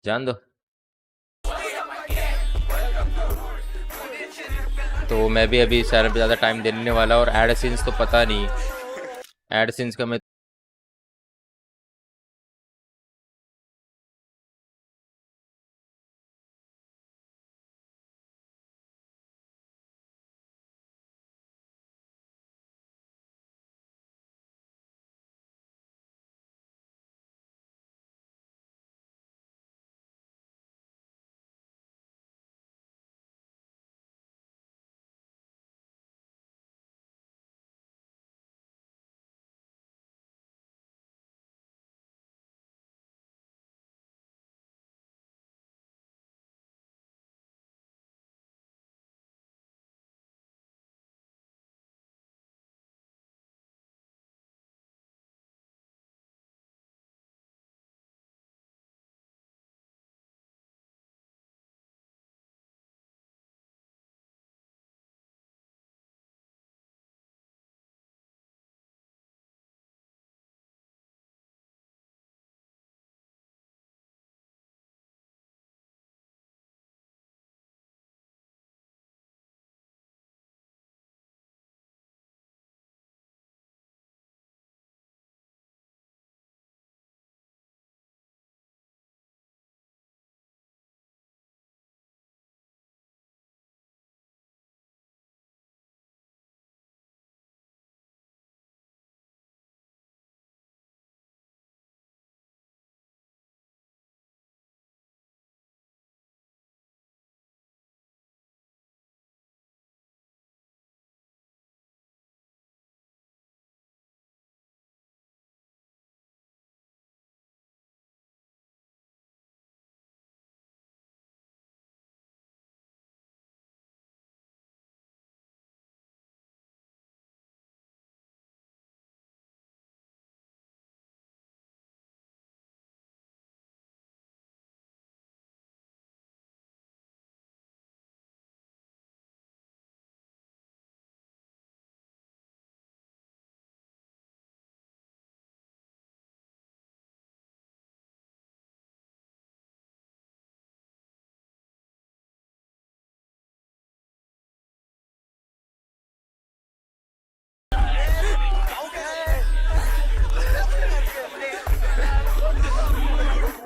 जान दो। तो मैं भी अभी सर ज़्यादा टाइम देने वाला, और एडसेंस तो पता नहीं, एडसेंस का मैं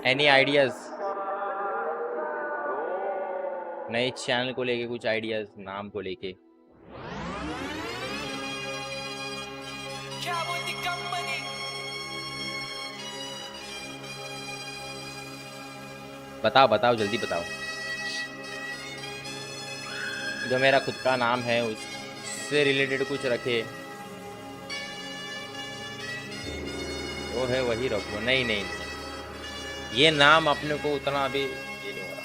एनी आइडियाज नए चैनल को लेके, कुछ आइडियाज नाम को लेके? बताओ बताओ, जल्दी बताओ। जो मेरा खुद का नाम है उससे रिलेटेड कुछ रखे, वो है वही रखो। नहीं नहीं, ये नाम अपने को उतना अभी ये नहीं हो रहा।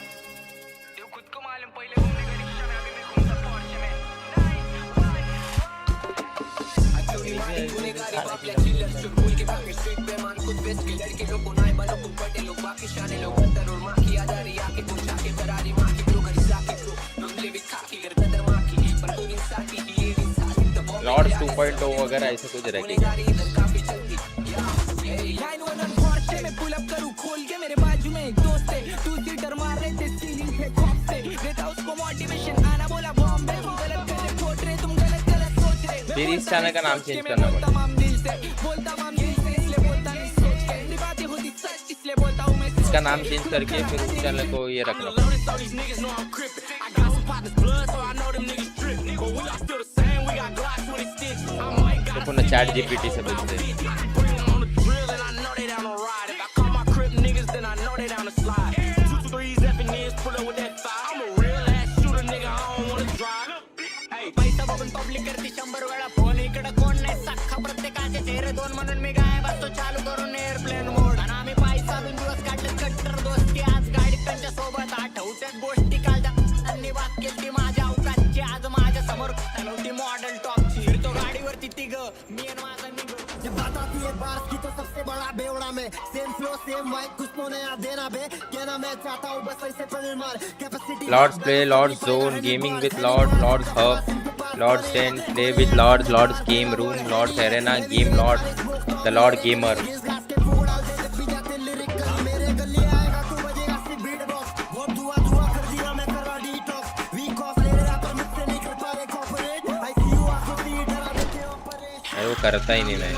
लॉर्ड्स 2.0 वगैरह ऐसे कुछ रखेगा। पुल अप करूं खोल के, मेरे बाजू में एक दोस्त है, टू सीटर मार रहे थे सीलिंग पे खौफ से, देता उसको मोटिवेशन, आना बोला बॉम्बे, तुम गलत गलत सोच रहे, तुम गलत गलत सोच रहे। फिर इस चैनल का नाम चेंज करना पड़ेगा। तमाम दिल से बोलता, तमाम दिल से, इसलिए बोलता नहीं सोच के, मेरी बातें होती सच, इसलिए बोलता हूं मैं। इसका नाम चेंज करके फिर उस चैनल को ये रखना पड़ेगा। तो पुनः चैट जीपीटी से पूछते हैं। पब्लिक करती 100 वेळा फोन, इकडे कोण नाही सख्खा, प्रत्येकाचे चेहरे दोन म्हणून मी गायब असतो, चालू करून एअरप्लेन मोड, आणि आम्ही पायी चालून दिवस काढले कट्टर दोस्ती, आज गाडीत त्यांच्या सोबत आठवत्यात गोष्टी, काल त्यांनी बात केली माझ्या अवकाशची, आज माझ्या समोर नव्हती मॉडेल टॉपची, फिरतो गाडीवरती तिघ, मी आणि माझा निघ, जब बात आती है बात की तो सबसे बड़ा बेवड़ा में, सेम फ्लो सेम वाइब, कुछ तो नया देना बे, कहना मैं चाहता हूँ बस वैसे पढ़ मार capacity. Lords play, lords zone, gaming with lord, lords hub, Lord's Den, play with Lords, Lord's Game Room, Lord's Arena, Game Lord, the Lord Gamer. अरे वो करता ही नहीं मैं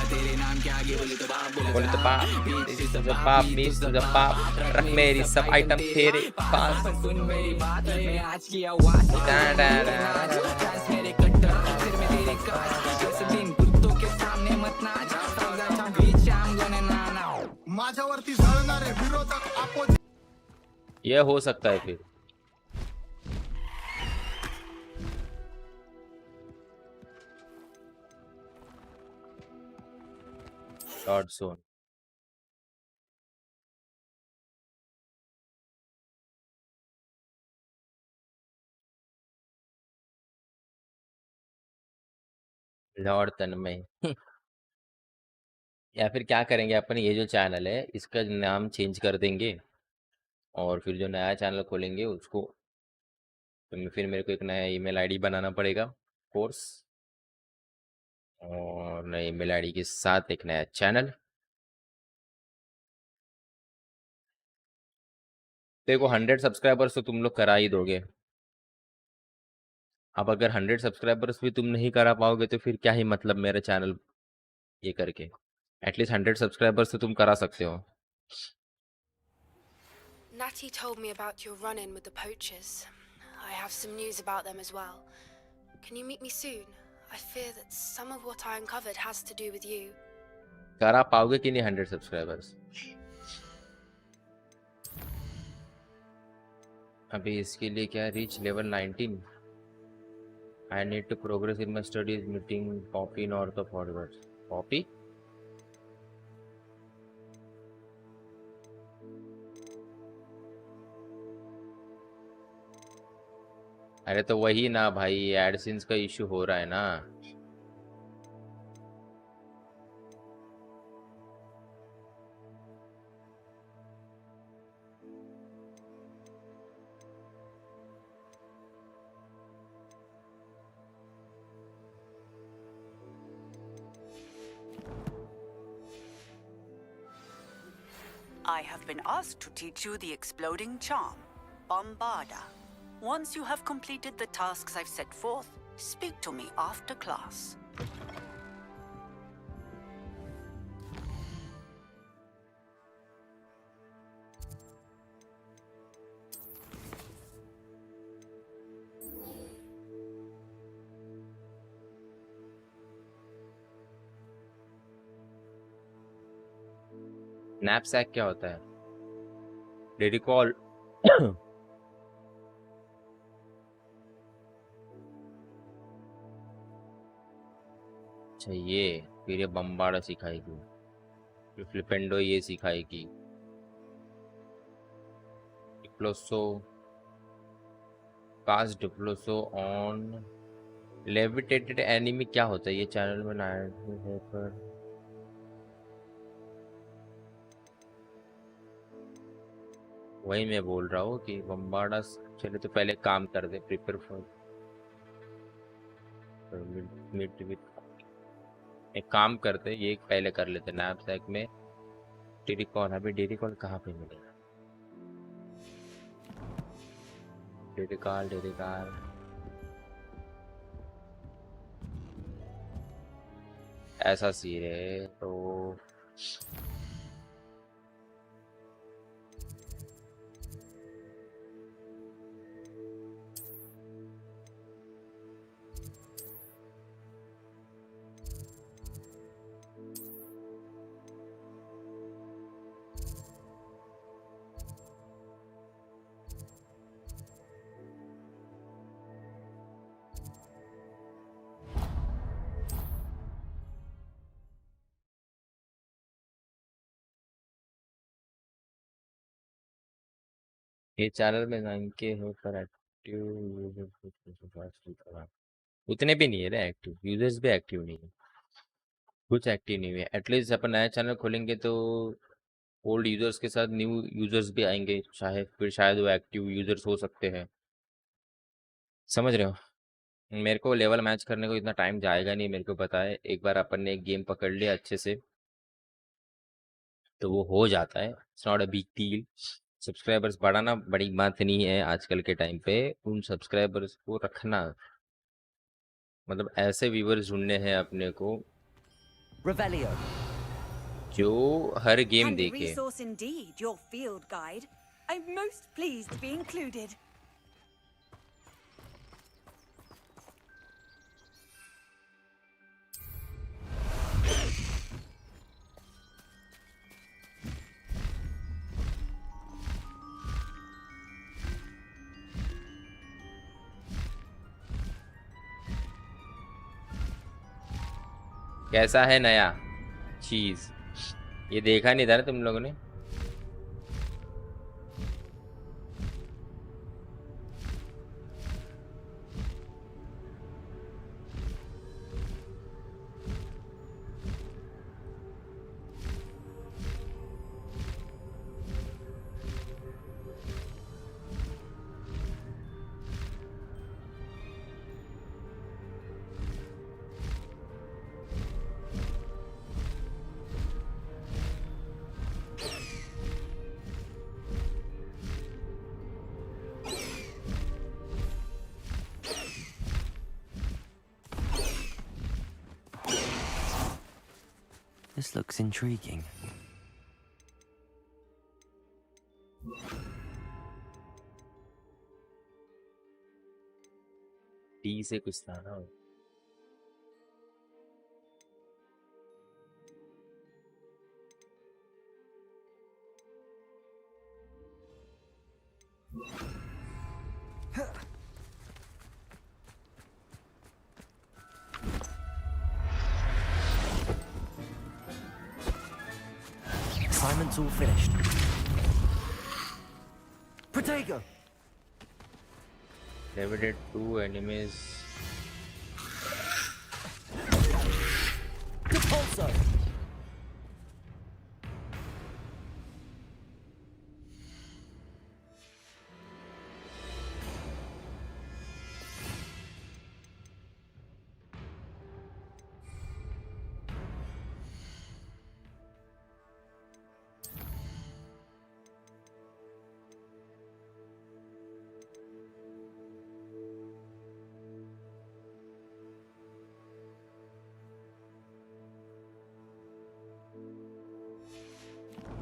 बोले तो पाप दिस इज अ पाप मीस टू द पाप रख मेरी सब आइटम तेरे पास डा डा डा डा डा माझ्यावरती जळणारे विरोधक अपोजिट ये हो सकता है फिर डॉट जोन लॉर्ड तन्मय या फिर क्या करेंगे अपन ये जो चैनल है इसका नाम चेंज कर देंगे और फिर जो नया चैनल खोलेंगे उसको तो फिर मेरे को एक नया ईमेल आईडी बनाना पड़ेगा कोर्स और नए ईमेल आईडी के साथ एक नया चैनल देखो 100 सब्सक्राइबर्स तो तुम लोग करा ही दोगे अब अगर 100 सब्सक्राइबर्स भी तुम नहीं करा पाओगे तो फिर क्या ही मतलब मेरा चैनल ये करके एटलीस्ट 100 सब्सक्राइबर्स तो तुम करा सकते हो Natty told me about your run-in with the poachers. I have some news about them as well. Can you meet me soon? I fear that some of what I uncovered has to do with you. करा पाओगे कि नहीं 100 subscribers अभी इसके लिए क्या reach level 19 I need to progress in my studies meeting copy north of Hogwarts copy अरे तो वही ना भाई एडसेंस का इशू हो रहा है ना I have been asked to teach you the exploding charm, Bombarda. Once you have completed the tasks I've set forth, speak to me after class. Knapsack क्या होता है डेडी कॉल अच्छा ये फिर ये बम्बाड़ा सिखाएगी फिर फ्लिपेंडो ये सिखाएगी डिप्लोसो कास्ट डिप्लोसो ऑन लेविटेटेड एनिमी क्या होता है ये चैनल में नया है पर वही मैं बोल रहा हूँ कि बम्बाड़ा चले तो पहले काम कर they prepare for meet with एक काम करते ये पहले कर लेते नैपसैक में डेडी कॉल अभी डेडी कॉल कहाँ पे मिलेगा डेडी कॉल ऐसा सी है तो ये चैनल में नाम के हो पर एक्टिव उतने भी नहीं है रे एक्टिव यूजर्स भी एक्टिव नहीं है कुछ एक्टिव नहीं है एटलीस्ट अपन नया चैनल खोलेंगे तो ओल्ड यूजर्स के साथ न्यू यूजर्स भी आएंगे चाहे फिर शायद वो एक्टिव यूजर्स हो सकते हैं समझ रहे हो मेरे को लेवल मैच करने को इतना टाइम जाएगा नहीं मेरे को पता है एक बार अपन ने एक गेम पकड़ लिया अच्छे से तो वो हो जाता है it's not a big deal subscribers बढ़ाना बड़ी बात नहीं है आजकल के टाइम पे उन सब्सक्राइबर्स को रखना मतलब ऐसे व्यूवर्स ढूंढने हैं अपने को Revelio. जो हर गेम Handy देखे। resource indeed, your field guide. I'm most pleased to be included. कैसा है नया चीज? ये देखा नहीं था ना तुम लोगों ने? This looks intriguing. टी से कुछ था ना। Assignment's all finished. Protego! Limited 2 enemies. Depulso!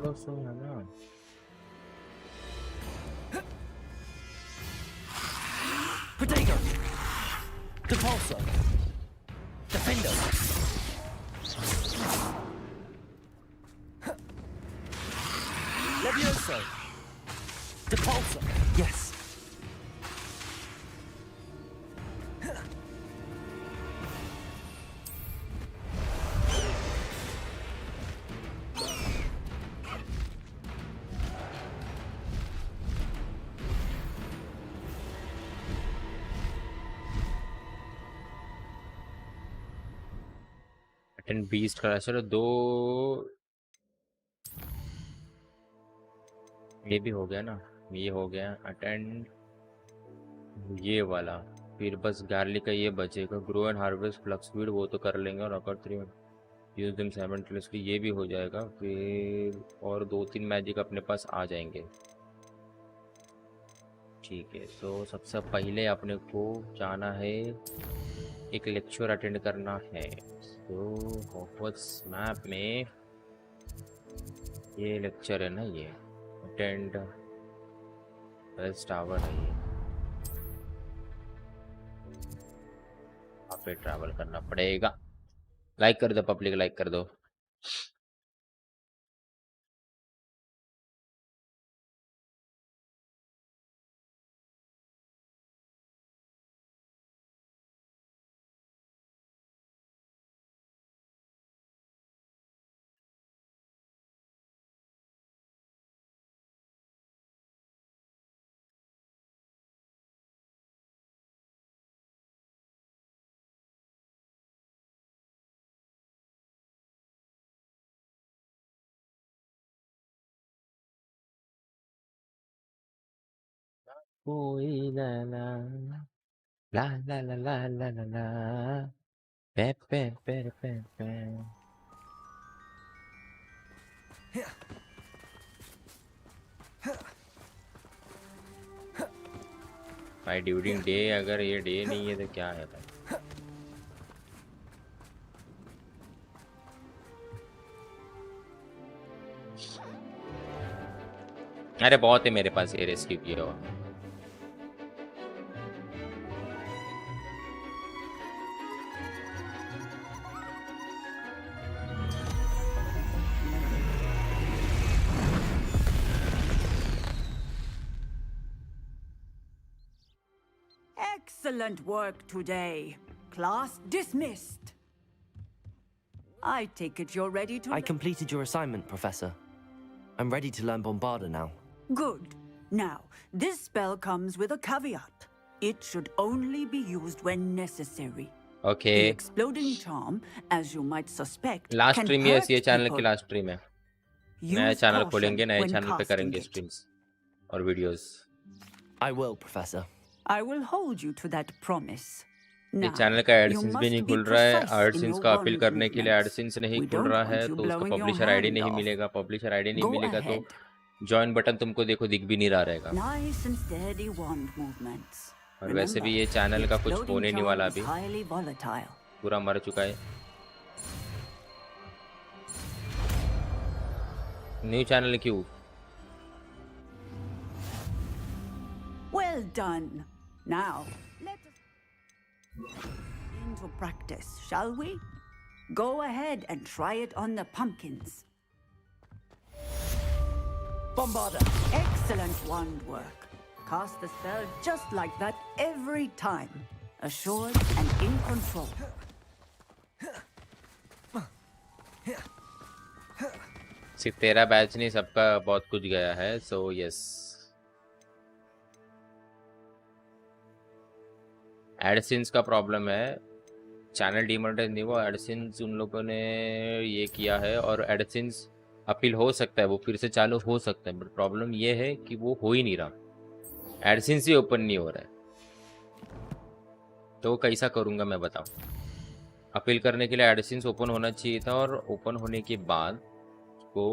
Close है ना। Protego! Depulso! Defendo! Levioso! Depulso! Yes! Attend beast का चलो 2 ये भी हो गया ना। ये हो गया अटेंड ये वाला। फिर बस गार्लिक का ये बचेगा। Grow and harvest flux weed वो तो कर लेंगे। और अगर 3 यूज देम साइमल्टेनियसली ये भी हो जाएगा। फिर और 2-3 मैजिक अपने पास आ जाएंगे। ठीक है, तो सबसे पहले अपने को जाना है, एक लेक्चर अटेंड करना है। तो हॉगवर्ट्स मैप में ये लेक्चर है ना, ये अटेंड बेस्ट टावर है। ये वहाँ पे ट्रैवल करना पड़ेगा। लाइक कर दो पब्लिक, लाइक कर दो। कोई ला ला ला ला ला ला ला ला ला पे पे पे पे पे। भाई ड्यूरिंग डे, अगर ये डे नहीं है तो क्या है भाई? अरे बहुत है मेरे पास ये रेस्क्यू किया हुआ। Excellent work today. Class dismissed. I take it you're ready to... I completed your assignment, Professor. I'm ready to learn Bombarda now. Good. Now, this spell comes with a caveat. It should only be used when necessary. The okay, exploding charm, as you might suspect, last can stream ये hurt ऐसी है, channel की people. Last stream है। नया Use channel caution खोलेंगे, नए when channel पे casting करेंगे it. स्ट्रीम्स और videos. I will, Professor. I will hold you to that promise. ये Now, चैनल का you एडसेंस भी must नहीं be खुल रहा है। precise in एडसेंस your का अपील wand करने के लिए movements. एडसेंस नहीं We खुल don't रहा want है, you तो उसका blowing your publisher ID hand नहीं off. मिलेगा। पब्लिशर आईडी नहीं Go मिलेगा तो ahead. ज्वाइन बटन तुमको देखो दिख भी नहीं रहा रहेगा। Nice and steady wand movements. और वैसे भी Remember, ये चैनल the का कुछ exploding होने नहीं charm वाला is अभी, highly volatile. पूरा मर चुका है। न्यू चैनल क्यों? Well done. Now, let us into practice, shall we? Go ahead and try it on the pumpkins. Bombarda! Excellent wand work. Cast the spell just like that every time. Assured and in control. सिर्फ तेरा batch नहीं, सबका बहुत कुछ गया है। So yes, AdSense का problem है। चैनल डीमोनेटाइज नहीं हुआ, एडसेंस उन लोगों ने ये किया है और एडसेंस अपील हो सकता है, वो फिर से चालू हो सकता है, बट प्रॉब्लम ये है कि वो हो ही नहीं रहा। एडसेंस ही ओपन नहीं हो रहा है, तो कैसा करूँगा मैं बताऊँ। अपील करने के लिए एडसेंस ओपन होना चाहिए था और ओपन होने के बाद को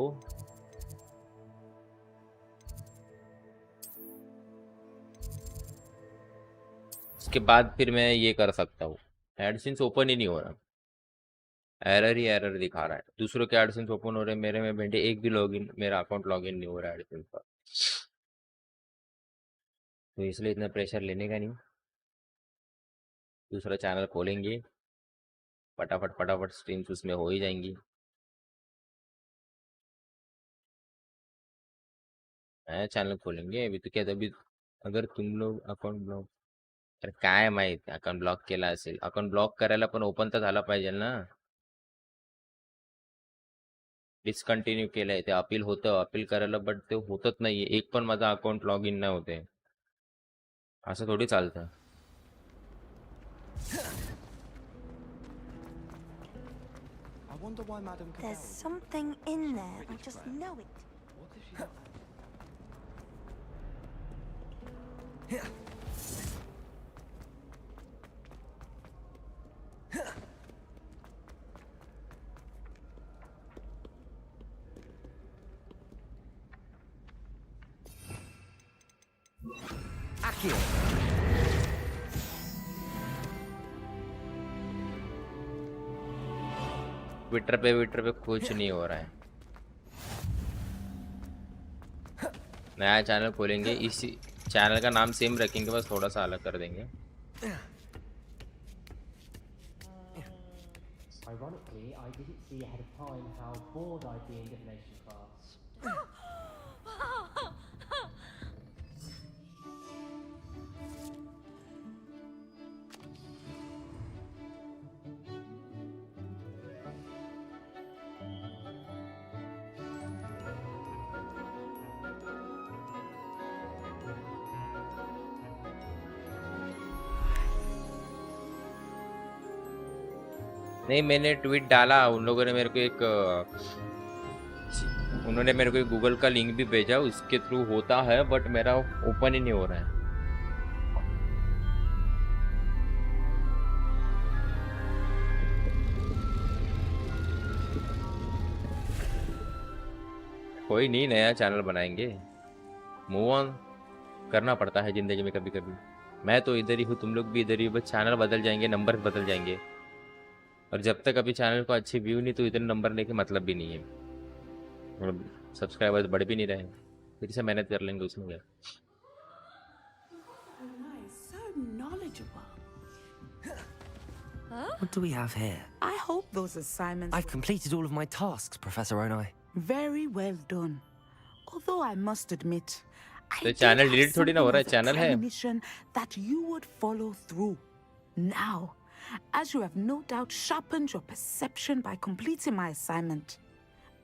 उसके बाद फिर मैं ये कर सकता हूँ। एडसेंस ओपन ही नहीं हो रहा, एरर ही एरर दिखा रहा है। दूसरों के एडसेंस ओपन हो रहे हैं, मेरे में बेटे एक भी लॉगिन, मेरा अकाउंट लॉगिन नहीं हो रहा है एडसेंस पर। तो इसलिए इतना प्रेशर लेने का नहीं, दूसरा चैनल खोलेंगे, फटाफट फटाफट स्ट्रीम्स उसमें हो ही जाएंगी। नया चॅनल खोलेंगे अभी तो क्या, अभी अगर तुम लोग अकाउंट ब्लॉक, तर काय माहित अकाउंट ब्लॉक केला असेल, अकाउंट ब्लॉक करायला पण ओपन तर झाला पाहिजे ना। डिस्कंटिन्यू केलंय ते, अपील होतं, अपील करायला बट ते होतच नाहीये, एक पण माझा अकाउंट लॉग इन नाही होते, असं थोडी चालतं। I wonder why Madame There's Cabell- something in there. I just know it. What if she... Accio! Twitter पे कुछ नहीं हो रहा है। नया चैनल खोलेंगे, इसी चैनल का नाम सेम रखेंगे, बस थोड़ा सा अलग कर देंगे। Ironically, I didn't see ahead of time how bored I'd be in divination class. नहीं, मैंने ट्वीट डाला, उन लोगों ने मेरे को एक उन्होंने मेरे को एक गूगल का लिंक भी भेजा, उसके थ्रू होता है, बट मेरा ओपन ही नहीं हो रहा है। कोई नहीं, नया चैनल बनाएंगे, मूव ऑन करना पड़ता है जिंदगी में कभी कभी। मैं तो इधर ही हूँ, तुम लोग भी इधर ही हो, बस चैनल बदल जाएंगे, नंबर बदल जाएंगे, और जब तक अभी चैनल को अच्छी व्यू नहीं तो इतने नंबर लेके मतलब भी नहीं है, सब्सक्राइबर्स बढ़ भी नहीं रहे। फिर से मेहनत कर लेंगे उसमें क्या। So knowledgeable. What do we have here? I hope those assignments I've completed all of my tasks, Professor Onai. very well done. Although I must admit, I तो did channel have delete थोड़ी ना हो something रहा है, of a channel है। premonition that you would follow through. Now, as you have no doubt sharpened your perception by completing my assignment,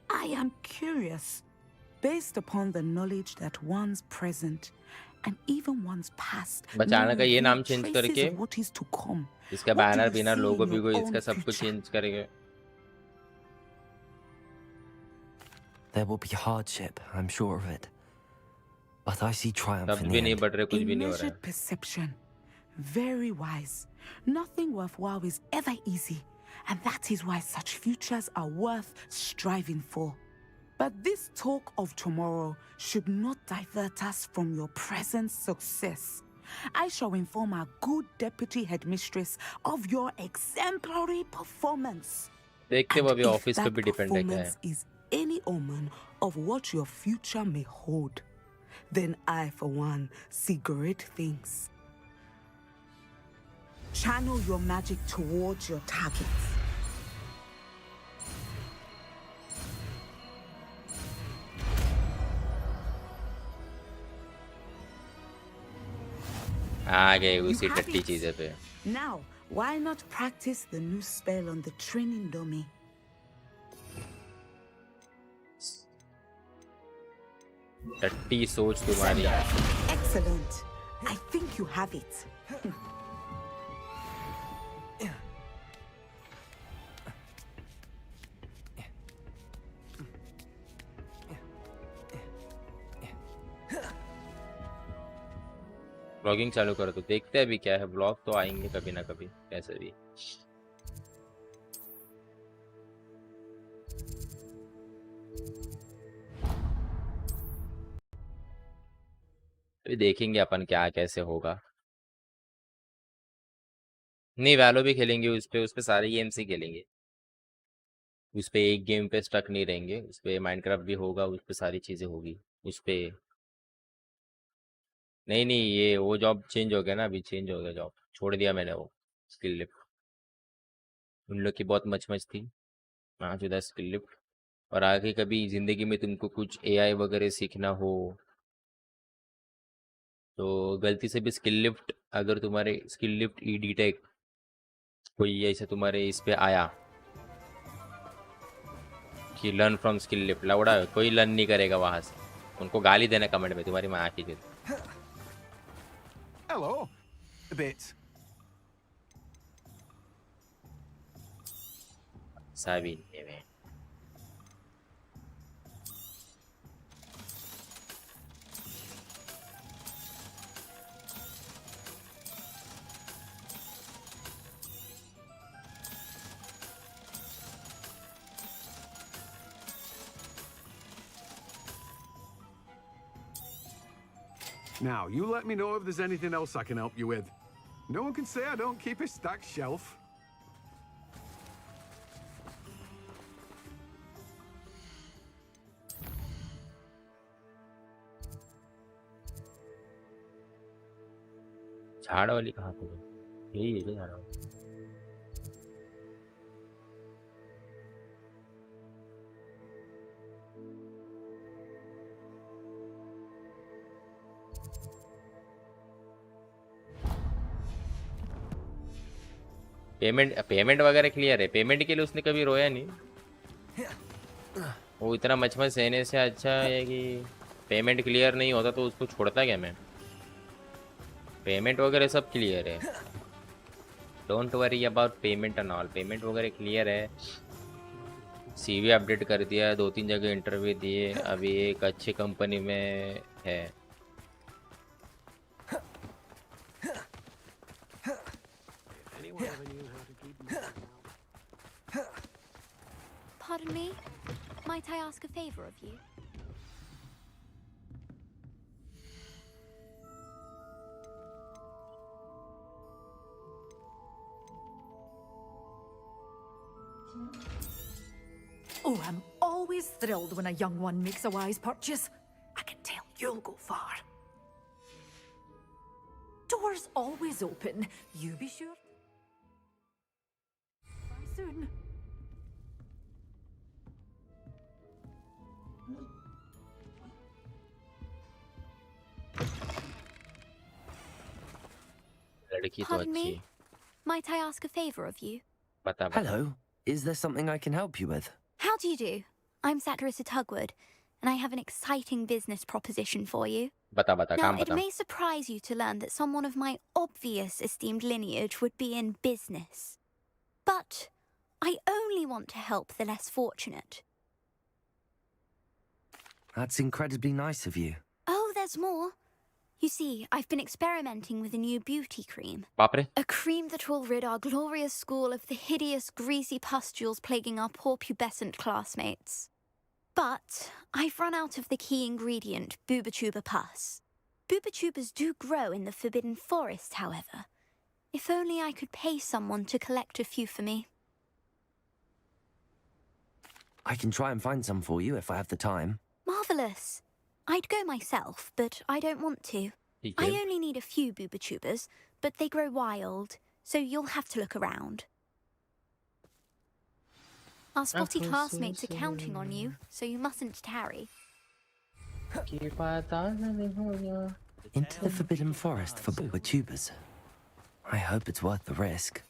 I am curious, based upon the knowledge that one's present and even one's past may बचाना का ये नाम reveal change traces करके of what is to come. इसका What do banner you winner see logo in भी your को own इसका सब कुछ future? चेंज करेंगे। There will be hardship, I'm sure of it. But I see triumph शब्द in भी the नहीं end. बढ़ रहे, कुछ A भी नहीं हो रहा है। measured perception. Very wise. Nothing worthwhile is ever easy, and that is why such futures are worth striving for. But this talk of tomorrow should not divert us from your present success. I shall inform our good deputy headmistress of your exemplary performance. देखते वो And अभी if office पे that भी depend है क्या है। performance is any omen of what your future may hold, then I, for one, see great things. Channel your magic towards your targets. आ गए उसी You have टट्टी it. चीजें पे। Now, why not practice the new spell on the training dummy? टट्टी सोच तुम्हारी। Excellent. I think you have it. Blogging चालू कर दो, देखते हैं अभी क्या है। ब्लॉग तो आएंगे कभी ना कभी कैसे भी। अभी देखेंगे अपन क्या कैसे होगा। नहीं वैलो भी खेलेंगे उस पे सारे गेम्स ही खेलेंगे। उस पे एक गेम पे स्टक नहीं रहेंगे, उस पे माइनक्राफ्ट भी होगा, उस पे सारी चीजें होगी उस पे। नहीं नहीं ये वो जॉब चेंज हो गया ना, अभी चेंज हो गया जॉब, छोड़ दिया मैंने वो स्किल लिफ्ट। उन लोग की बहुत मच थी। हाँ जुदा स्किल लिफ्ट। और आगे कभी जिंदगी में तुमको कुछ एआई वगैरह सीखना हो तो गलती से भी स्किल लिफ्ट, अगर तुम्हारे स्किल लिफ्ट ईडी टेक कोई ऐसा तुम्हारे इस पे आया कि लर्न फ्रॉम स्किल लिफ्ट, लौड़ा कोई लर्न नहीं करेगा वहां से। उनको गाली देना कमेंट में, तुम्हारी माँ की चीज। Hello. A bit. साबिन में Now, you let me know if there's anything else I can help you with. No one can say I don't keep a stacked shelf. झाड़ वाली कहाँ पे है? यही है क्या झाड़ वाली? पेमेंट वगैरह क्लियर है। पेमेंट के लिए उसने कभी रोया नहीं। वो इतना मच सहने से अच्छा है कि पेमेंट क्लियर नहीं होता तो उसको छोड़ता क्या मैं। पेमेंट वगैरह सब क्लियर है, don't worry about payment and all. Payment वगैरह क्लियर है। सीवी अपडेट कर दिया, 2-3 जगह इंटरव्यू दिए, अभी एक अच्छी कंपनी में है। Pardon me? Might I ask a favor of you? Oh, I'm always thrilled when a young one makes a wise purchase. I can tell You'll go far. Doors always open. You be sure. Bye soon. लड़की तो Pardon अच्छी me? Might I ask a favor of you? बता बता Hello. Is there something I can help you with? How do you do? I'm Satirissa Tugwood, and I have an exciting business proposition for you. बता बता Now, काम it बता may surprise you to learn that someone of my obvious esteemed lineage would be in business. But I only want to help the less fortunate. That's incredibly nice of you. Oh, there's more. You see, I've been experimenting with a new beauty cream. बाप रे A cream that will rid our glorious school of the hideous, greasy pustules plaguing our poor pubescent classmates. But I've run out of the key ingredient, Booba-Tuba pus. Booba-Tubas do grow in the Forbidden Forest, however. If only I could pay someone to collect a few for me. I can try and find some for you if I have the time. Marvellous. I'd go myself, but I don't want to. ठीक I है only need a few Booba-Tubas, but they grow wild, so you'll have to look around. Our spotty classmates are counting on you, so you mustn't tarry. कि पता नहीं होगा Into the Forbidden Forest for Booba-Tubas. I hope it's worth the risk.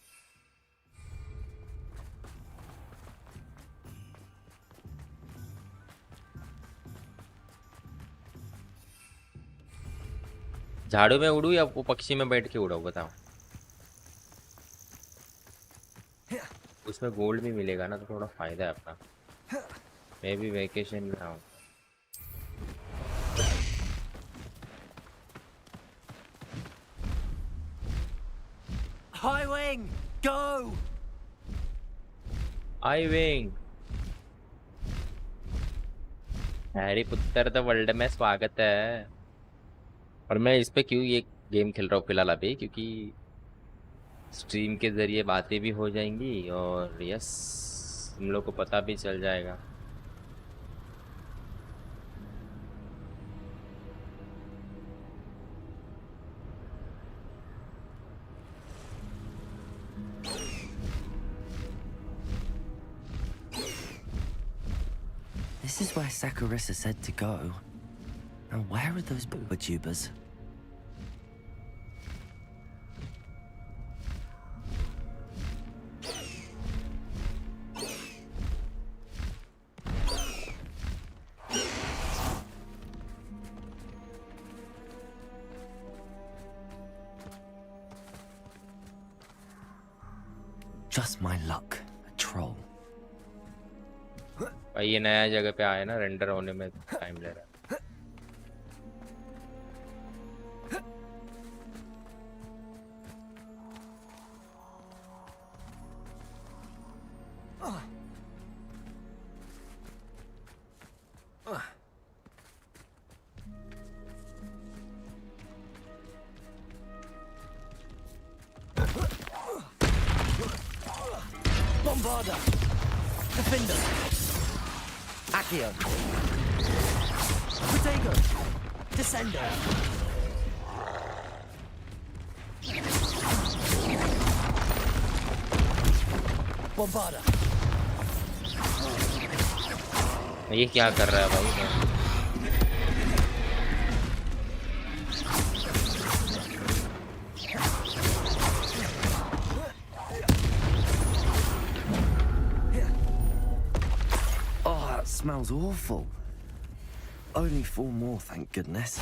झाड़ू में उड़ू या वो पक्षी में बैठ के उड़ाऊ बताओ उसमें गोल्ड भी मिलेगा ना तो थोड़ा फायदा है अपना मैं भी वेकेशन में आऊँ High wing, go! आई विंग हैरी पुत्र द वर्ल्ड में स्वागत है और मैं इस पे क्यों ये गेम खेल रहा हूँ फिलहाल अभी क्योंकि स्ट्रीम के ज़रिए बातें भी हो जाएंगी और यस हम लोग को पता भी चल जाएगा This is where Sakurissa said to go. Now where are those Booba-Tubas? Just my luck, a troll. भाई ये नया जगह पे आया ना रेंडर होने में टाइम ले रहा है Bombarda! Defender! Accio! Protego! Descender! Bombarda! ये क्या कर रहा है भाई Oh, that smells awful. Only 4 more, thank goodness.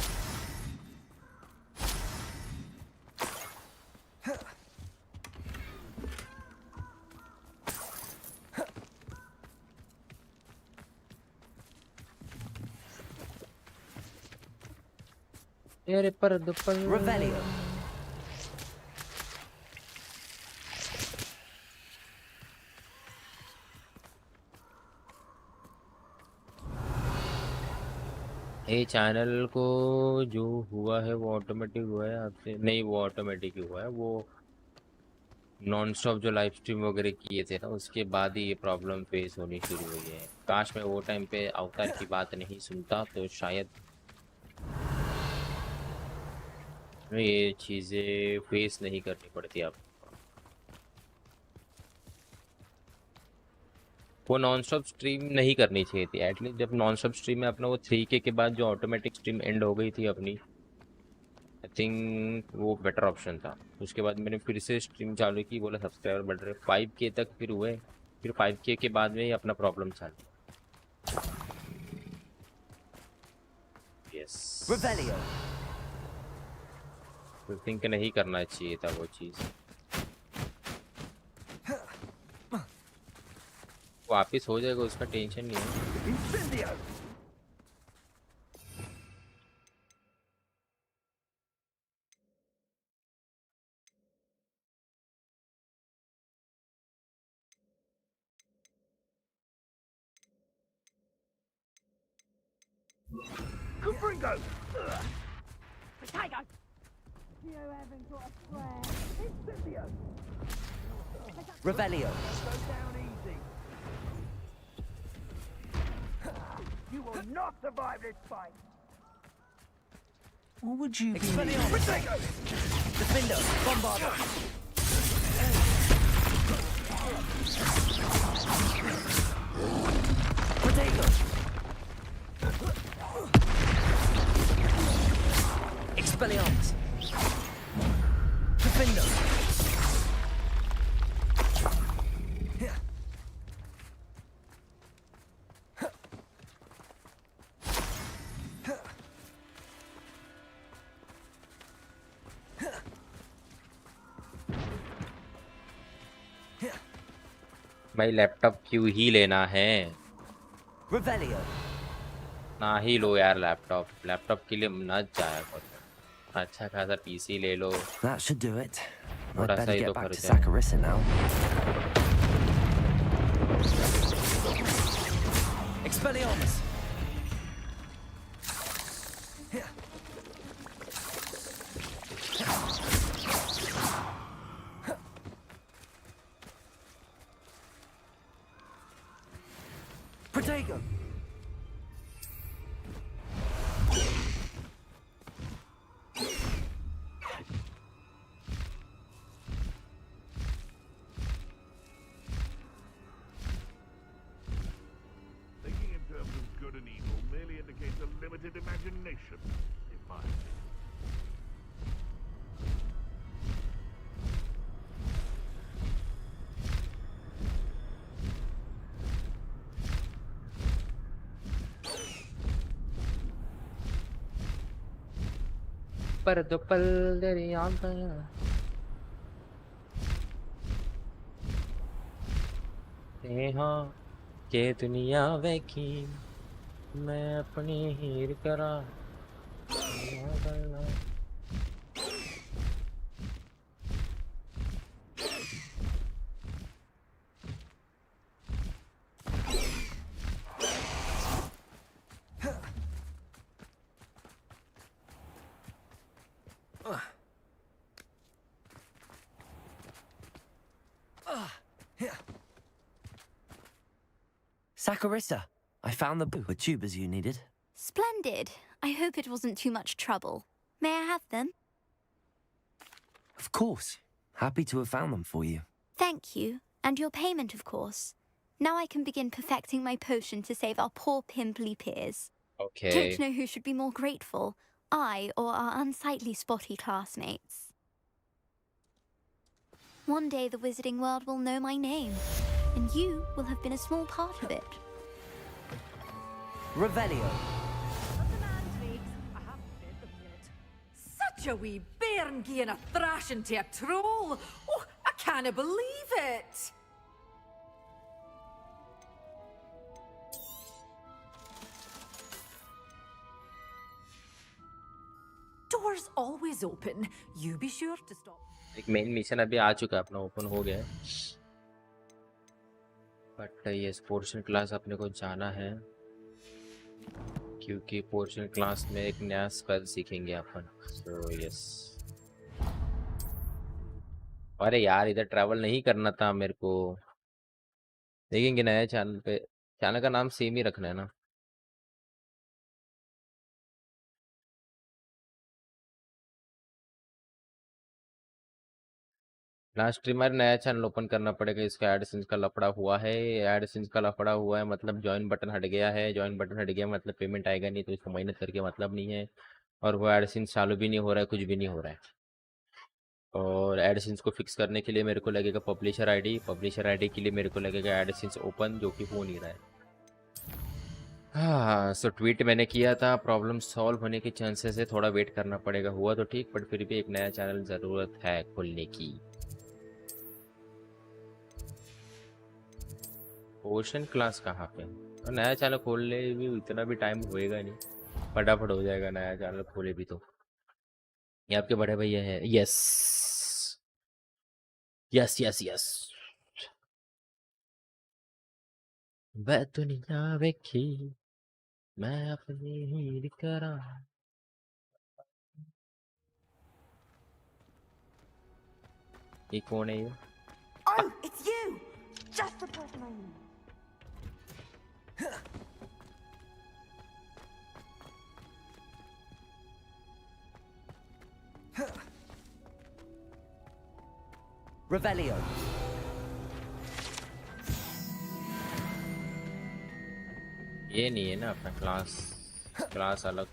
Revelio. ये चैनल को जो हुआ है वो ऑटोमेटिक हुआ है आपसे नहीं वो ऑटोमेटिक ही हुआ है वो नॉन स्टॉप जो लाइव स्ट्रीम वगैरह किए थे ना उसके बाद ही ये प्रॉब्लम फेस होनी शुरू हुई है काश मैं वो टाइम पे अवतार की बात नहीं सुनता तो शायद ये चीज़ें फेस नहीं करनी पड़ती आप। वो नॉन स्टॉप स्ट्रीम नहीं करनी चाहिए थी एटलीस्ट। जब नॉन स्टॉप स्ट्रीम में अपना वो 3K के बाद जो ऑटोमेटिक स्ट्रीम एंड हो गई थी अपनी, आई थिंक वो बेटर ऑप्शन था। उसके बाद मैंने फिर से स्ट्रीम चालू की, बोला सब्सक्राइबर बढ़ रहे 5K तक फिर हुए, फिर 5K के बाद में ही अपना प्रॉब्लम चालू। Yes, Revelio. आई थिंक नहीं करना चाहिए था वो चीज़। वापिस हो जाएगा, उसका टेंशन नहीं है। Incendio! Confringo! Potato! You haven't got a square. Incendio! Revelio. Go down easy. You will not survive this fight. What would you be? Protego! Defender. Bombarder. Protego. Expelliarmus. Defender. भाई लैपटॉप क्यों ही लेना है? Revelio. ना ही लो यार laptop, laptop के लिए ना जाया करो। अच्छा खासा पीसी ले लो, That should do it. I'd थोड़ा सा better ही get तो back to खर्चा है। Saccharissa now. Expelliarmus. Protego. Thinking in terms of good and evil merely indicates a limited imagination, in my opinion. पर दो पल तेरी आंखें हाँ के दुनिया वेखी मैं अपनी हीर करा। Saccharissa, I found the tubers you needed. Splendid. I hope it wasn't too much trouble. May I have them? Of course. Happy to have found them for you. Thank you. And your payment, of course. Now I can begin perfecting my potion to save our poor pimply peers. Okay. Don't know who should be more grateful, I or our unsightly spotty classmates. One day the wizarding world will know my name, and you will have been a small part of it. Revelio. Such a wee bairn gieing a thrashing to a troll. Oh, I can't believe it. Doors always open. You be sure to stop. एक main mission अभी आ चुका है अपना, open हो गया है। But ये portion class अपने को जाना है क्योंकि पोर्शन क्लास में एक नया स्पेल सीखेंगे अपन। So yes. अरे यार इधर ट्रैवल नहीं करना था मेरे को। देखेंगे नया चैनल पे, चैनल का नाम सेम ही रखना है ना। लास्ट स्ट्रीमर नया चैनल ओपन करना पड़ेगा, इसका एडसेंस का लफड़ा हुआ है। एडसेंस का लफड़ा हुआ है मतलब ज्वाइन बटन हट गया है, ज्वाइन बटन हट गया मतलब पेमेंट आएगा नहीं, तो इसको मेहनत करके मतलब नहीं है। और वो एडसेंस चालू भी नहीं हो रहा है, कुछ भी नहीं हो रहा है। और एडसेंस को फिक्स करने के लिए मेरे को लगेगा पब्लिशर आईडी, पब्लिशर आईडी के लिए मेरे को लगेगा एडसेंस ओपन, जो कि हो नहीं रहा है। हाँ, सो ट्वीट मैंने किया था, प्रॉब्लम सॉल्व होने के चांसेस है, थोड़ा वेट करना पड़ेगा। हुआ तो ठीक, बट फिर भी एक नया चैनल ज़रूरत है खोलने की। ओशन क्लास कहाँ पे? और नया चैनल खोलने भी इतना भी टाइम होएगा नहीं, फटाफट हो जाएगा नया चैनल खोले भी तो। ये आपके बड़े भैया है। Yes yes yes yes. वह दुनिया वेखी मैं अपनी ही करा। ये कौन है ये? Oh, it's you! Just the person I need. Revelio. ये नहीं है ना अपना क्लास, क्लास अलग।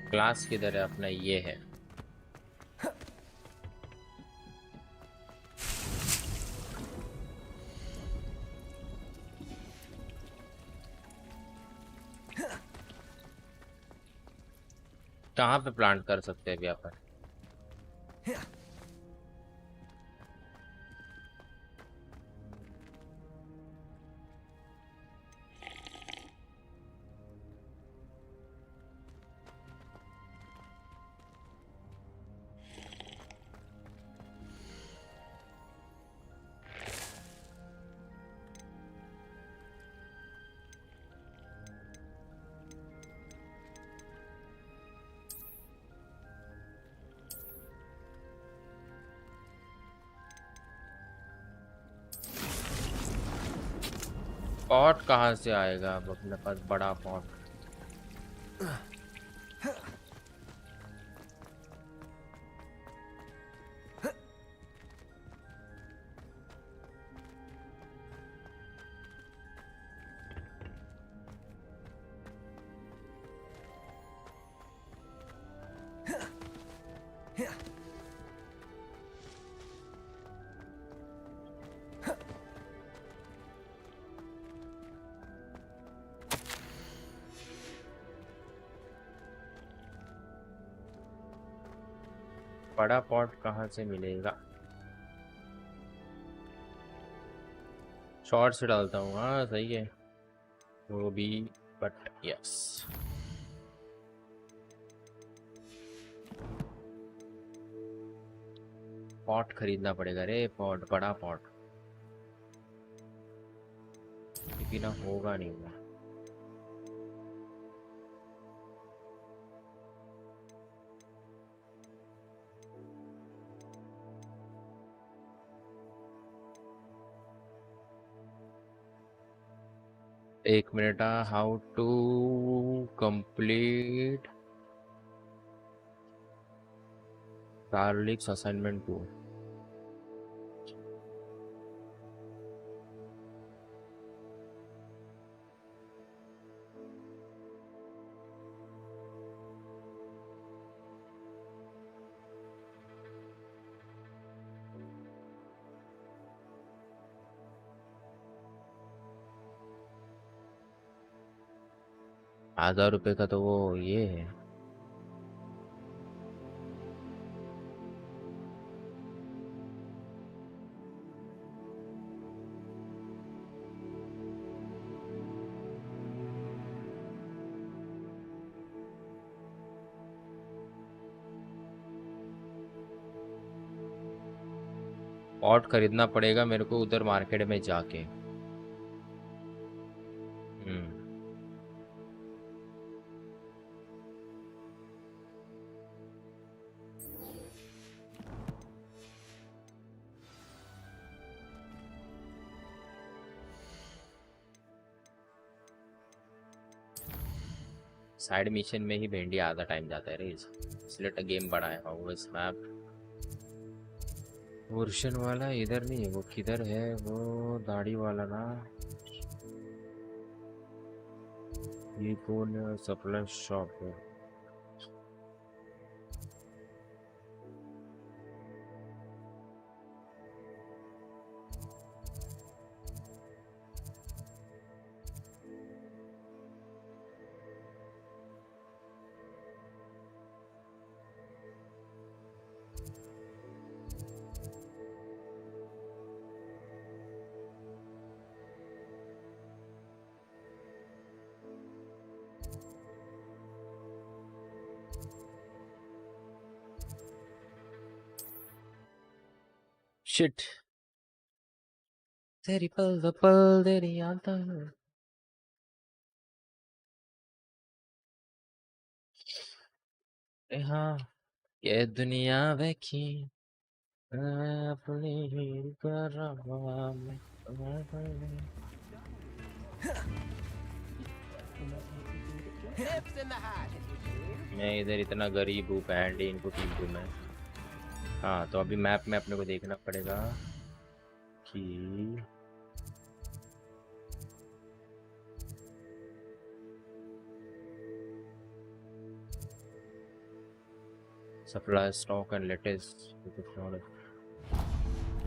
क्लास किधर है अपना? ये है। कहाँ पे प्लांट कर सकते हैं अभी अपन? पॉट कहाँ से आएगा अब अपने पास बड़ा पॉट? बड़ा पॉट कहाँ से मिलेगा? शॉर्ट से डालता हूँ, हाँ सही है वो भी, बट यस। पॉट खरीदना पड़ेगा रे, पॉट, बड़ा पॉट बिना होगा नहीं वो। एक minute, how to complete Garlick's assignment 2। ₹1000 का तो वो ये है। पॉट खरीदना पड़ेगा मेरे को उधर मार्केट में जाके। साइड मिशन में ही भेंडी आधा टाइम जाता है रे, इसलिए तो गेम बनाया हॉगवर्ट्स मैप। वो रुशन वाला इधर नहीं है, वो किधर है? वो दाढ़ी वाला ना, ये कौन है? सप्लाई शॉप है। शिट, तेरी पल पल तेरी यादें। हाँ, ये दुनिया देखी मैं अपनी ही करवा में। मैं इधर इतना गरीब हूँ, पैंडी इनको टीम दूँ मैं। हाँ, तो अभी मैप में अपने को देखना पड़ेगा कि सप्लाई स्टॉक एंड लेटेस्ट।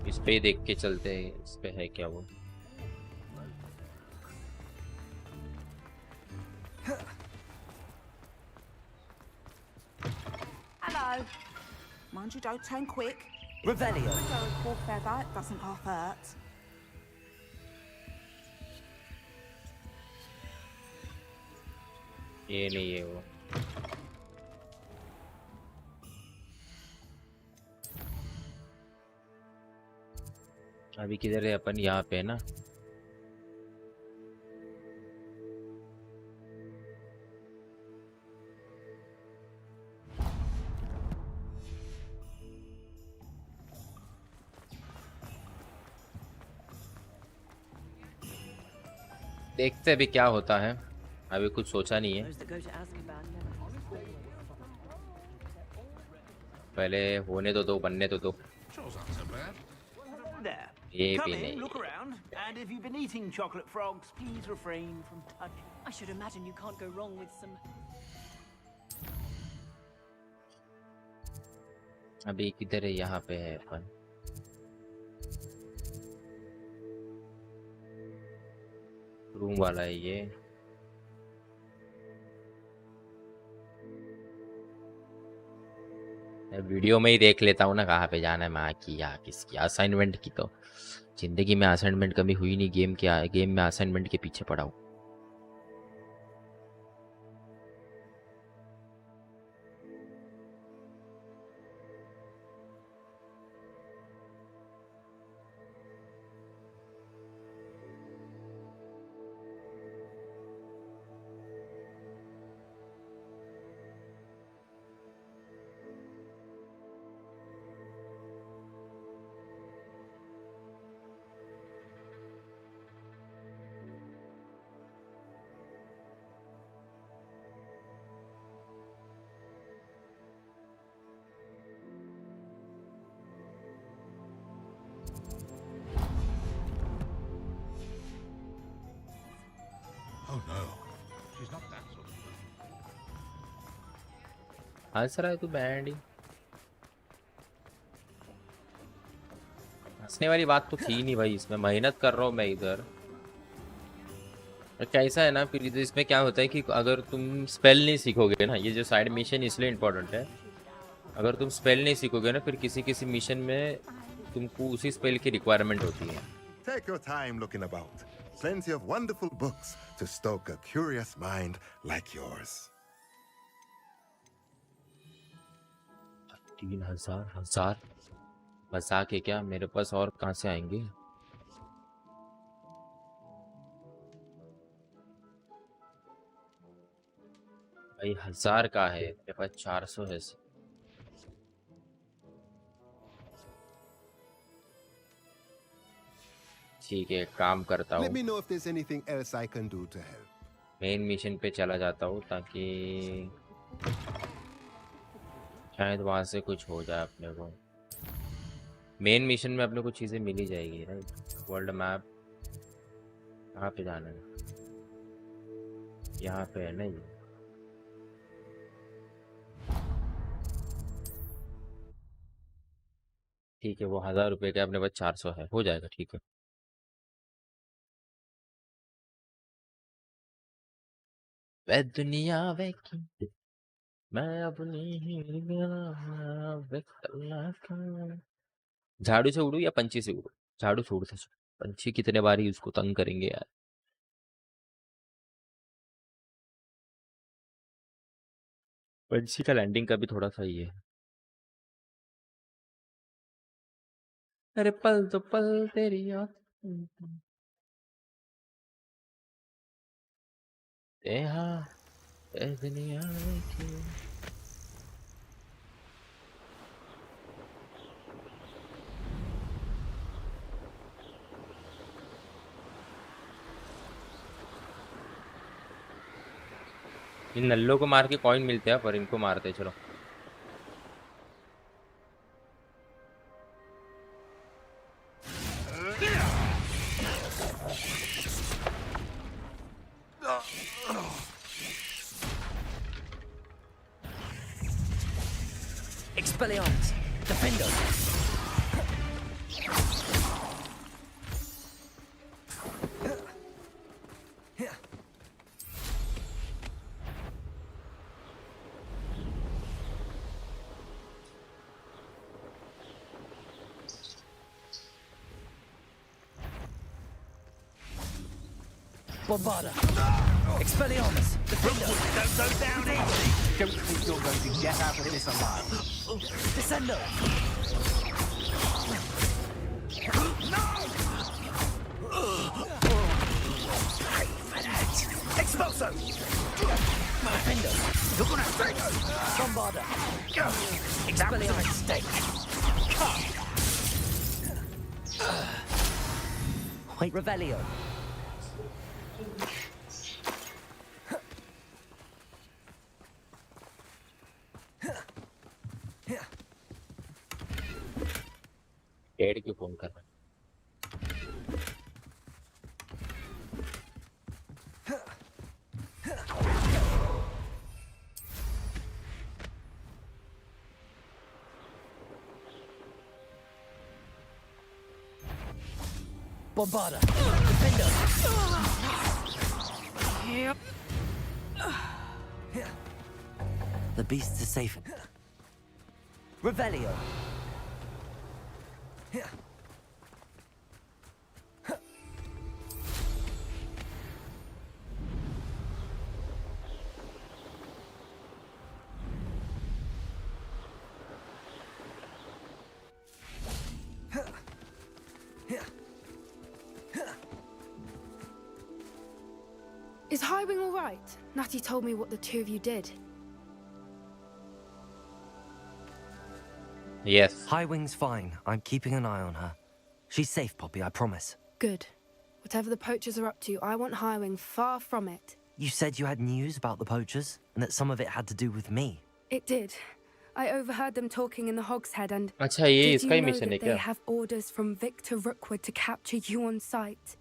इस पे ही देख के चलते हैं, इस पे है क्या वो। Hello. Mind you don't turn quick. Revelio. Go a poor feather, it doesn't half hurt. ये नहीं है वो। अभी किधर है अपन? यहाँ पे है ना। देखते अभी क्या होता है, अभी कुछ सोचा नहीं है। पहले होने तो दो, बनने तो दो। There. ये Come भी in, नहीं। look around, and if you've been eating chocolate frogs, please refrain from touching. I should imagine you can't go wrong with some. अभी किधर है? यहाँ पे है अपन। रूम वाला है ये। मैं वीडियो में ही देख लेता हूँ ना कहाँ पे जाना है, मैं की या किसकी असाइनमेंट की। तो जिंदगी में असाइनमेंट कभी हुई नहीं, गेम में असाइनमेंट के पीछे पड़ा हूँ। Oh no, she's not that sort of person. हंस रहा है तू बैंडी? हंसने वाली बात तो थी नहीं भाई, इसमें मेहनत कर रहा हूँ मैं इधर। कैसा है ना, फिर इसमें क्या होता है कि अगर तुम स्पेल नहीं सीखोगे ना, ये जो साइड मिशन इसलिए इम्पोर्टेंट है। अगर तुम स्पेल नहीं सीखोगे ना, फिर किसी किसी मिशन में तुमको उसी स्पेल की रिक्वायरमेंट होती है। Take your time looking about. Plenty of wonderful books to stoke a curious mind like yours. 3000 मजाक है क्या? मेरे पास और कहाँ से आएंगे? भाई 1000 का है मेरे पास, 400 है। ठीक है, काम करता Let हूँ। me know if there's anything else I can do to help. Main mission पे चला जाता हूँ ताकि शायद वहां से कुछ हो जाए अपने को। मेन मिशन में अपने को चीजें मिल ही जाएगी, राइट? वर्ल्ड मैप कहाँ पे जाना है? यहाँ पे है ना ये। ठीक है, वो 1000 रुपये के अपने पास 400 है, हो जाएगा, ठीक है। वै दुनिया वे की मैं अपनी ही वे कल्ला का। झाड़ू से उड़ू या पंछी से उड़ू? झाड़ू से उड़ता, पंछी कितने बार ही उसको तंग करेंगे यार। पंछी का लैंडिंग का भी थोड़ा सा ही है। अरे पल तो पल तेरी याद हाँ ए दुनिया की। इन नल्लों को मार के कॉइन मिलते हैं, पर इनको मारते हैं, चलो। Expelliarmus! Defender! Bombarda! Expelliarmus! Defender! Don't go down easy. Don't think you're going to get out of this alive. Descendo! Expulso! Defender! You're gonna stay. Bombarda! Expelliarmus stake. Wait, Revelio! Dad क्यों phone कर रहा है? Bombarda! Defender! The beasts are safe. Revelio! Is Highwing all right? Natty told me what the two of you did. Yes. Highwing's fine. I'm keeping an eye on her. She's safe, Poppy, I promise. Good. Whatever the poachers are up to, I want Highwing far from it. You said you had news about the poachers, and that some of it had to do with me. It did. I overheard them talking in the Hogshead, and अच्छा, ये did इसका you he know mission है that they क्या? have orders from Victor Rookwood to capture you on sight?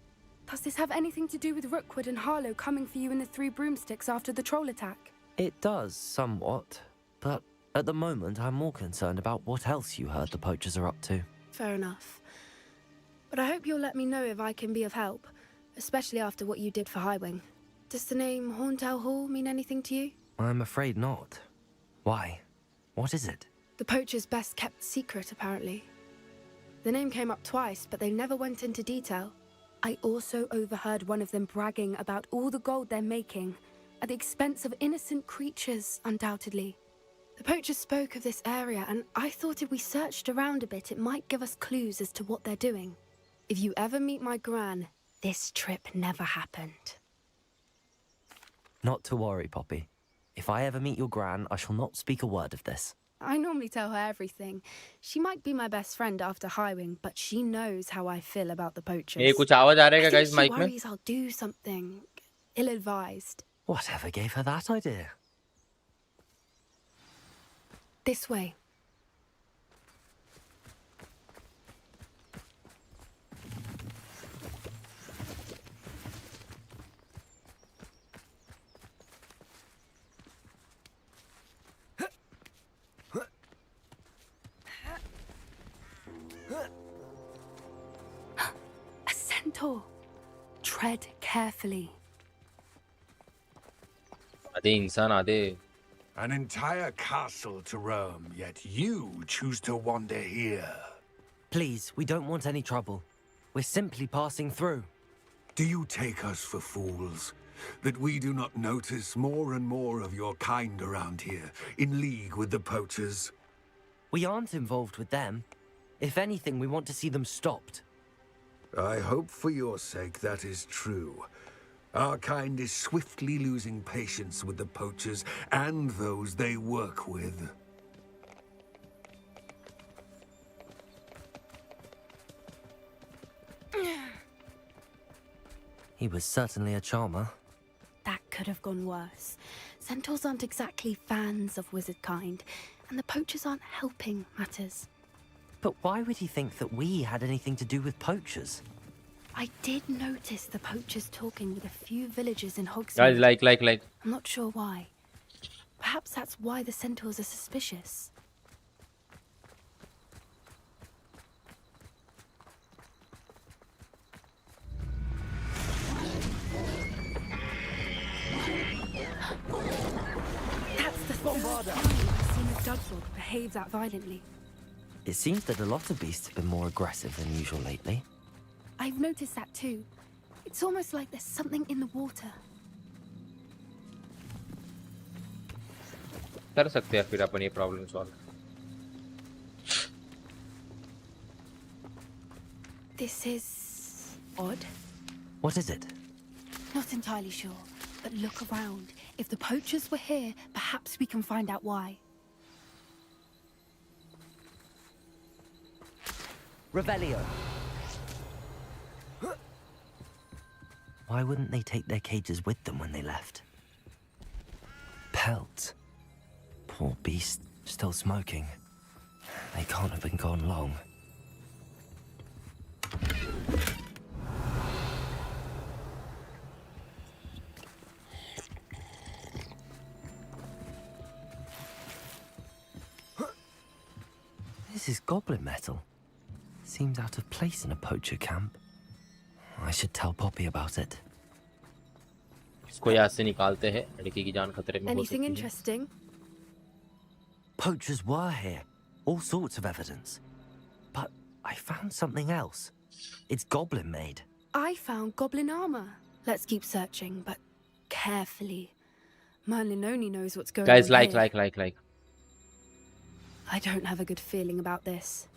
Does this have anything to do with Rookwood and Harlow coming for you in the Three Broomsticks after the troll attack? It does, somewhat. But at the moment, I'm more concerned about what else you heard the poachers are up to. Fair enough. But I hope you'll let me know if I can be of help, especially after what you did for Highwing. Does the name Horntail Hall mean anything to you? I'm afraid not. Why? What is it? The poacher's best kept secret, apparently. The name came up twice, but they never went into detail. I also overheard one of them bragging about all the gold they're making, at the expense of innocent creatures, undoubtedly. The poachers spoke of this area, and I thought if we searched around a bit, it might give us clues as to what they're doing. If you ever meet my gran, this trip never happened. Not to worry, Poppy. If I ever meet your gran, I shall not speak a word of this. I normally tell her everything. She might be my best friend after Highwing, but she knows how I feel about the poachers. ये कुछ आवाज आ रहा है I क्या think guys she mic में? worries I'll do something ill-advised. Whatever gave her that idea? This way. A centaur. Tread carefully. आधे इंसान आधे An entire castle to roam, yet you choose to wander here. Please, we don't want any trouble. We're simply passing through. Do you take us for fools? That we do not notice more and more of your kind around here, in league with the poachers? We aren't involved with them. If anything, we want to see them stopped. I hope for your sake that is true. Our kind is swiftly losing patience with the poachers and those they work with. He was certainly a charmer. That could have gone worse. Centaurs aren't exactly fans of wizard kind, and the poachers aren't helping matters. But why would he think that we had anything to do with poachers? I did notice the poachers talking with a few villagers in Hogsmeade. guys like I'm not sure why. Perhaps that's why the centaurs are suspicious. That's the third time I've seen a judge behave that violently. It seems that a lot of beasts have been more aggressive than usual lately. I've noticed that too. It's almost like there's something in the water. कर सकते हैं फिर अपन ये problem solve. This is odd. What is it? Not entirely sure, but look around. If the poachers were here, perhaps we can find out why. Revelio. Why wouldn't they take their cages with them when they left? Pelt. Poor beast, still smoking. They can't have been gone long. This is goblin metal. Seems out of place in a poacher camp. I should tell Poppy about it. इसको यहाँ से निकालते हैं. लड़की की जान खतरे में हो Anything सकती है. interesting? Poachers were here. All sorts of evidence. But I found something else. It's goblin made. I found goblin armor. Let's keep searching, but carefully. Merlin only knows what's going Guys, on like. here. I don't have a good feeling about this.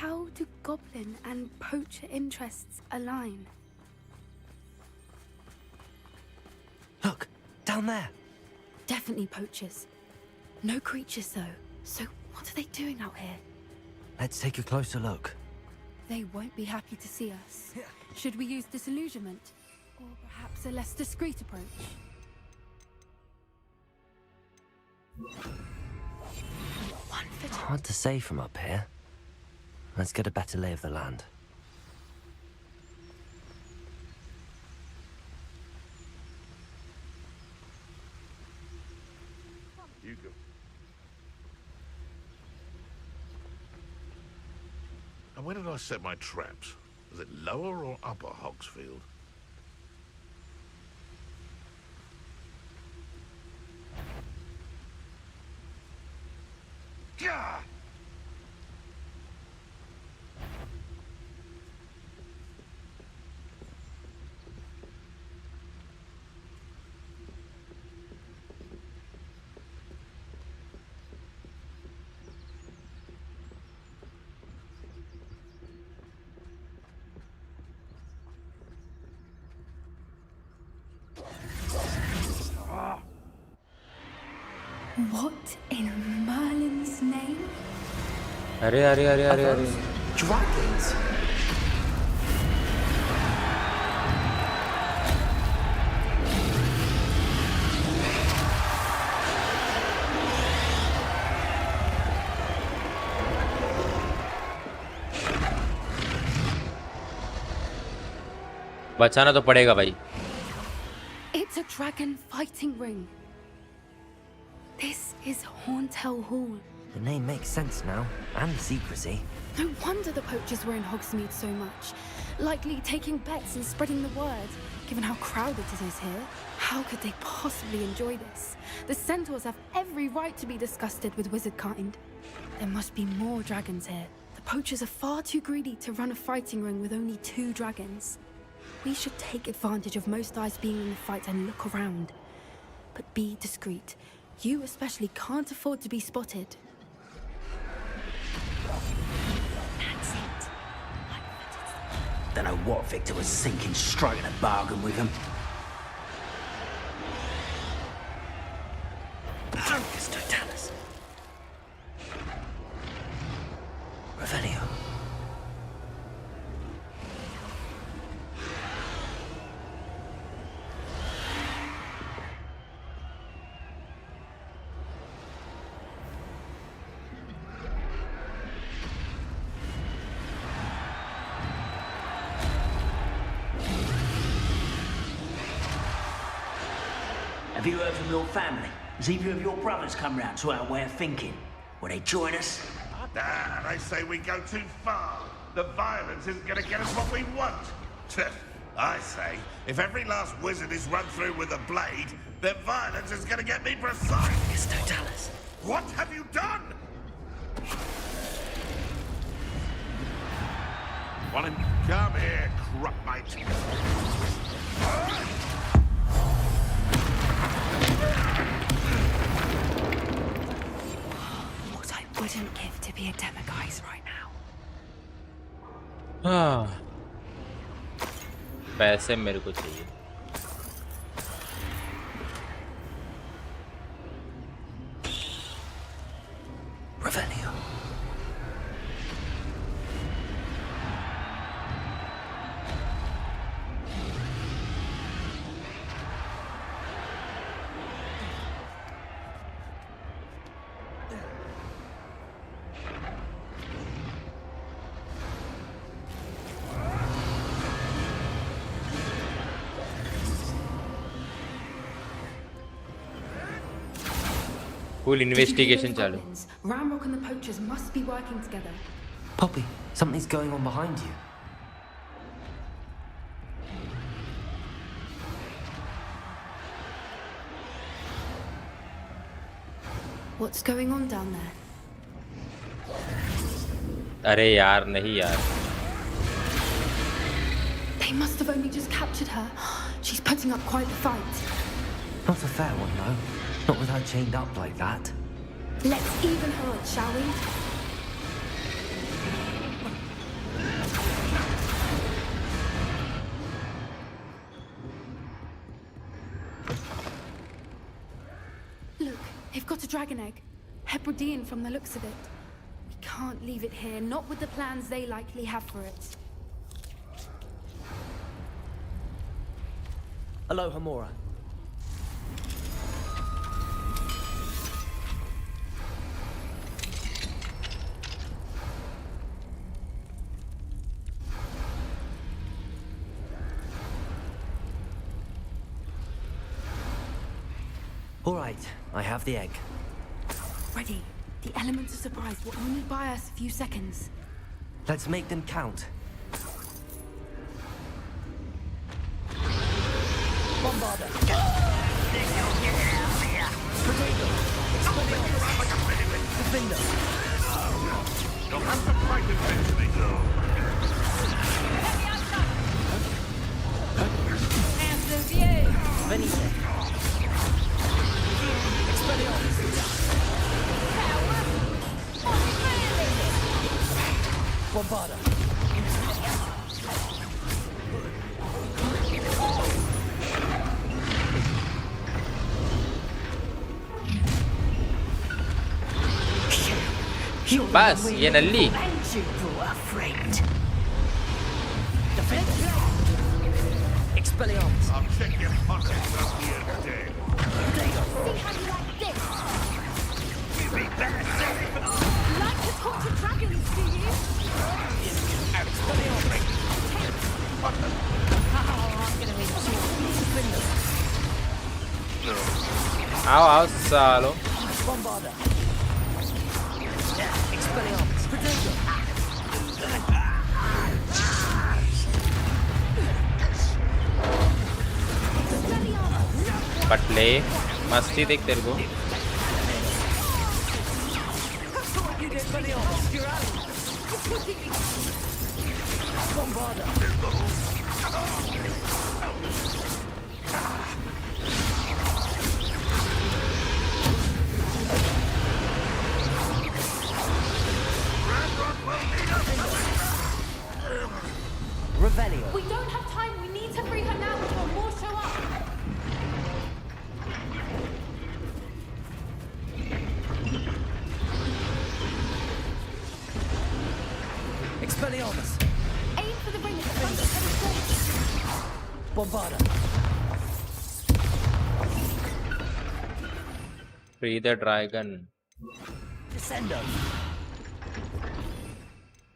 How do goblin and poacher interests align? Look, down there. Definitely poachers. No creatures though. So what are they doing out here? Let's take a closer look. They won't be happy to see us. Should we use disillusionment? Or perhaps a less discreet approach? Hard to say from up here. Let's get a better lay of the land. You go. And where did I set my traps? Was it lower or upper Hogsfield? Yeah! What in Merlin's name? अरे Dragons! बचाना तो पड़ेगा भाई। It's a dragon fighting ring. This is Horntail Hall. The name makes sense now, and the secrecy. No wonder the poachers were in Hogsmeade so much. Likely taking bets and spreading the word, given how crowded it is here. How could they possibly enjoy this? The centaurs have every right to be disgusted with wizard kind. There must be more dragons here. The poachers are far too greedy to run a fighting ring with only 2 dragons. We should take advantage of most eyes being in the fight and look around. But be discreet. You especially can't afford to be spotted. That's it. Don't know what Victor was thinking, striking a bargain with him. Focus, Totalis. Revelio. Have you heard from your family? Has either of your brothers come round to our way of thinking? Will they join us? Nah, they say we go too far. The violence isn't going to get us what we want. I say, if every last wizard is run through with a blade, then violence is going to get me precise. It's Totalis. What have you done? Well, come here, crupmate. What I wouldn't give to be a demiguise right now. पैसे मेरे को चाहिए। Revelio. Full investigation Did you hear चालू। those goblins? Ramrock and the poachers must be working together. Poppy, something's going on behind you. What's going on down there? अरे यार नहीं यार। They must have only just captured her. She's putting up quite the fight. Not a fair one, though. Not with her chained up like that. Let's even her up, shall we? Look, they've got a dragon egg. Hebridean from the looks of it. We can't leave it here, not with the plans they likely have for it. Hello, Hamora. All right, I have the egg. Ready. The elements of surprise will only buy us a few seconds. Let's make them count. Bombarder. Defender. You'll have to fight eventually. Venite. Bombarder. बस ये नल्ली। Expelliarmus. I'll check your pockets up here today. See how you like this? Like to talk to dragons, do you? आओ आओ सालो Bombarda. Expelliarmus. Protego. पटले मस्ती देख तेरे को Bombarda. Revelio. We don't have time. We need to free her now before more show up. Expelliarmus. Aim for the ring at the front of the stage. Bombarda. Free the dragon Descendo.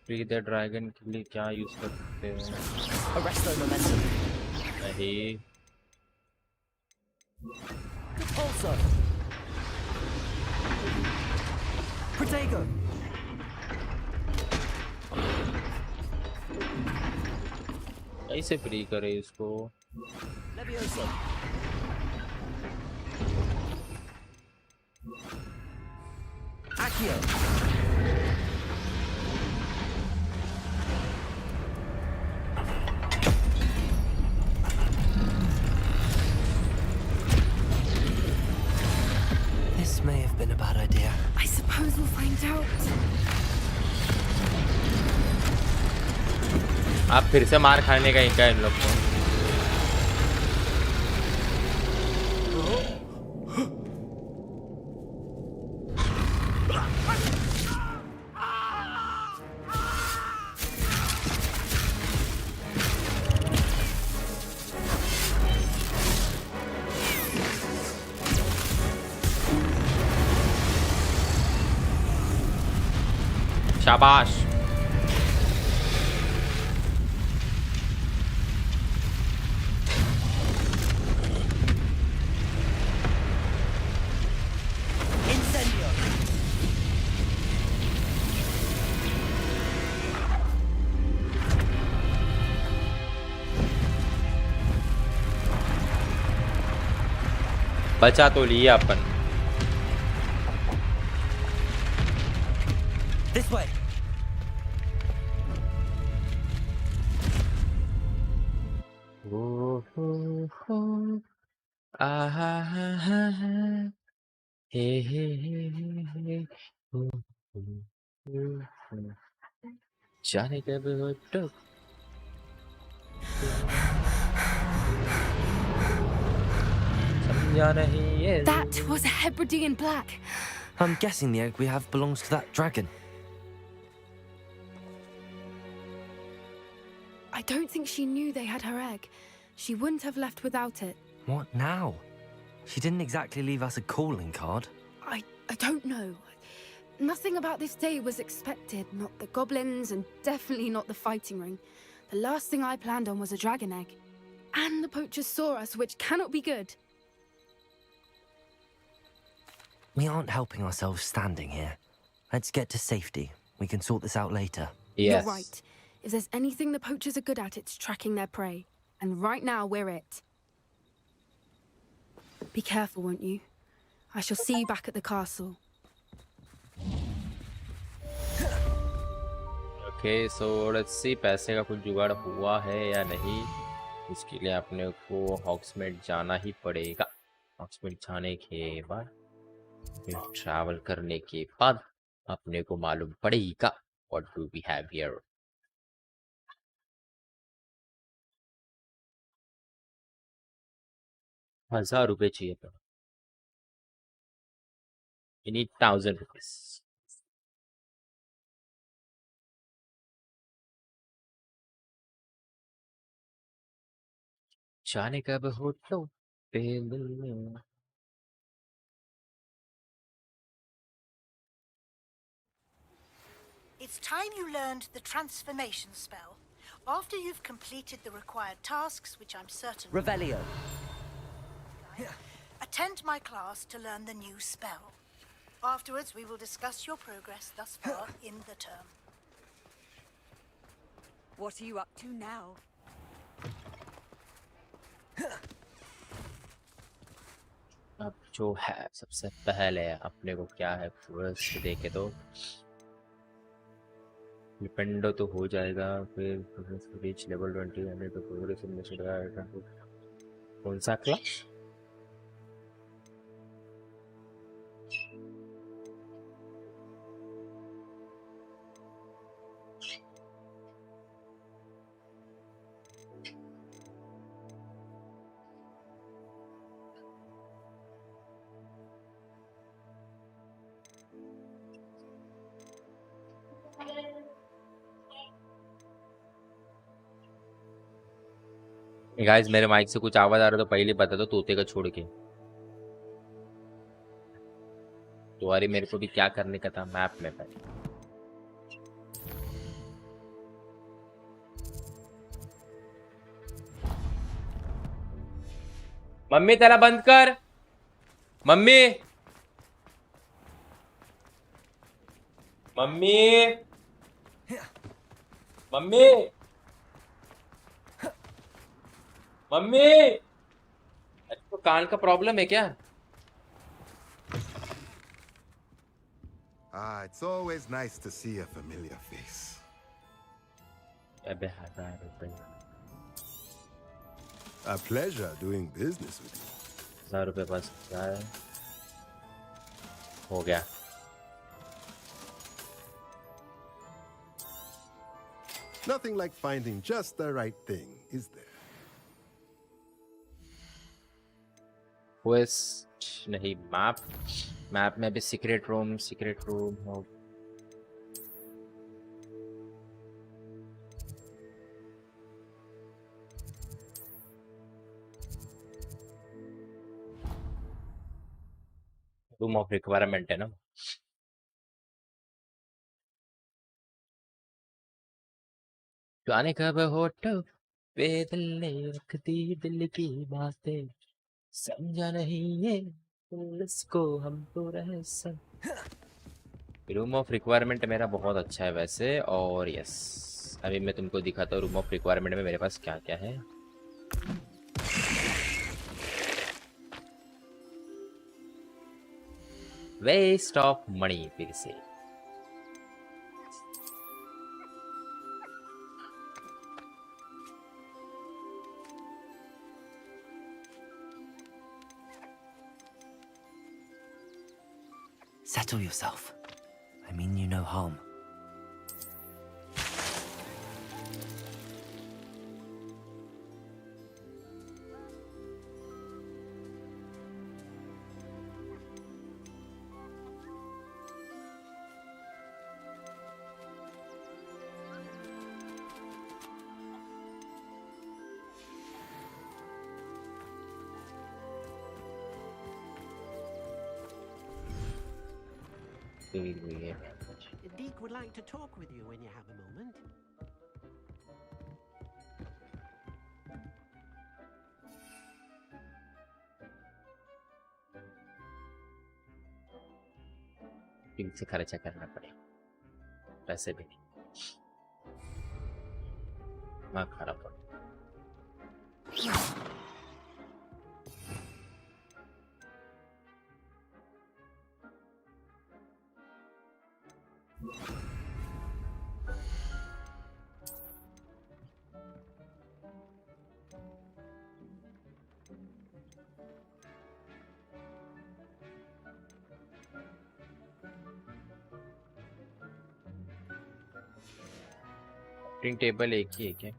Free the dragon के लिए क्या use कर सकते हैं Arresto momentum. नहीं Also. Protego. कैसे free करे इसको Levioso. Accio. This may have been a bad idea. I suppose we'll find out. आप फिर से मार खाने का इनका इन लोग को शाबाश Incendio. बचा तो लिया अपन This way. हे हे हे जाने कब हो तो समझा नहीं ये That was a Hebridean black. I'm guessing the egg we have belongs to that dragon. I don't think she knew they had her egg. She wouldn't have left without it. What now? She didn't exactly leave us a calling card. I don't know. Nothing about this day was expected. Not the goblins, and definitely not the fighting ring. The last thing I planned on was a dragon egg. And the poachers saw us, which cannot be good. We aren't helping ourselves standing here. Let's get to safety. We can sort this out later. Yes. You're right. If there's anything the poachers are good at, it's tracking their prey. And right now, we're it. Be careful, won't you? I shall see you back at the castle. Okay, so let's see पैसे का कुछ जुगाड़ हुआ है या नहीं उसके लिए अपने को हॉक्समेड जाना ही पड़ेगा हॉक्समेड जाने के बाद फिर ट्रैवल करने के बाद अपने को मालूम पड़ेगा what do we have here 1000 रुपए चाहिए था you need 1000 rupees जाने का बहुत तो It's time you learned the transformation spell. After you've completed the required tasks, which I'm certain... Revelio. A attend my class to learn the new spell. Afterwards, we will discuss your progress thus far in the term. What are you up to now? अब जो है सबसे पहले अपने को क्या है first देखे तो डिपेंडो तो हो जाएगा, फिर रीच लेवल 20 हमें तो प्रोग्रेस में कौन सा क्लास? गाइस मेरे माइक से कुछ आवाज आ रहा तो पहले बता दो, तोते का छोड़ के। तुम्हारी मेरे को भी क्या करने का था मैप में पहले। मम्मी तेरा बंद कर, मम्मी मम्मी मम्मी मम्मी, तो कान का प्रॉब्लम है क्या? It's always nice to see a familiar face. अबे 1000 रुपए। A pleasure doing business with you. 1000 रुपए पास क्या है? हो गया। Nothing like finding just the right thing, is there? Quest नहीं, मैप में भी सीक्रेट रूम हो। रूम ऑफ रिक्वायरमेंट है ना। जाने कब होटल पे दिल ने रख दी दिल की बातें, समझा नहीं ये इसको हम तो रहे सब। रूम ऑफ रिक्वायरमेंट मेरा बहुत अच्छा है वैसे, और यस अभी मैं तुमको दिखाता हूँ रूम ऑफ रिक्वायरमेंट में मेरे पास क्या क्या है। वेस्ट ऑफ मनी फिर से। Settle yourself. I mean you no harm. Deek would like to talk with you when you have a moment. फिर से खर्चा करना पड़ेगा, पैसे भी नहीं। हाँ खराब पड़। क्राफ्टिंग टेबल एक ही है क्या?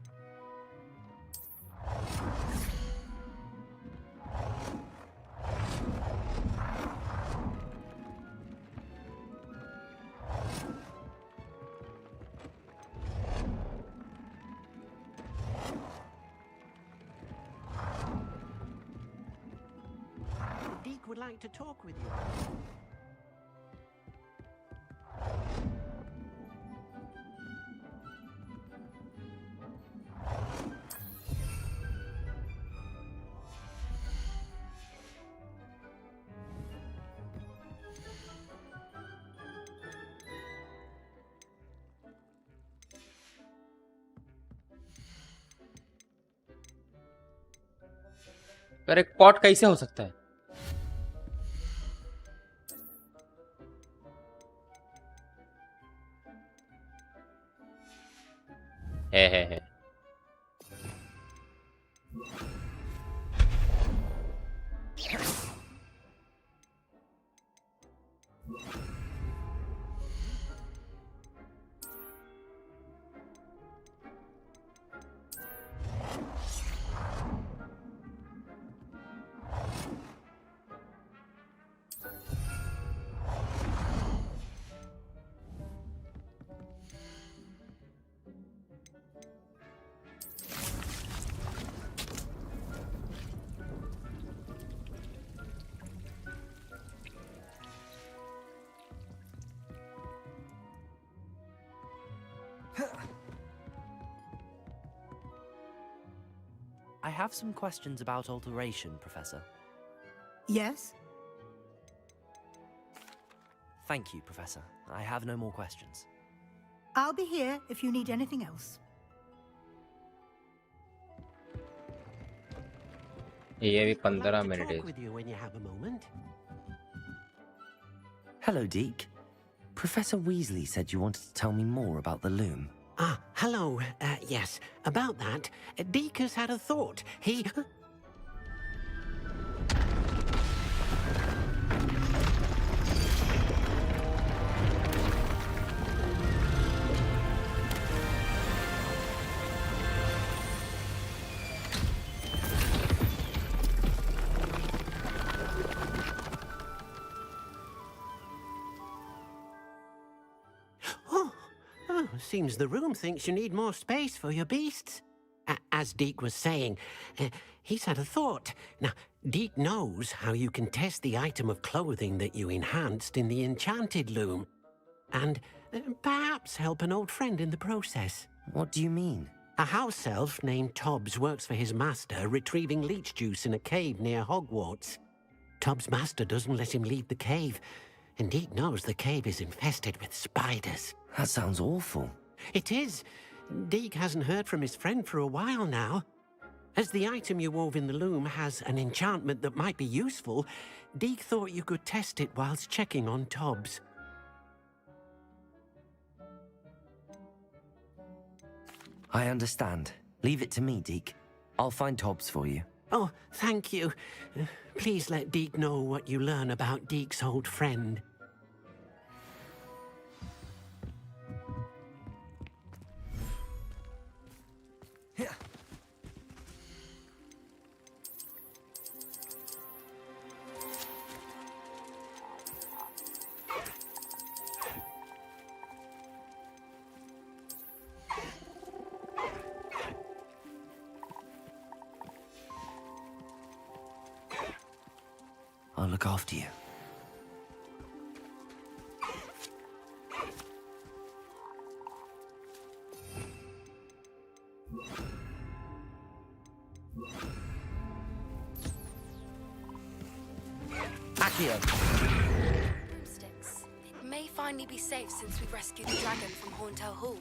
Deek would like to talk with you. पर एक पॉट कैसे हो सकता है? है। I have some questions about alteration, Professor. Yes? Thank you, Professor. I have no more questions. I'll be here if you need anything else. ये भी I'd 15 like to minute talk है. with you when you have a moment. Hello, Deke. Professor Weasley said you wanted to tell me more about the loom. Ah, hello. Yes, about that, Deke has had a thought. He... Oh, seems the room thinks you need more space for your beasts. As Deke was saying, he's had a thought. Now, Deke knows how you can test the item of clothing that you enhanced in the enchanted loom. And perhaps help an old friend in the process. What do you mean? A house elf named Tobbs works for his master retrieving leech juice in a cave near Hogwarts. Tobbs' master doesn't let him leave the cave, and Deke knows the cave is infested with spiders. That sounds awful. It is. Deke hasn't heard from his friend for a while now. As the item you wove in the loom has an enchantment that might be useful, Deke thought you could test it whilst checking on Tobbs. I understand. Leave it to me, Deke. I'll find Tobbs for you. Oh, thank you. Please let Deke know what you learn about Deke's old friend. I'll look after you. Accio. Broomsticks. It may finally be safe since we've rescued the dragon from Horntail Hall.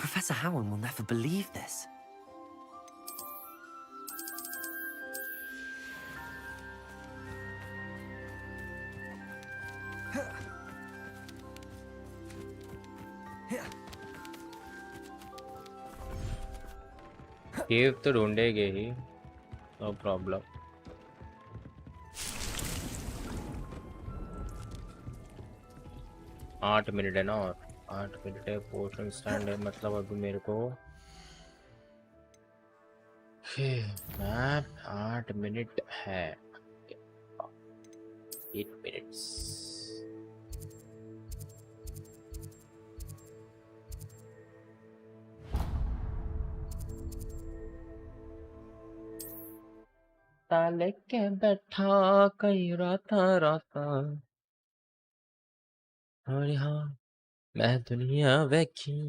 Professor Howard will never believe this. केव तो ढूंढेगे ही, no problem. आठ minute है ना, और 8 minute है। Portion stand है, मतलब अभी मेरे को मैप 8 मिनट है। 8 मिनट्स। ताले के बैठा कई राता राता, और यहाँ मैं दुनिया देखी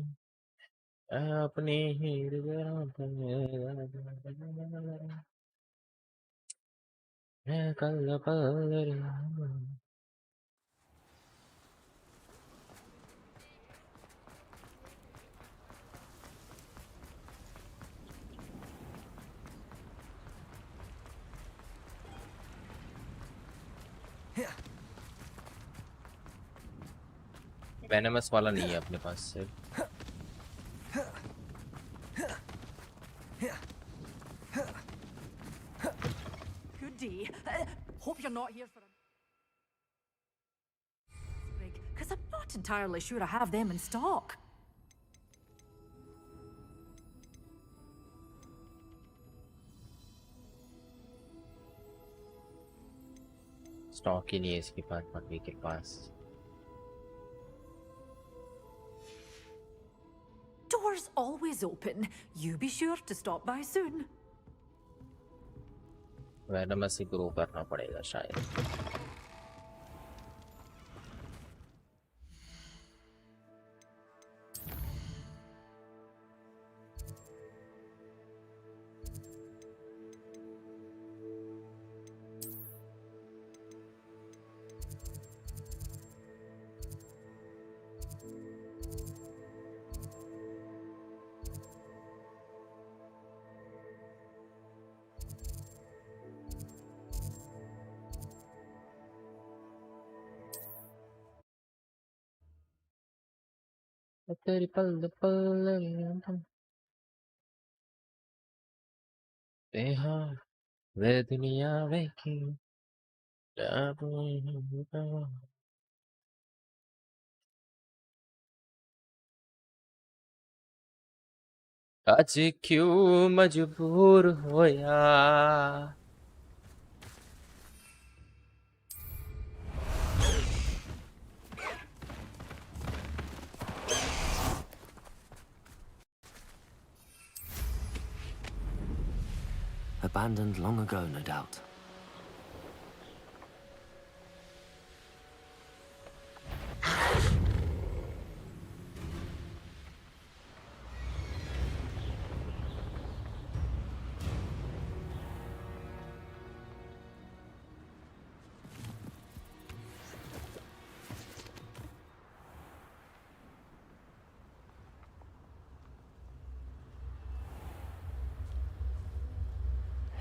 अपनी ही कल पल। वेनमस वाला नहीं है अपने पास से। Good day. Hope you're not here for a because I'm not entirely sure I have them in stock. Stock ही नहीं है इसके पास, मम्मी के पास। Doors always open. You be sure to stop by soon. Venomous he grow करना पड़ेगा शायद। तेरी पल पल वे दुनिया देखी आज क्यों मजबूर होया। Abandoned long ago, no doubt.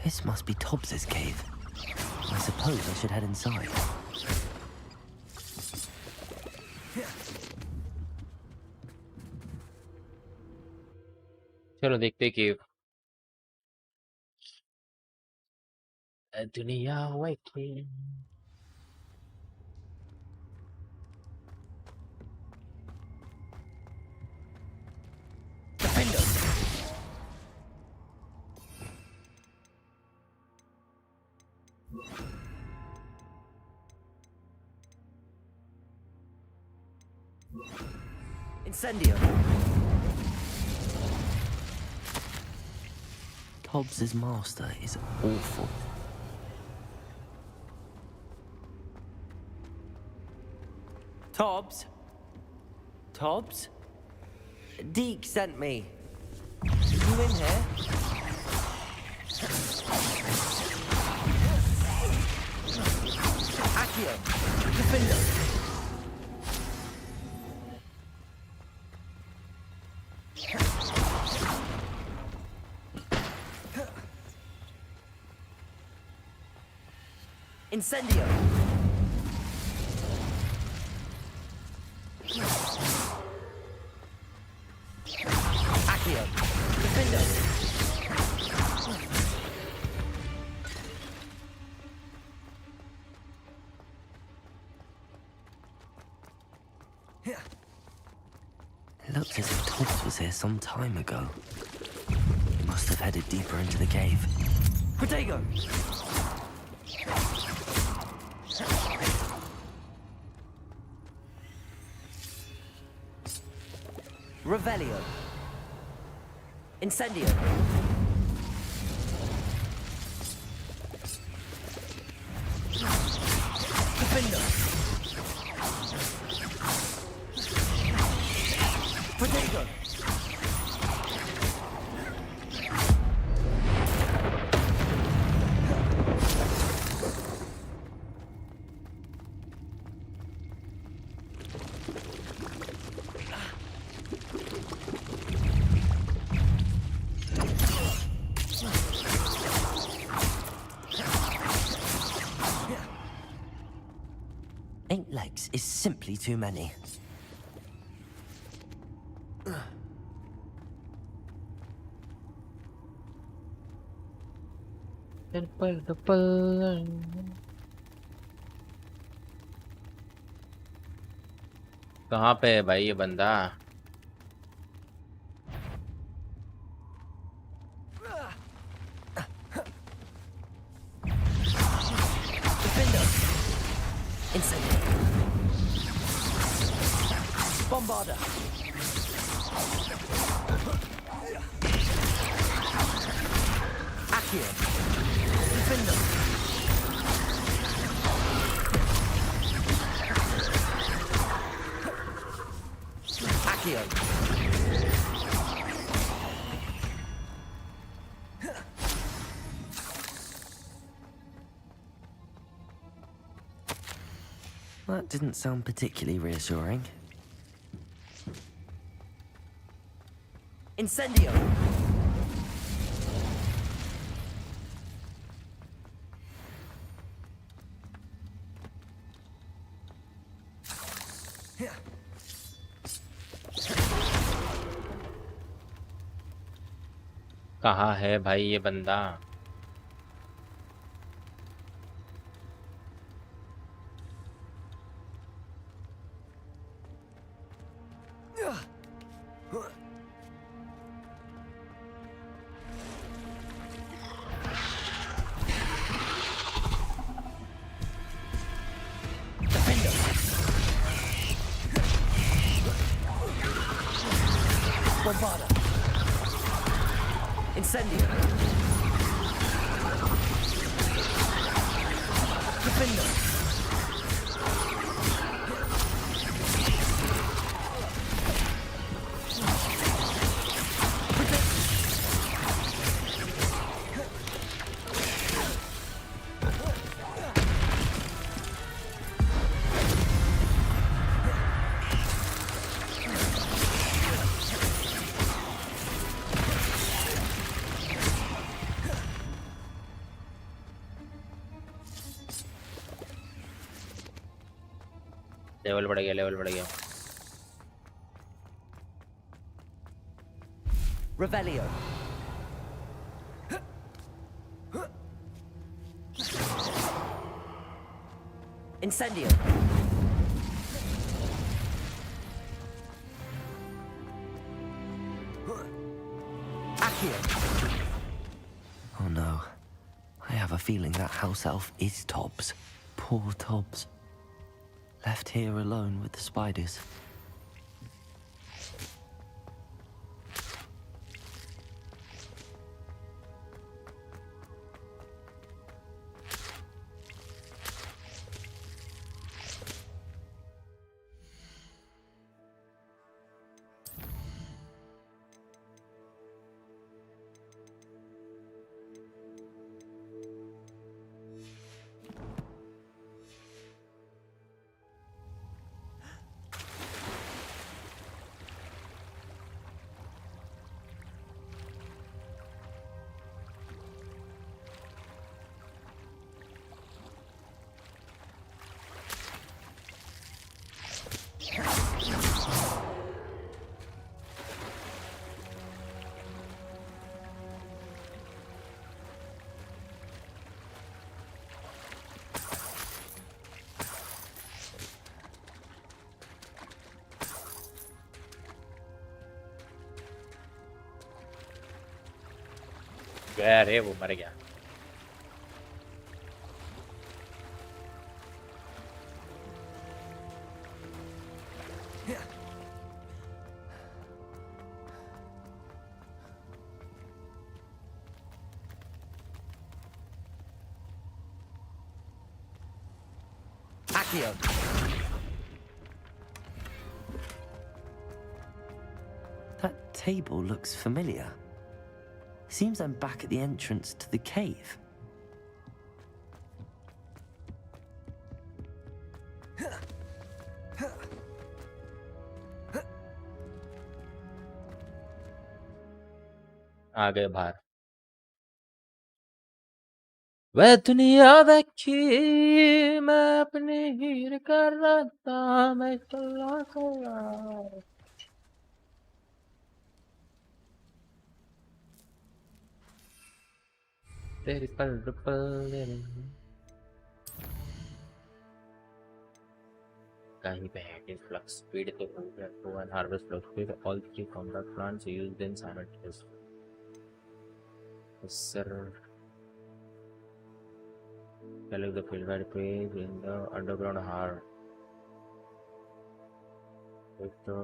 This must be Tobbs's cave. I suppose I should head inside. चलो देखते कि दुनिया waking. Incendio. Tobbs's master is awful. Tobbs? Tobbs? Deke sent me. You in here? Accio, defender. Incendio. Accio, defender. It looks as if Tobbs was here some time ago. He must have headed deeper into the cave. Protego! Revelio. Incendio. Defender. Protego. Eight legs is simply too many. कहाँ पे है भाई ये बंदा? Bombarder. Accio. Defender. Accio. That didn't sound particularly reassuring. Incendio! कहाँ है भाई ये बंदा? Bombarder. Incendio. Defender. लेवल बढ़ गया, लेवल बढ़ गया। Revelio. Incendio. Accio. Oh no. I have a feeling that house elf is Tobbs. Poor Tobbs. Left here alone with the spiders. गया रे, वो मर गया। Accio. That table looks familiar. Seems I'm back at the entrance to the cave. आ गए बाहर। वह दुनिया देखी मैं अपनी हीर कर रहा था, मैं चला चला। तेरी पल पल कहीं पे है फ्लक्स स्पीड तो to and harvest flux speed all three combat plants used in simultaneously. Sir select the field guide page in the underground heart with the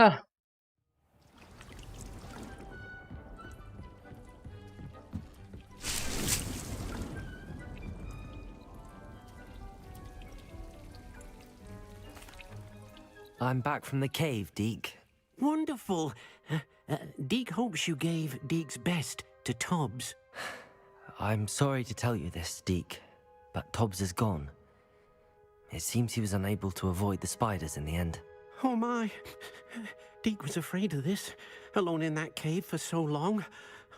हाँ। I'm back from the cave, Deke. Wonderful. Deke hopes you gave Deke's best to Tobbs. I'm sorry to tell you this, Deke, but Tobbs is gone. It seems he was unable to avoid the spiders in the end. Oh my. Deke was afraid of this, alone in that cave for so long.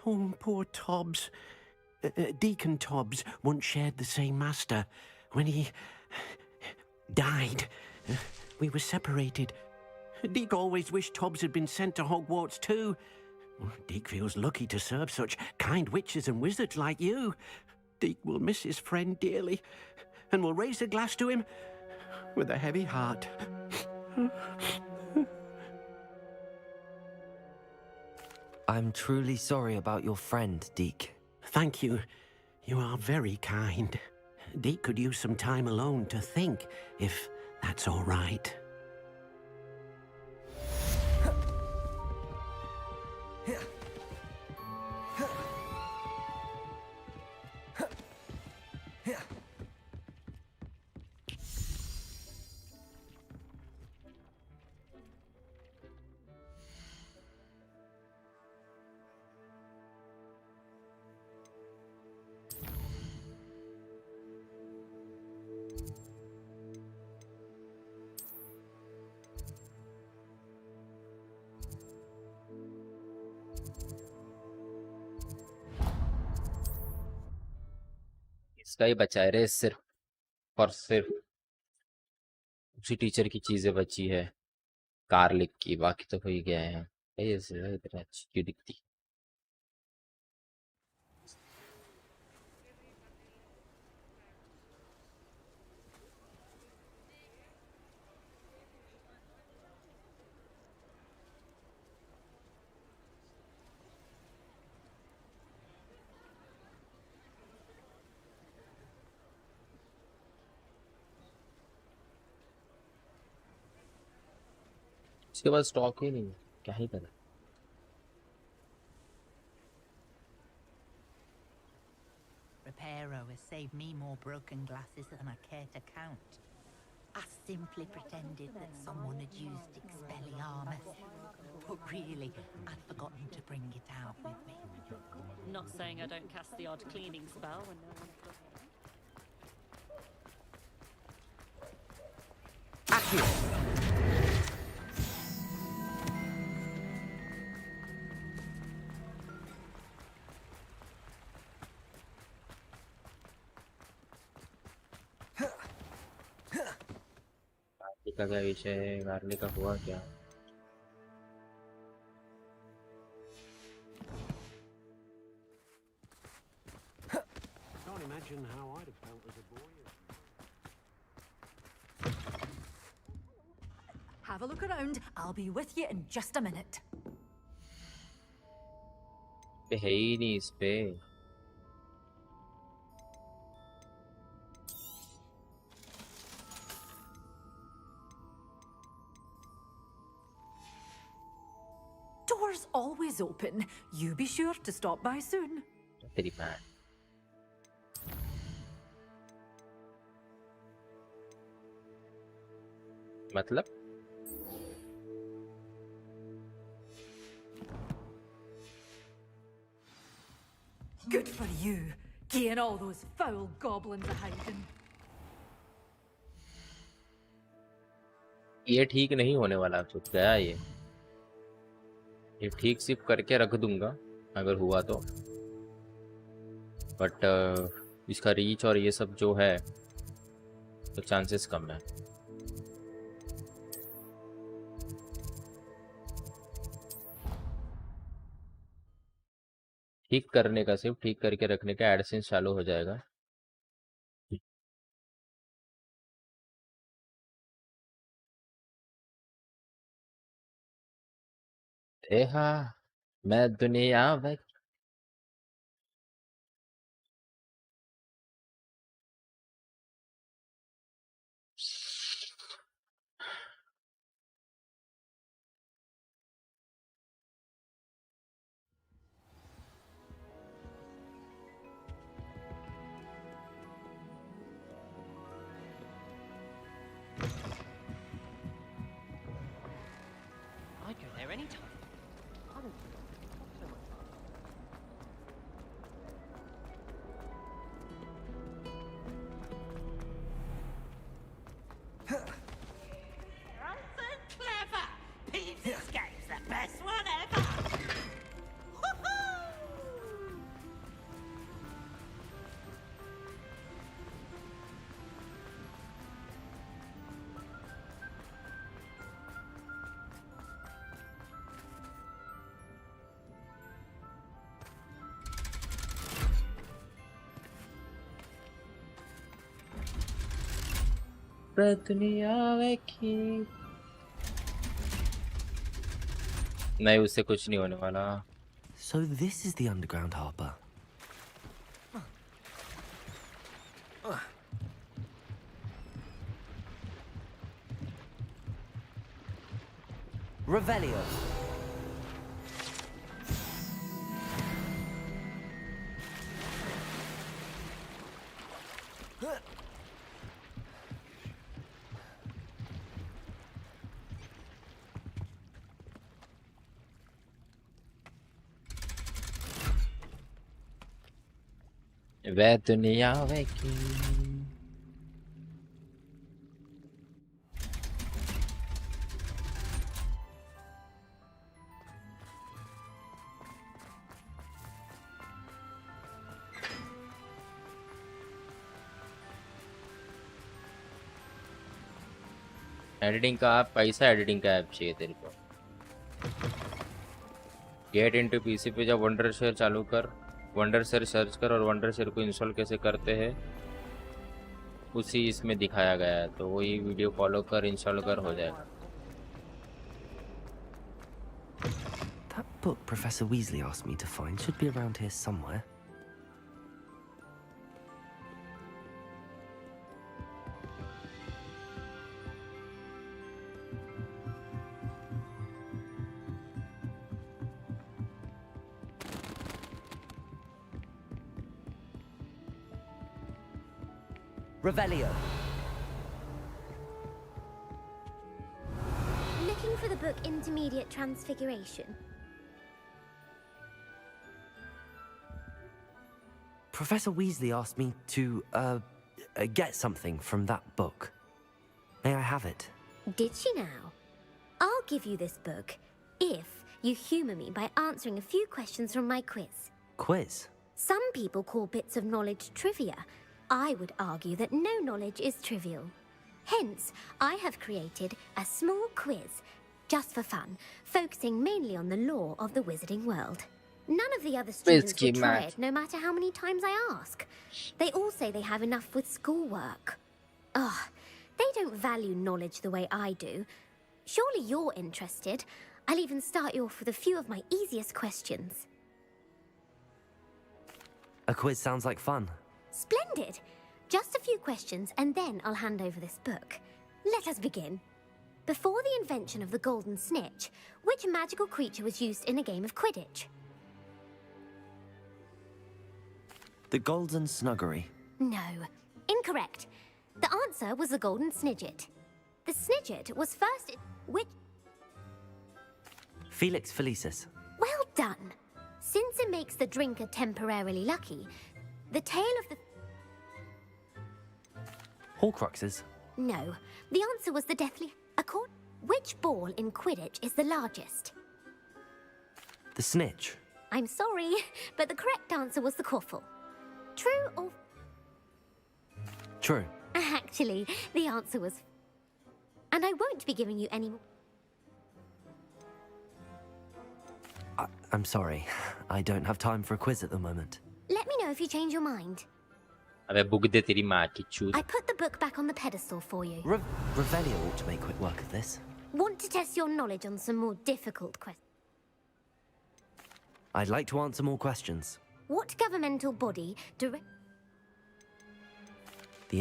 Oh, poor Tobbs. Deke and Tobbs once shared the same master. When he died, we were separated. Deke always wished Tobbs had been sent to Hogwarts too. Deke feels lucky to serve such kind witches and wizards like you. Deke will miss his friend dearly, and will raise a glass to him with a heavy heart. I'm truly sorry about your friend, Deke. Thank you. You are very kind. Deke could use some time alone to think, if that's all right. इसका ही बचा है रे, सिर्फ और सिर्फ उसी teacher की चीजें बची है, कार लिख की, बाकी तो कोई गए हैं। ये इतना अच्छी क्यों दिखती। इसके बाद स्टॉक ही नहीं है, क्या ही करें। Reparo has saved me more broken glasses than I care to count. I simply pretended that someone had used Expelliarmus, but really, I'd forgotten to bring it out with me. Not saying I don't cast the odd cleaning spell when no one's looking. गार्ली का क्या विषय है, गार्ली का हुआ क्या? Can't imagine how I'd have felt as a boy. Have a look around. I'll be with you in just a minute. पे है ही नहीं इस पे। Doors always open. You be sure to stop by soon. तेरी माँ। मतलब Good for you, getting all those foul goblins a hiding. ये ठीक नहीं होने वाला, तो गया ये ठीक सिर्फ करके रख दूंगा अगर हुआ तो, बट इसका रीच और ये सब जो है तो चांसेस कम है। ठीक करने का, सिर्फ ठीक करके रखने का एडसेंस चालू हो जाएगा। हाँ, मैं दुनिया में I'd go there anytime. I don't think so much. I'm so clever! Peeves Escape's the best one ever! दुनिया में की नहीं, उससे कुछ नहीं होने वाला। So this is the underground harbour. Revelio. वह दुनिया में की एडिटिंग का ऐप, कैसा एडिटिंग का ऐप चाहिए तेरे को? गेट इनटू पीसी पे जब वंडर शेयर चालू कर, वंडर शेयर सर्च कर और वंडर शेयर को इंस्टॉल कैसे करते हैं उसी इसमें दिखाया गया है, तो वही वीडियो फॉलो कर, इंस्टॉल कर, हो जाएगा। That book Professor Weasley asked me to find should be around here somewhere. Revelio. Looking for the book Intermediate Transfiguration. Professor Weasley asked me to, get something from that book. May I have it? Did she now? I'll give you this book if you humour me by answering a few questions from my quiz. Quiz? Some people call bits of knowledge trivia. I would argue that no knowledge is trivial. Hence, I have created a small quiz, just for fun, focusing mainly on the lore of the wizarding world. None of the other students will try it, no matter how many times I ask. They all say they have enough with schoolwork. Ugh, they don't value knowledge the way I do. Surely you're interested. I'll even start you off with a few of my easiest questions. A quiz sounds like fun. Splendid! Just a few questions, and then I'll hand over this book. Let us begin. Before the invention of the golden snitch, which magical creature was used in a game of Quidditch? The Golden Snuggery. No. Incorrect. The answer was the golden snidget. The snidget was first... Which... Felix Felicis. Well done. Since it makes the drinker temporarily lucky, the tail of the... Horcruxes. No. The answer was the deathly... Which ball in Quidditch is the largest? The snitch. I'm sorry, but the correct answer was the quaffle. True or... True. Actually, the answer was... And I won't be giving you any more... I'm sorry. I don't have time for a quiz at the moment. Let me know if you change your mind. अबे book दे तेरी माँ की चूत। I put the book back on the pedestal for you. Revelio ought to make quick work of this. Want to test your knowledge on some more difficult questions? I'd like to answer more questions. What governmental body The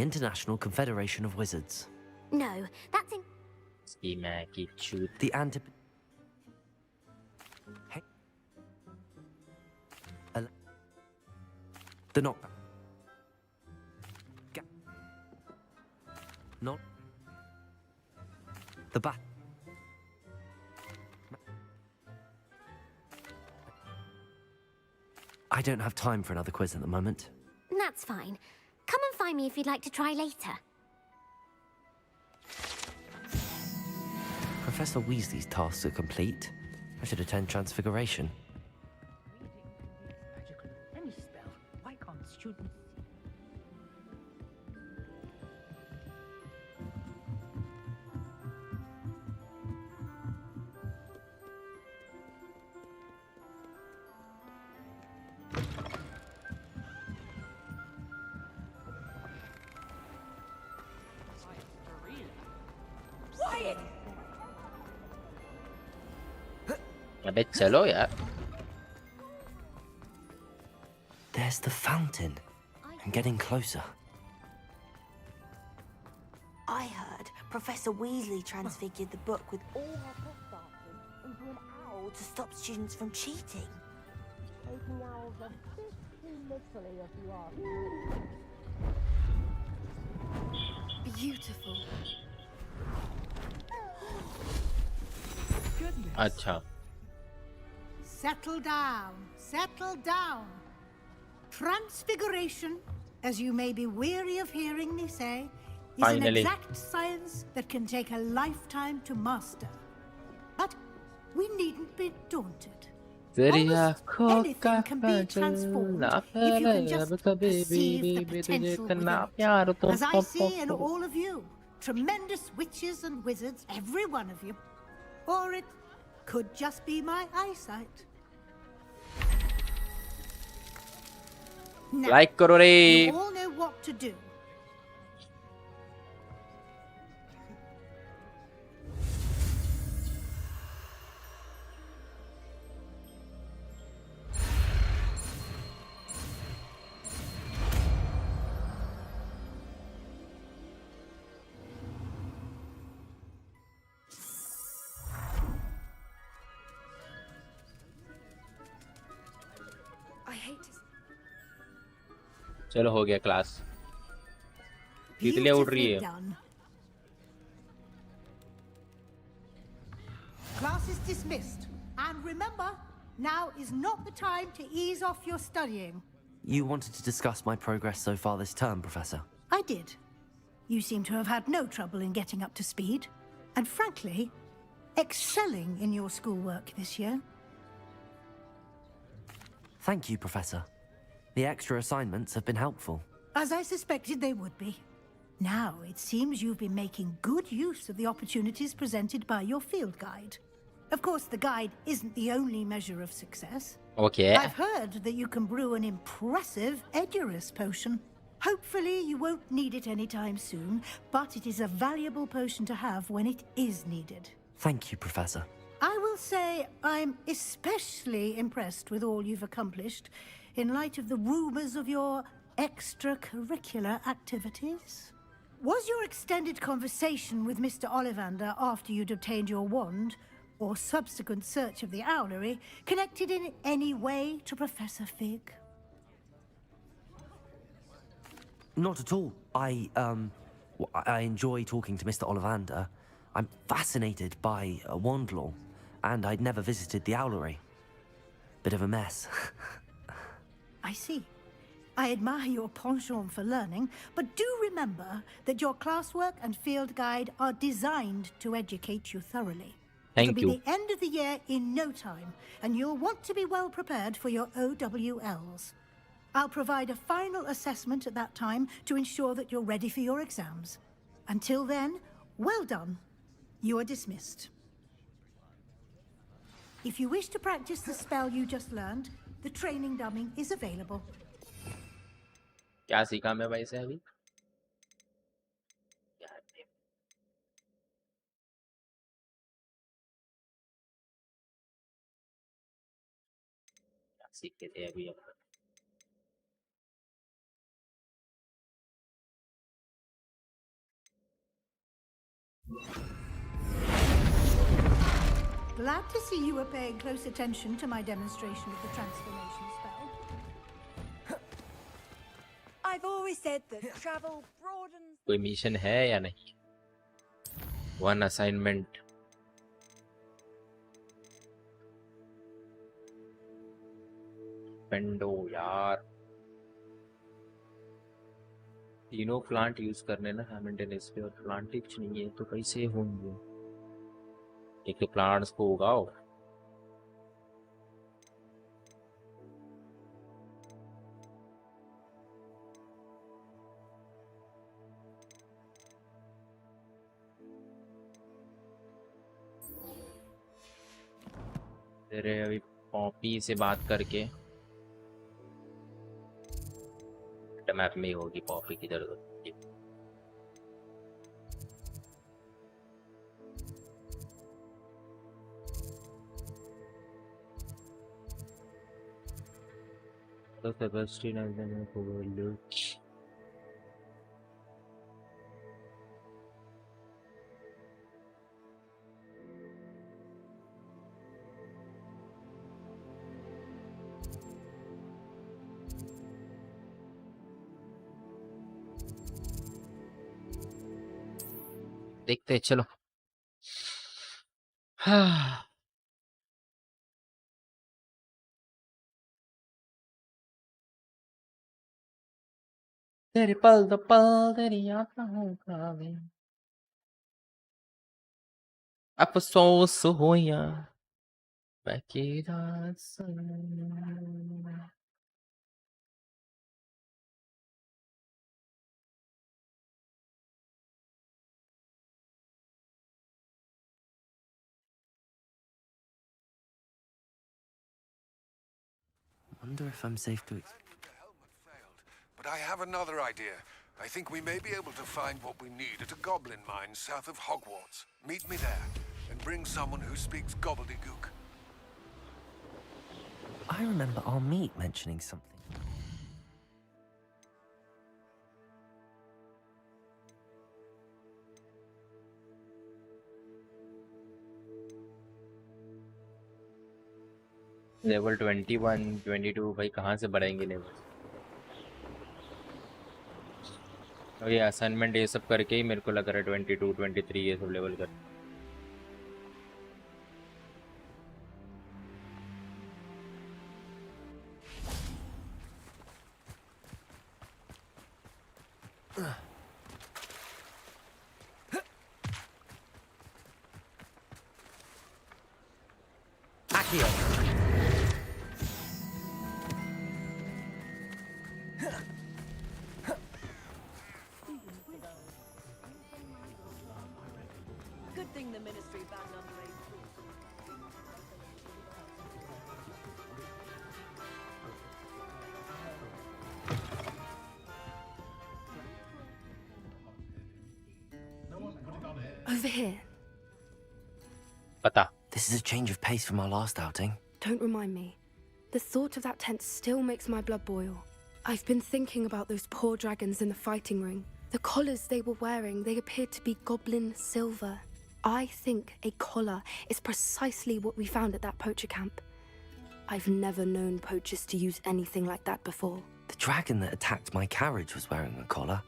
International Confederation of Wizards. No, that's in... इसकी माँ की चूत। The anti... Hey. The knockback. Not... The bat... I don't have time for another quiz at the moment. That's fine. Come and find me if you'd like to try later. Professor Weasley's tasks are complete. I should attend Transfiguration. Any spell. Why can't students... अबे चलो यार। There's the fountain. I'm getting closer. I heard Professor Weasley transfigured the book with all her test answers into an owl to stop students from cheating. Taking owls a bit too literally, if you ask me. Beautiful. Goodness. अच्छा। Settle down. Settle down. Transfiguration, as you may be weary of hearing me say, is an exact science that can take a lifetime to master. But we needn't be daunted. Almost anything can be transformed if you can just perceive the potential within it. As I see in all of you, tremendous witches and wizards, every one of you. Or it could just be my eyesight. Now, Like करो रे. you all know what to do. I hate to... चलो हो गया class. तितलियां उड़ रही Beautifully है. done. Class is dismissed. And remember, now is not the time to ease off your studying. You wanted to discuss my progress so far this term, Professor? I did. You seem to have had no trouble in getting up to speed. And frankly, excelling in your schoolwork this year. Thank you, Professor. The extra assignments have been helpful. As I suspected they would be. Now, it seems you've been making good use of the opportunities presented by your field guide. Of course, the guide isn't the only measure of success. Okay. I've heard that you can brew an impressive Edurus potion. Hopefully, you won't need it anytime soon, but it is a valuable potion to have when it is needed. Thank you, Professor. I will say I'm especially impressed with all you've accomplished in light of the rumors of your extracurricular activities. Was your extended conversation with Mr. Ollivander after you'd obtained your wand, or subsequent search of the owlery, connected in any way to Professor Fig? Not at all. I enjoy talking to Mr. Ollivander. I'm fascinated by wand law, and I'd never visited the owlery. Bit of a mess. I see. I admire your penchant for learning, but do remember that your classwork and field guide are designed to educate you thoroughly. Thank It'll you. be the end of the year in no time, and you'll want to be well prepared for your OWLs. I'll provide a final assessment at that time to ensure that you're ready for your exams. Until then, well done. You are dismissed. If you wish to practice the spell you just learned, the training dummy is available. क्या सीखा मैं भाई से अभी? क्या सीखते थे अभी हम? Glad to see you were paying close attention to my demonstration of the transformation spell. I've always said that travel broadens... कोई मिशन है या नहीं? One assignment. पेंडो यार. तीनों प्लांट यूज करने ना साइमल्टेनियस पे, और प्लांट कुछ नहीं है तो कैसे होंगे? एक तो प्लांट्स को उगाओ. तेरे अभी पॉपी से बात करके मैप में ही होगी पॉपी की जरूरत. तो सेबेस्टियन एल्डन को बोलो. देखते हैं चलो. हाँ. तेरे पल दो पल तेरी आंखों का भी अफसोस होया बाकी रात सुन. Wonder if I'm safe to... But I have another idea. I think we may be able to find what we need at a goblin mine south of Hogwarts. Meet me there, and bring someone who speaks gobbledygook. I remember our meet mentioning something. Level 21, 22 भाई कहाँ से बढ़ाएंगे level? और ये assignment ये सब करके ही मेरे को लग रहा है 22, 23 ये सब लेवल कर. Good thing the ministry banned underage Over here. पता. This is a change of pace from our last outing. Don't remind me. The thought of that tent still makes my blood boil. I've been thinking about those poor dragons in the fighting ring. The collars they were wearing, they appeared to be goblin silver. I think a collar is precisely what we found at that poacher camp. I've never known poachers to use anything like that before. The dragon that attacked my carriage was wearing a collar,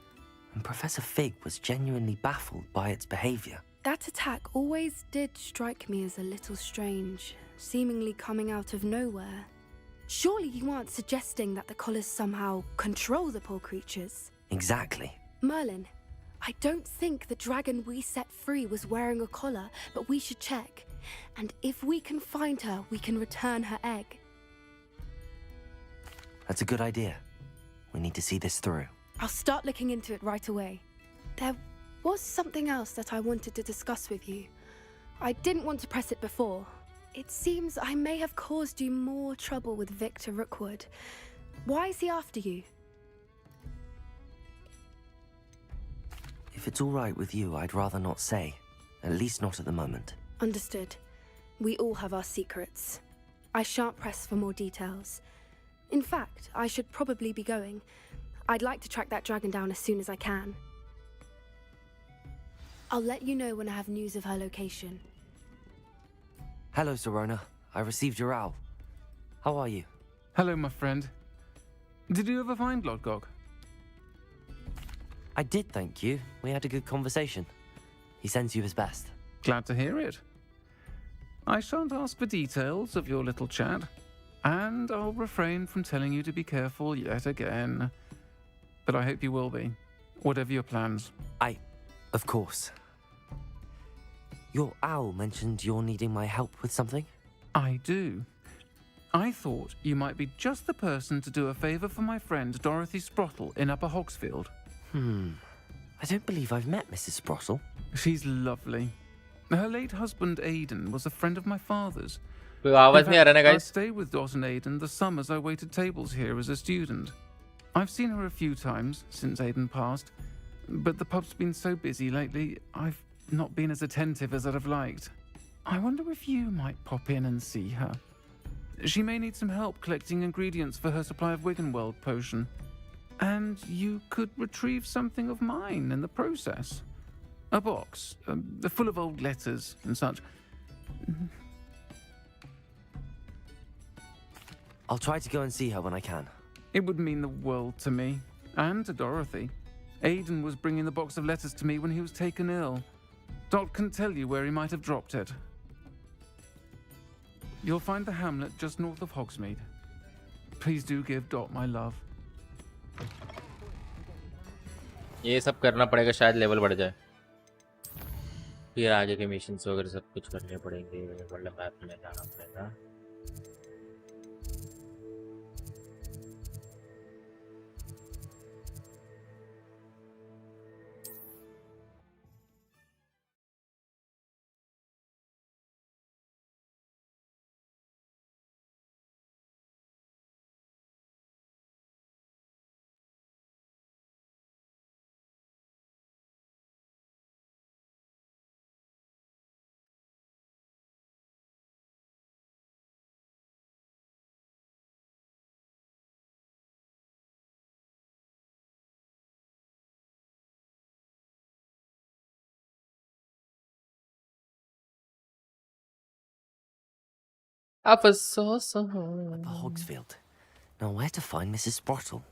and Professor Fig was genuinely baffled by its behavior. That attack always did strike me as a little strange, seemingly coming out of nowhere. Surely you aren't suggesting that the collars somehow control the poor creatures? Exactly. Merlin, I don't think the dragon we set free was wearing a collar, but we should check. And if we can find her, we can return her egg. That's a good idea. We need to see this through. I'll start looking into it right away. There was something else that I wanted to discuss with you. I didn't want to press it before. It seems I may have caused you more trouble with Victor Rookwood. Why is he after you? If it's all right with you, I'd rather not say. At least not at the moment. Understood. We all have our secrets. I shan't press for more details. In fact, I should probably be going. I'd like to track that dragon down as soon as I can. I'll let you know when I have news of her location. Hello, Serona. I received your owl. How are you? Hello, my friend. Did you ever find Lodgok? I did, thank you. We had a good conversation. He sends you his best. Glad to hear it. I shan't ask for details of your little chat, and I'll refrain from telling you to be careful yet again. But I hope you will be, whatever your plans. Of course. Your owl mentioned you're needing my help with something? I do. I thought you might be just the person to do a favour for my friend Dorothy Sprottle in Upper Hogsfield. I don't believe I've met Mrs. Sprottle. She's lovely. Her late husband Aidan was a friend of my father's. आवाज नहीं आ रहा ना I guys? stayed with Dot and Aidan the summers I waited tables here as a student. I've seen her a few times since Aidan passed, but the pub's been so busy lately, I've not been as attentive as I'd have liked. I wonder if you might pop in and see her. She may need some help collecting ingredients for her supply of Wiggenweld potion. And you could retrieve something of mine in the process. A box, full of old letters and such. I'll try to go and see her when I can. It would mean the world to me, and to Dorothy. Aidan was bringing the box of letters to me when he was taken ill. Dot can tell you where he might have dropped it. You'll find the hamlet just north of Hogsmeade. Please do give Dot my love. ये सब करना पड़ेगा, शायद level बढ़ जाए, फिर आगे के मिशंस वगैरह सब कुछ करने पड़ेंगे, वर्ल्ड मैप में जाना पड़ेगा। I was so The Hogsfield. Now, where to find Mrs. Sprottle?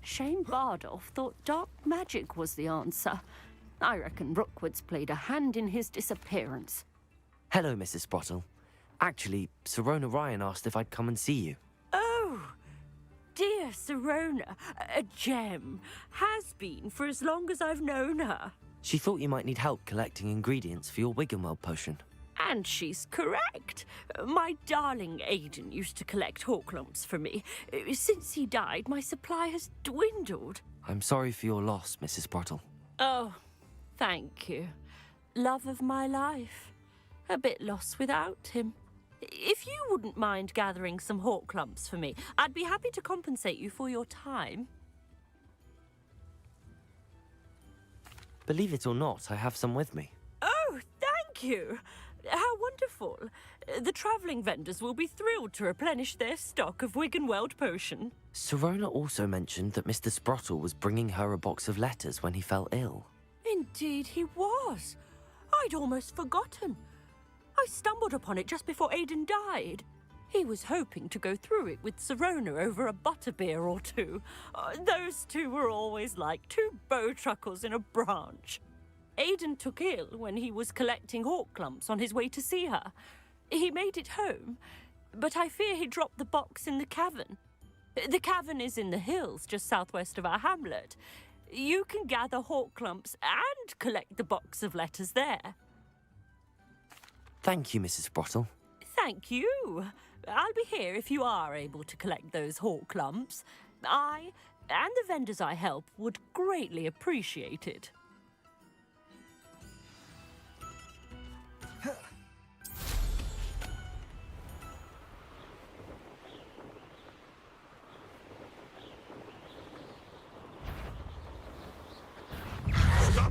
Shane Bardolph thought dark magic was the answer. I reckon Rookwood's played a hand in his disappearance. Hello, Mrs. Sprottle. Actually, Sirona Ryan asked if I'd come and see you. Oh, dear Sirona, a gem. Has been for as long as I've known her. She thought you might need help collecting ingredients for your Wiggenweld potion. And she's correct. My darling Aidan used to collect Horklumps for me. Since he died, my supply has dwindled. I'm sorry for your loss, Mrs. Sprottle. Oh, thank you. Love of my life. A bit lost without him. If you wouldn't mind gathering some Horklumps for me, I'd be happy to compensate you for your time. Believe it or not, I have some with me. Oh, thank you. How wonderful. The travelling vendors will be thrilled to replenish their stock of Wiggenweld potion. Sirona also mentioned that Mr. Sprottle was bringing her a box of letters when he fell ill. Indeed he was. I'd almost forgotten. I stumbled upon it just before Aidan died. He was hoping to go through it with Sirona over a butterbeer or two. Those two were always like two bowtruckles in a branch. Aidan took ill when he was collecting Horklumps on his way to see her. He made it home, but I fear he dropped the box in the cavern. The cavern is in the hills just southwest of our hamlet. You can gather Horklumps and collect the box of letters there. Thank you, Mrs. Sprottle. Thank you. I'll be here if you are able to collect those Horklumps. I and the vendors I help would greatly appreciate it.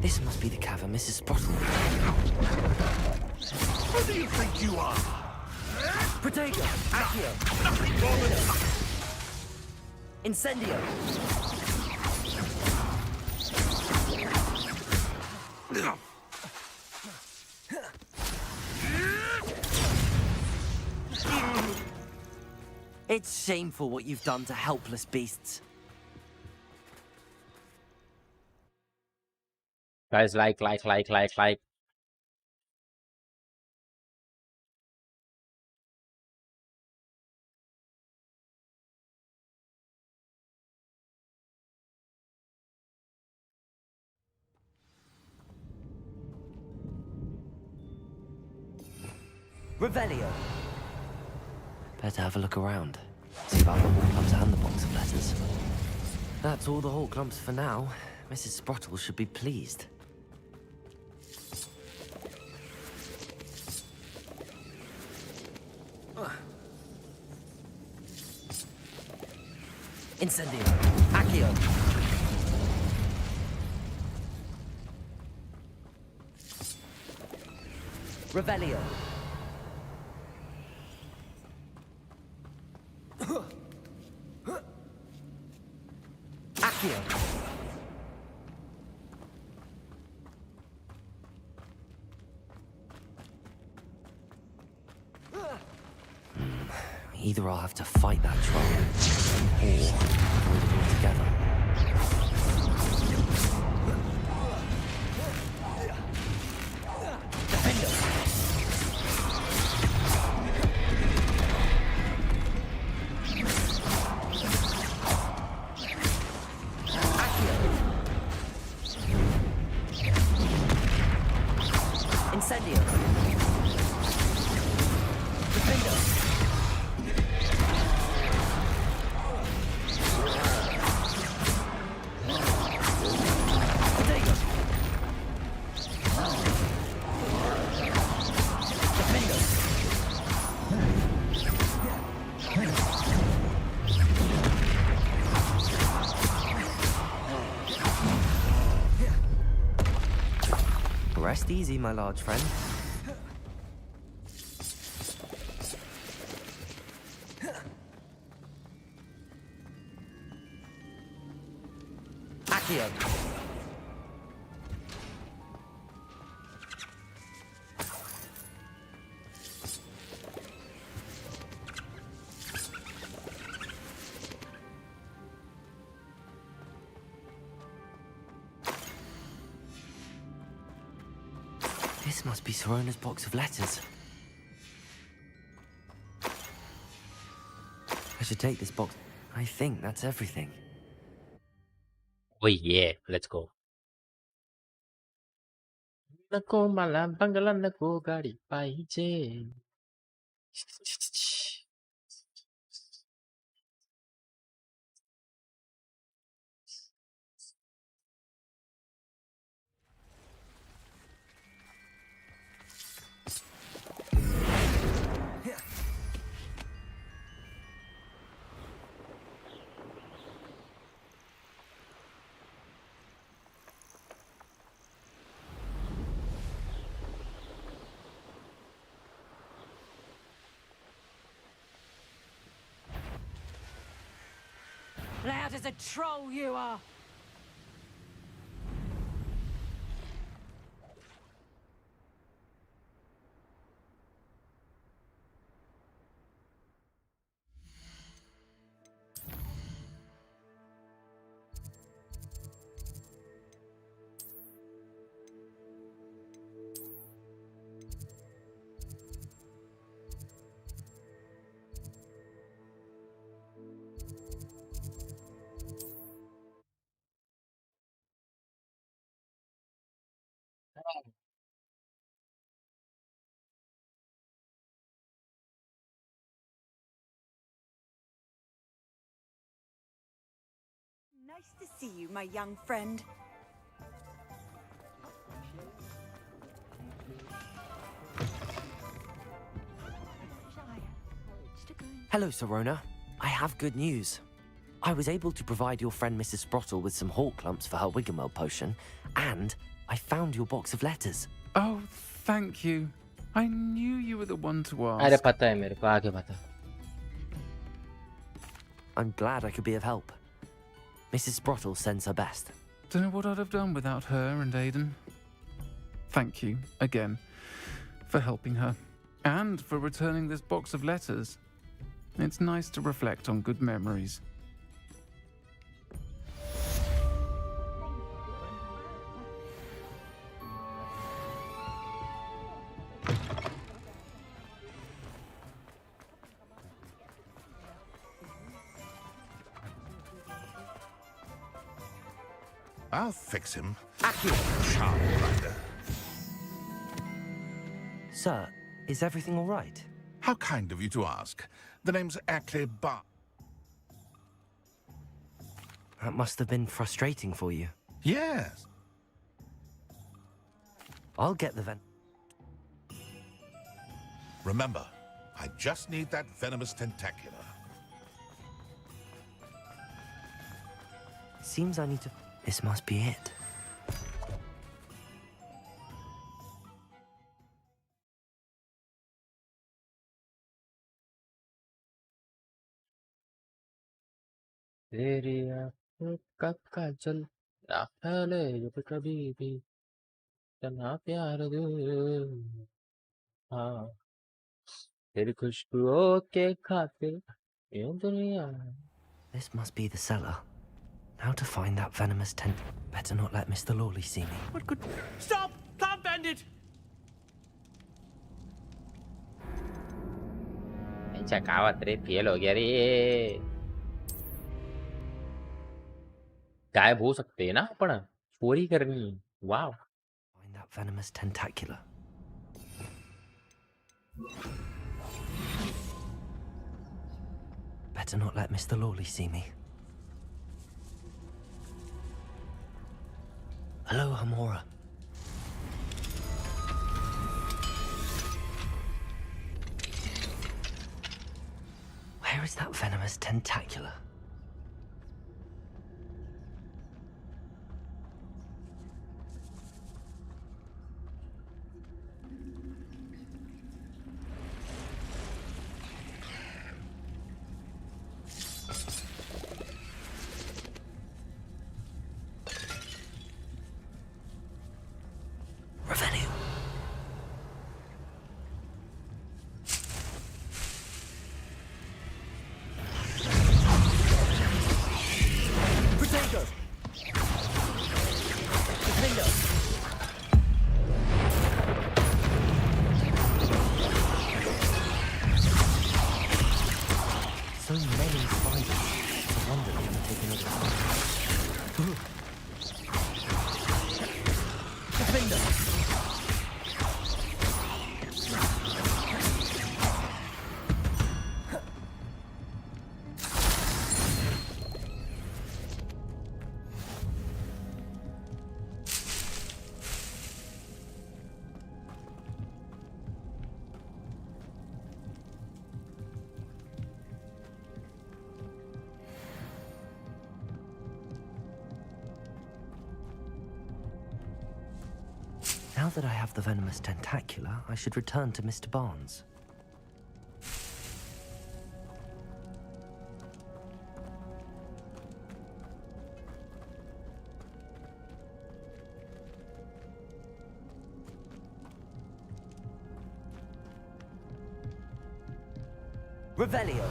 This must be the cavern Mrs. Sprottle. Who do you think you are? Protego! Accio! Nothing more than... Incendio! It's shameful what you've done to helpless beasts. Guys, like. Revelio. Better have a look around. See about the Horklumps and the box of letters. That's all the Horklumps for now. Mrs. Sprottle should be pleased. Incendio. Accio. Revelio. Accio. Either I'll have to fight that troll, or avoid it altogether. Incendio. Defendo. Rest easy, my large friend. Accio. This must be Sorona's box of letters. I should take this box. I think that's everything. Oh yeah, let's go. Nako malam panggalan nako gari paije. Loud as a troll you are. Nice to see you, my young friend. Hello, Sorona. I have good news. I was able to provide your friend Mrs. Sprottle with some hawk clumps for her Wiggenweld potion, and I found your box of letters. Oh, thank you. I knew you were the one to ask. अरे पता है मेरे को आगे बता. I'm glad I could be of help. Mrs. Sprottle sends her best. Don't know what I'd have done without her and Aiden. Thank you, again, for helping her. And for returning this box of letters. It's nice to reflect on good memories. I'll fix him. Childminder. Sir, is everything all right? How kind of you to ask. The name's Ackley Bar. That must have been frustrating for you. Yes. I'll get the Remember, I just need that venomous tentacular. Seems I need to... This must be it. तेरी आँखों का काजल ना फैले जब कभी भी तना प्यार दे. हाँ तेरी खुशबुओं के खातिर यूं दुनिया. This must be the cellar. How to find that venomous tent? Better not let Mr. Lawley see me. What could... Stop! Can't bend it! चकावत रे फेल हो गया रे. गायब हो सकते हैं ना अपन. चोरी करनी. वाव. Find that venomous tentacular. Better not let Mr. Lawley see me. Hello, Hamora. Where is that venomous tentacular? that I have the venomous tentacula, I should return to Mr. Barnes. Revelio.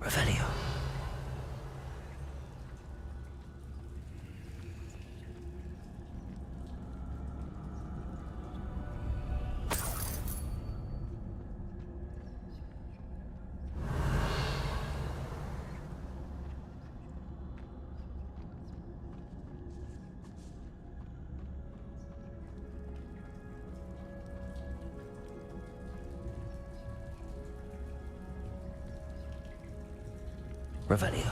Revelio. Revelio.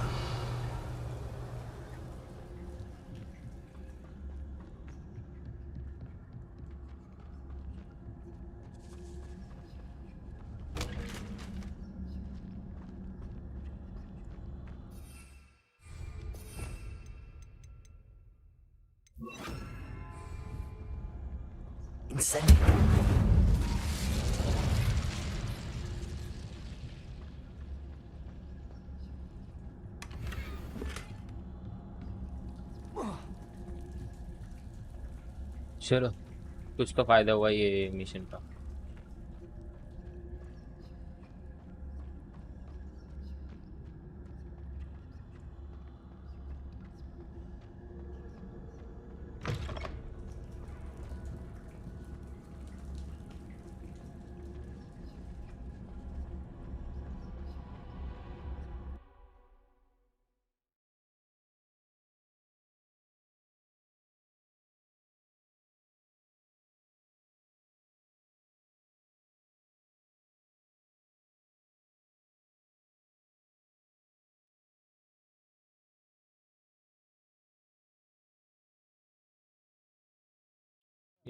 Incendio. चलो कुछ तो फायदा हुआ ये mission का।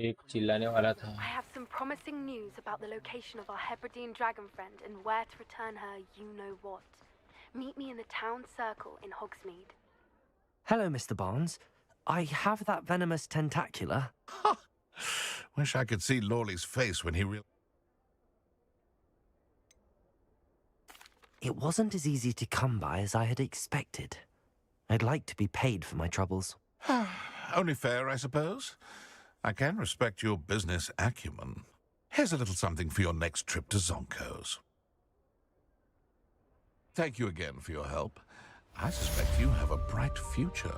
एक चिल्लाने वाला था। I have some promising news about the location of our Hebridean dragon friend and where to return her you-know-what. Meet me in the town circle in Hogsmeade. Hello, Mr. Barnes. I have that venomous tentacula. Wish I could see Lawley's face when he It wasn't as easy to come by as I had expected. I'd like to be paid for my troubles. Only fair, I suppose. I can respect your business acumen. Here's a little something for your next trip to Zonko's. Thank you again for your help. I suspect you have a bright future.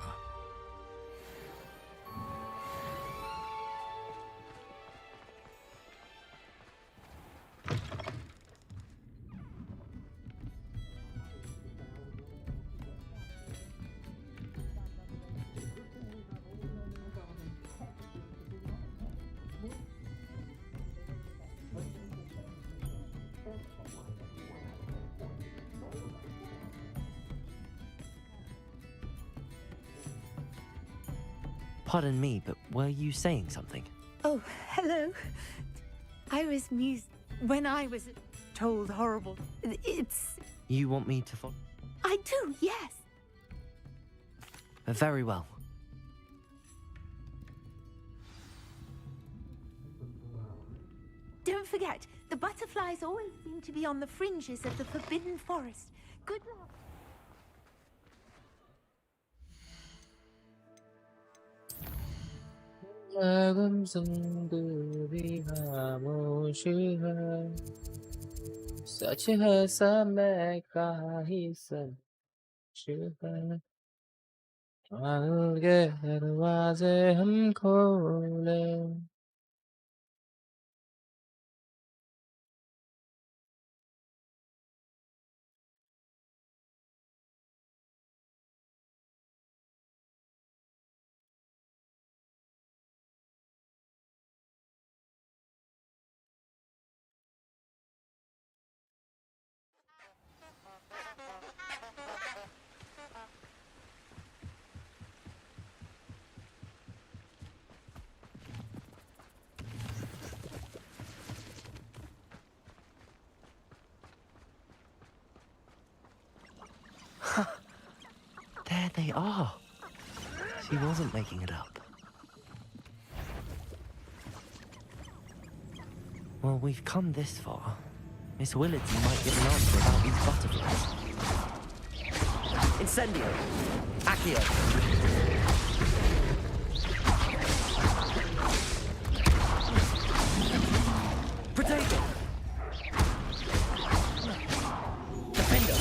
Pardon me, but were you saying something? Oh, hello. I was mused when I was told horrible. It's... You want me to follow? I do, yes. Very well. Don't forget, the butterflies always seem to be on the fringes of the Forbidden Forest. Good luck. आगम सुंदरी खामोश है, सच है सब मैं का ही सच है। आगे दरवाजे हम खोले। There they are. She wasn't making it up. Well, we've come this far. Miss Willardson might give an answer about these butterflies. Incendio! Accio! Potato! Defender!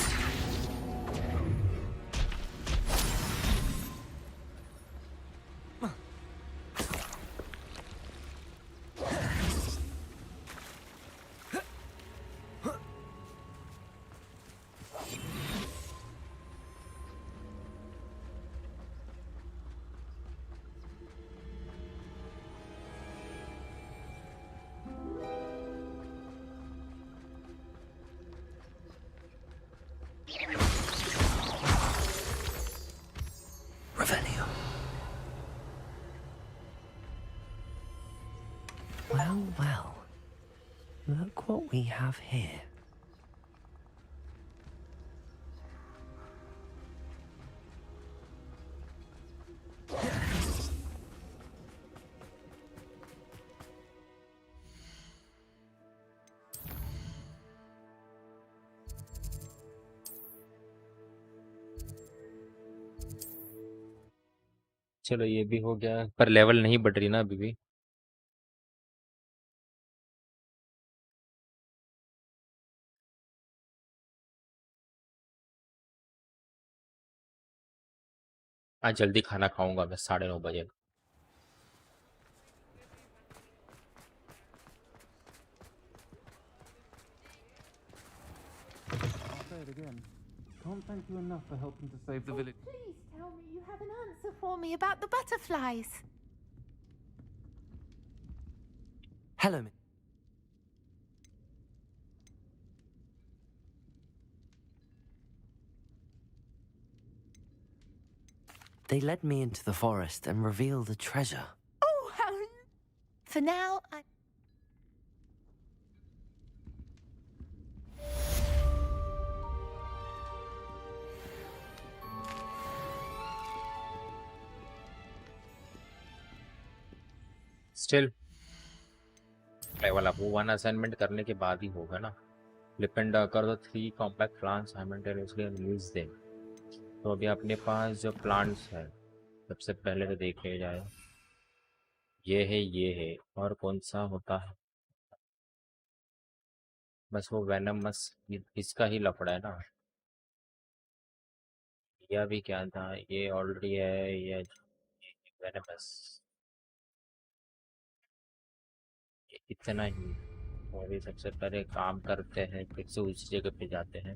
Revelio. Well, well. Look what we have here. चलो ये भी हो गया, पर level नहीं बढ़ रही ना अभी भी। आज जल्दी खाना खाऊंगा मैं 9:30 बजे। I'll say it again. Can't thank you enough for helping to save the village. Please tell me you have an answer for me about the butterflies. Hello, Miss. They led me into the forest and revealed a treasure. Oh, how... For now, I... still level up 1 assignment करने के बाद ही होगा ना। Flip and कर दो 3 compact plants simultaneously and use them. तो अभी अपने पास जो प्लांट्स है सबसे पहले तो देख लिया जाए। ये है और कौन सा होता है? बस वो वेनमस इसका ही लफड़ा है ना। यह भी क्या था, ये ऑलरेडी है, ये वेनमस इतना ही। और भी सबसे पहले काम करते हैं, फिर से उसी जगह पे जाते हैं।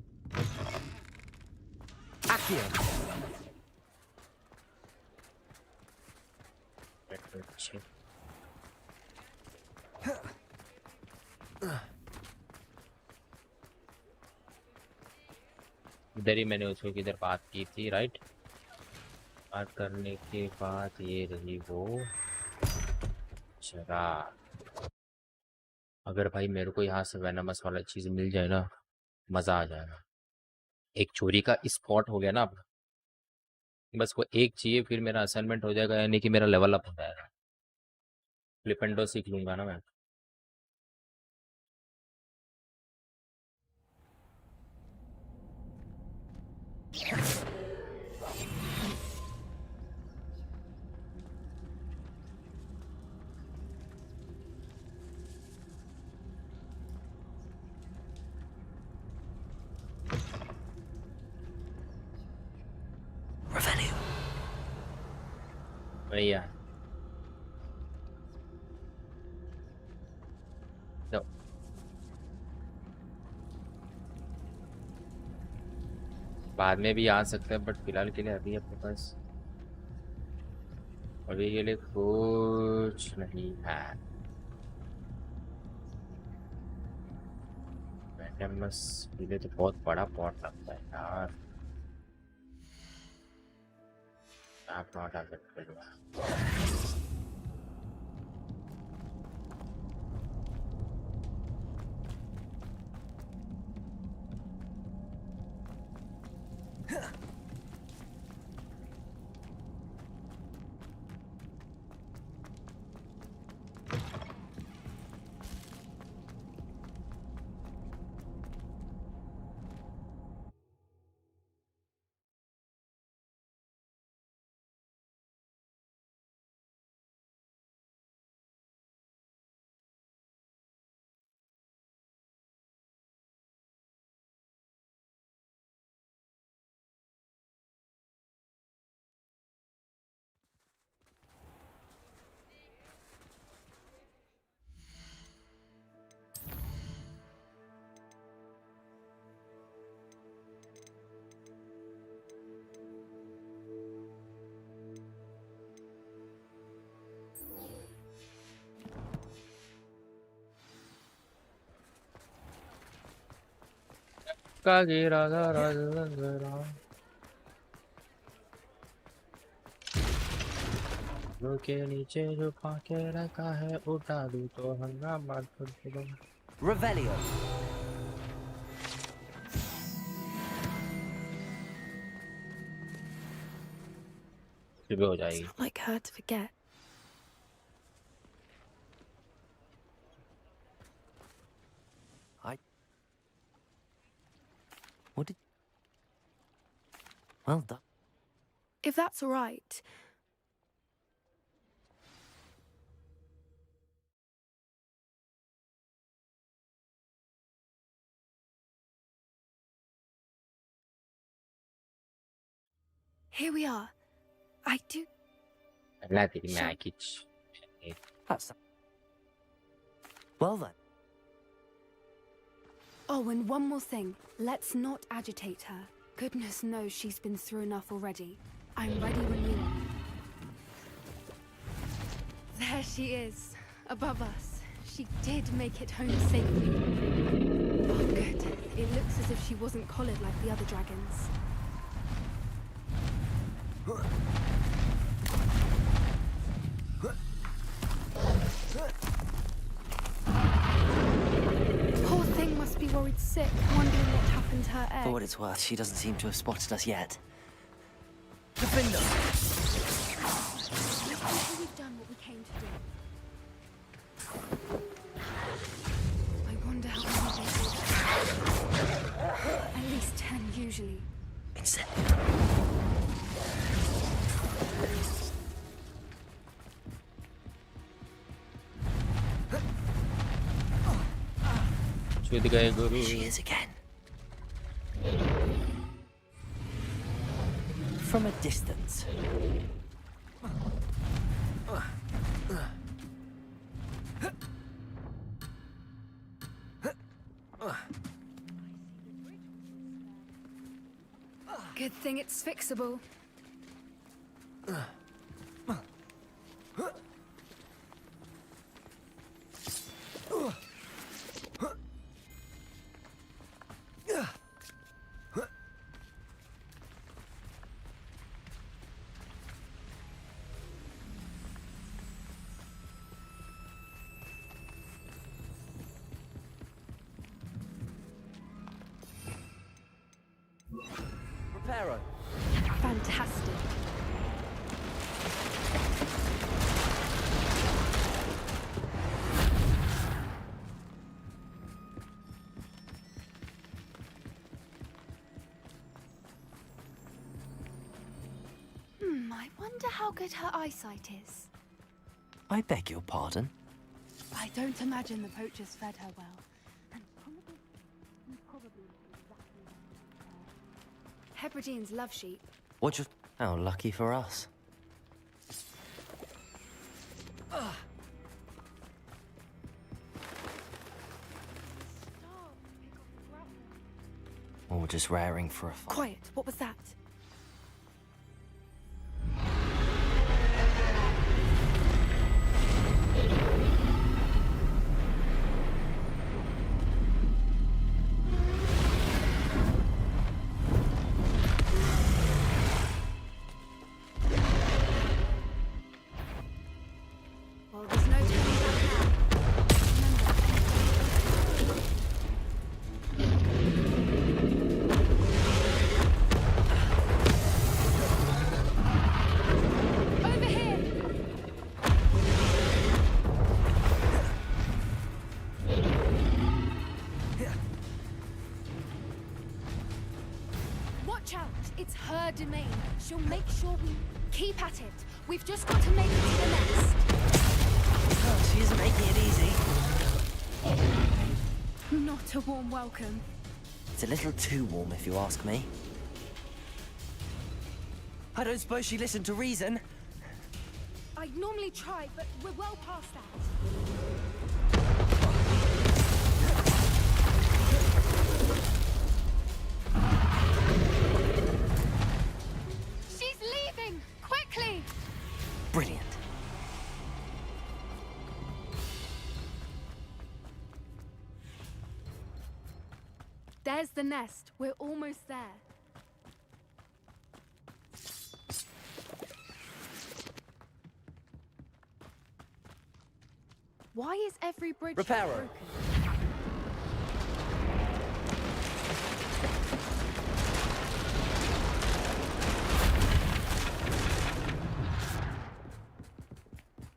अच्छे इधर ही मैंने उसको किधर बात की थी, राइट? बात करने के बाद ये रही वो जगह। अगर भाई मेरे को यहाँ से वेनमस वाला चीज़ मिल जाए ना, मज़ा आ जाएगा। एक चोरी का स्पॉट हो गया ना अब। बस वो एक चाहिए, फिर मेरा असाइनमेंट हो जाएगा, यानी कि मेरा लेवल अप हो जाएगा। फ्लिपेंडो सीख लूँगा ना मैं। बढ़िया। तो बाद में भी आ सकते हैं, बट फिलहाल के लिए अभी अपने पास अभी के लिए कुछ नहीं है। मैडमस के लिए तो बहुत बड़ा पॉट लगता है यार। आप नॉट अवेलेबल। का गिरा के नीचे जो पाके रखा है उठा दूं तो हंगामा कर दूं। Revelio. सुबह हो जाएगी। It's not like her to forget. What did... Well done. If that's all right. Here we are. I do. لا تدري معك. That's... Well then. Oh, and one more thing. Let's not agitate her. Goodness knows she's been through enough already. I'm ready when you are. There she is, above us. She did make it home safely. Oh, good. It looks as if she wasn't collared like the other dragons. Poor thing must be worried sick, wondering what happened to her egg. For what it's worth, she doesn't seem to have spotted us yet. Defender! We've done what we came to do. I wonder how many they do. At least 10 usually. She is again. From a distance. Good thing it's fixable. Reparo. Fantastic. I wonder how good her eyesight is. I beg your pardon? I don't imagine the poachers fed her well. And probably Hebrideans love sheep. What just... How lucky for us. Or just raring for a fight. Quiet, what was that? Well, there's no turning back now. Over here! Watch out! It's her domain. She'll make sure we keep at it. We've just got to make it to the nest. Oh, she isn't making it easy. Not a warm welcome. It's a little too warm, if you ask me. I don't suppose she listened to reason. I'd normally try, but we're well past that. She's leaving! Quickly! Brilliant. There's the nest. We're almost there. Why is every bridge Reparo. broken?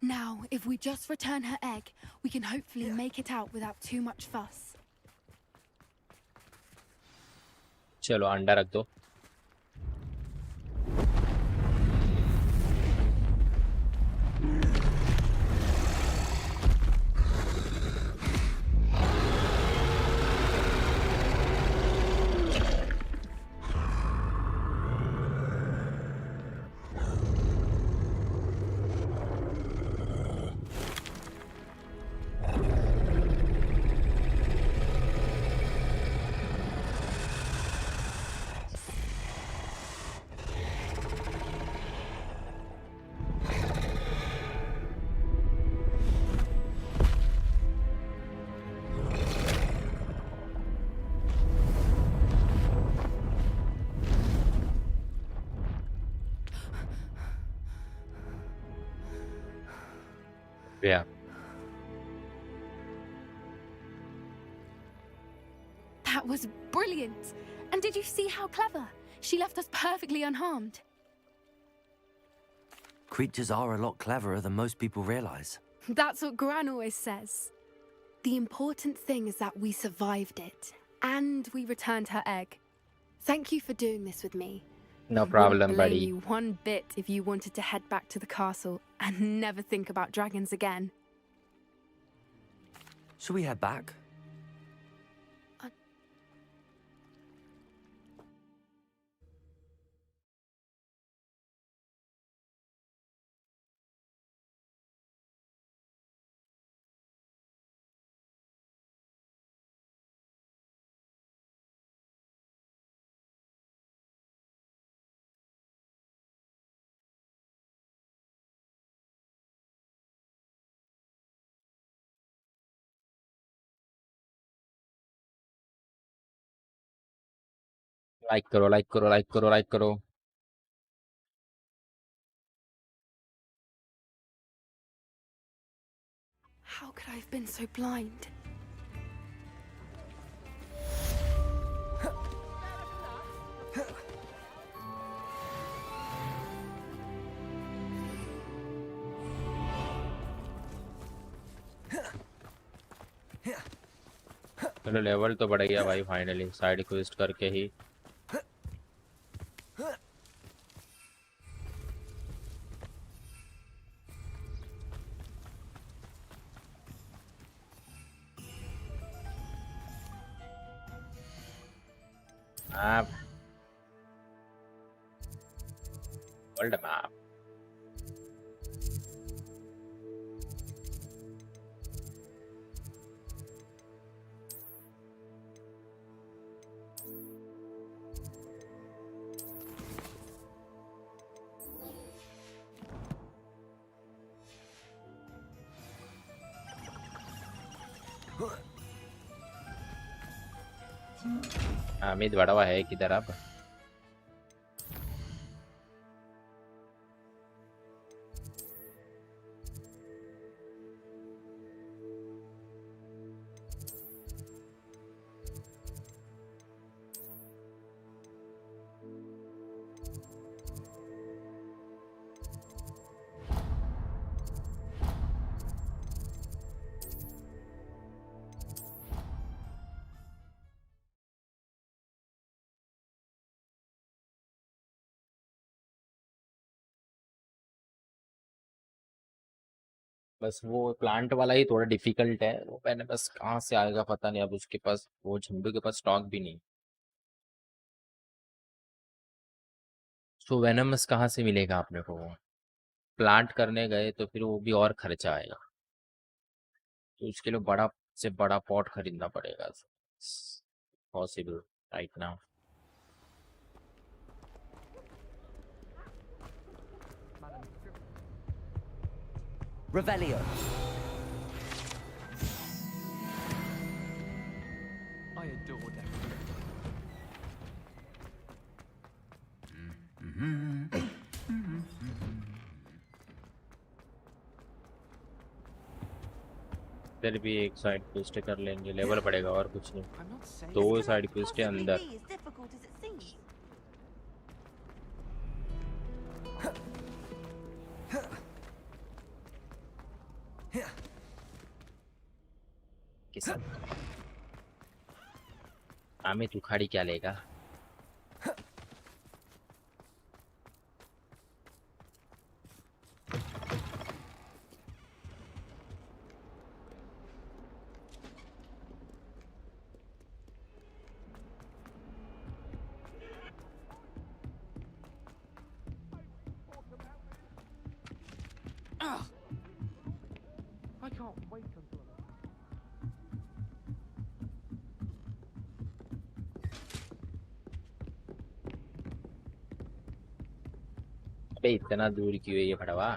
Now, if we just return her egg, we can hopefully make it out without too much fuss. चलो अंडा रख दो. Yeah. That was brilliant! And did you see how clever? She left us perfectly unharmed. Creatures are a lot cleverer than most people realize. That's what Gran always says. The important thing is that we survived it, and we returned her egg. Thank you for doing this with me. No I wouldn't problem, blame buddy. you one bit if you wanted to head back to the castle and never think about dragons again. Should we head back? Like करो, like करो, like करो, like करो. How could I have been so blind? चलो level तो बढ़ गया भाई finally side quest करके ही. World map. हामिद बड़वा है किधर अब? बस वो प्लांट वाला ही थोड़ा डिफिकल्ट है, वो मैंने बस कहाँ से आएगा पता नहीं, अब उसके पास वो झंडू के पास स्टॉक भी नहीं। सो वेनमस कहाँ से मिलेगा अपने को? वो प्लांट करने गए तो फिर वो भी और खर्चा आएगा, तो उसके लिए बड़ा से बड़ा पॉट खरीदना पड़ेगा। Possible right now. Revelio. I adore decorating. इधर भी एक साइड क्वेस्ट कर लेंगे, लेवल बढ़ेगा और कुछ नहीं। दो साइड क्वेस्ट है अंदर। किसान आमे तू खाड़ी क्या लेगा? I can't wait until अबे इतना दूर क्यों है ये भड़वा?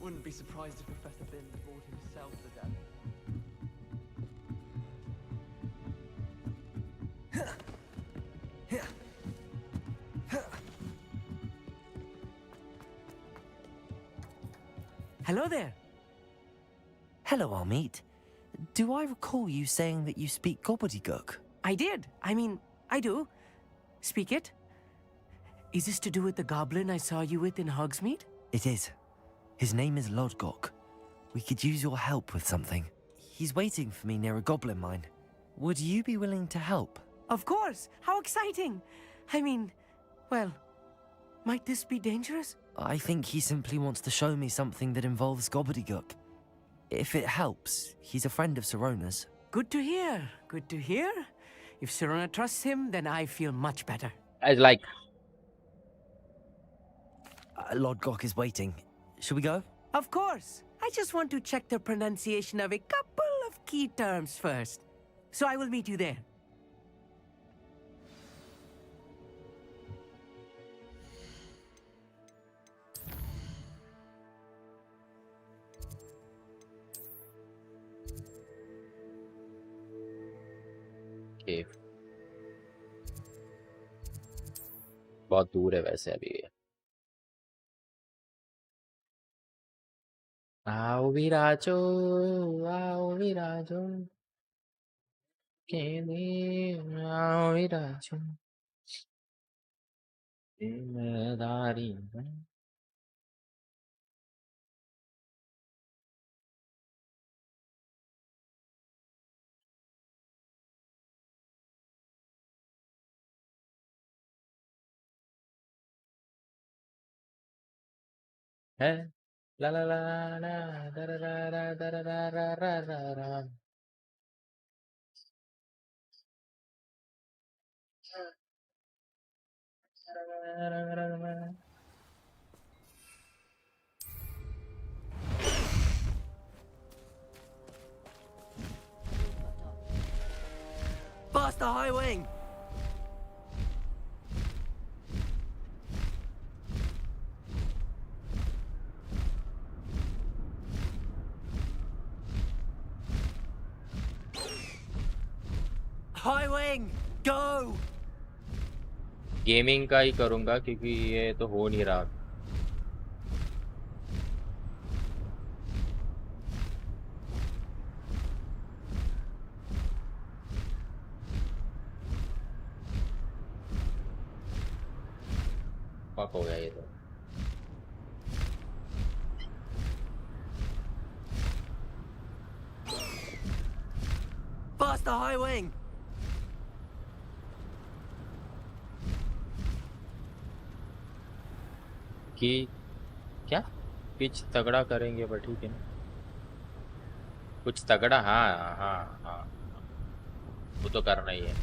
wouldn't be surprised if Professor Bin brought himself to death. Hello there. Hello, Amit. Do I recall you saying that you speak gobbledygook? I did. I mean, I do. Speak it. Is this to do with the goblin I saw you with in Hogsmeade? It is. His name is Lodgok. We could use your help with something. He's waiting for me near a goblin mine. Would you be willing to help? Of course. How exciting. I mean, well, might this be dangerous? I think he simply wants to show me something that involves gobbledygook. If it helps, he's a friend of Sirona's. Good to hear. Good to hear. If Sirona trusts him, then I feel much better. As like... Lodgok is waiting. Should we go? Of course. I just want to check the pronunciation of a couple of key terms first. So I will meet you there. Okay. बहुत दूर है वैसे अभी ये। आओ विराजो, आओ विराजो, आओ विराजो, जिम्मेदारी है। La la la la da da da da da da da da da da. Faster, High Wing! High Wing, go! Gaming का ही करूंगा क्योंकि ये तो हो नहीं रहा। पक हो गया ये तो। Faster, High Wing! कि क्या पिच तगड़ा करेंगे पर ठीक है ना, कुछ तगड़ा। हाँ हाँ हाँ, वो तो करना ही है।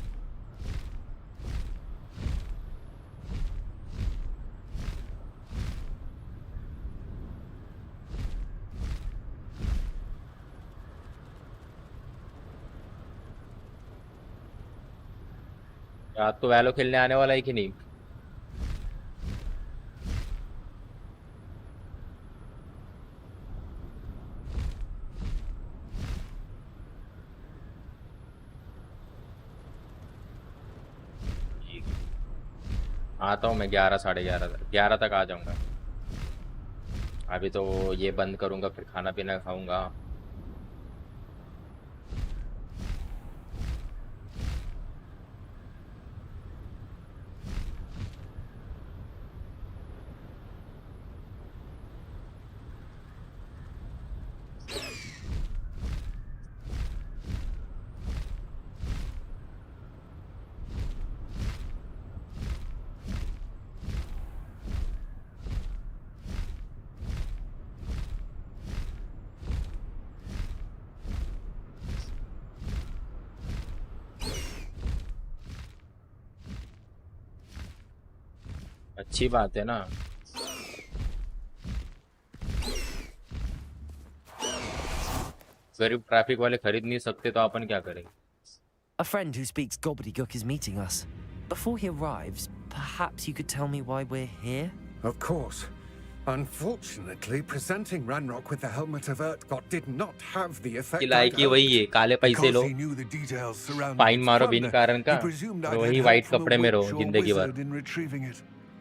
रात को वैलो खेलने आने वाला है कि नहीं? आता हूँ मैं 11 साढ़े 11 तक आ जाऊंगा। अभी तो ये बंद करूंगा, फिर खाना पीना खाऊंगा। अच्छी बात है ना। गरीब ट्रैफिक वाले खरीद नहीं सकते तो अपन क्या करेंगे? A friend who speaks gobbledygook is meeting us. Before he arrives, perhaps you could tell me why we're here? Of course. Unfortunately, presenting Ranrock with the Helmet of Urtkot did not have the effect like he वही है, काले पैसे लो, fine मारो बिन कारण का, और वही white कपड़े में रहो जिंदगी भर।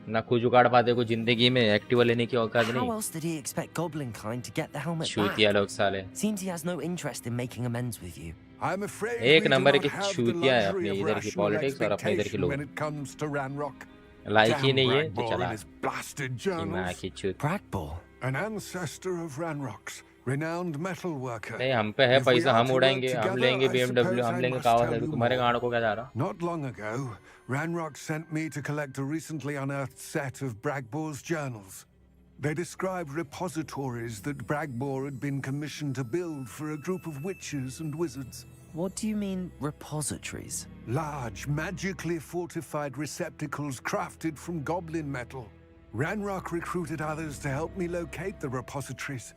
ना कुछ उगाड़ पाते को जिंदगी में, एक्टिवा लेने की औकात नहीं। How else did he expect goblinkind to get the helmet back? छूतिया लोग साले। Seems he has no interest in making amends with you. I'm afraid एक we do नंबर not की have the छूतिया है luxury अपने of इधर की rational politics और अपने इधर की expectation लोग। when it comes to Ranrock. Like he Damn नहीं है तो Bragbor चला। and his blasted माँ journals. की छूत। Bragbor, An ancestor of Ranrock's, renowned metal worker. नहीं हम पे है If we पैसा, are हम to work उड़ाएंगे, हम together, लेंगे I BMW, suppose हम I लेंगे must कावासाकी। tell you तुम्हारे more. गाँड को क्या जा रहा? Not long ago, Ranrock sent me to collect a recently unearthed set of Bragbor's journals. They describe repositories that Bragbor had been commissioned to build for a group of witches and wizards. what do you mean, repositories? Large, magically fortified receptacles crafted from goblin metal. Ranrock recruited others to help me locate the repositories.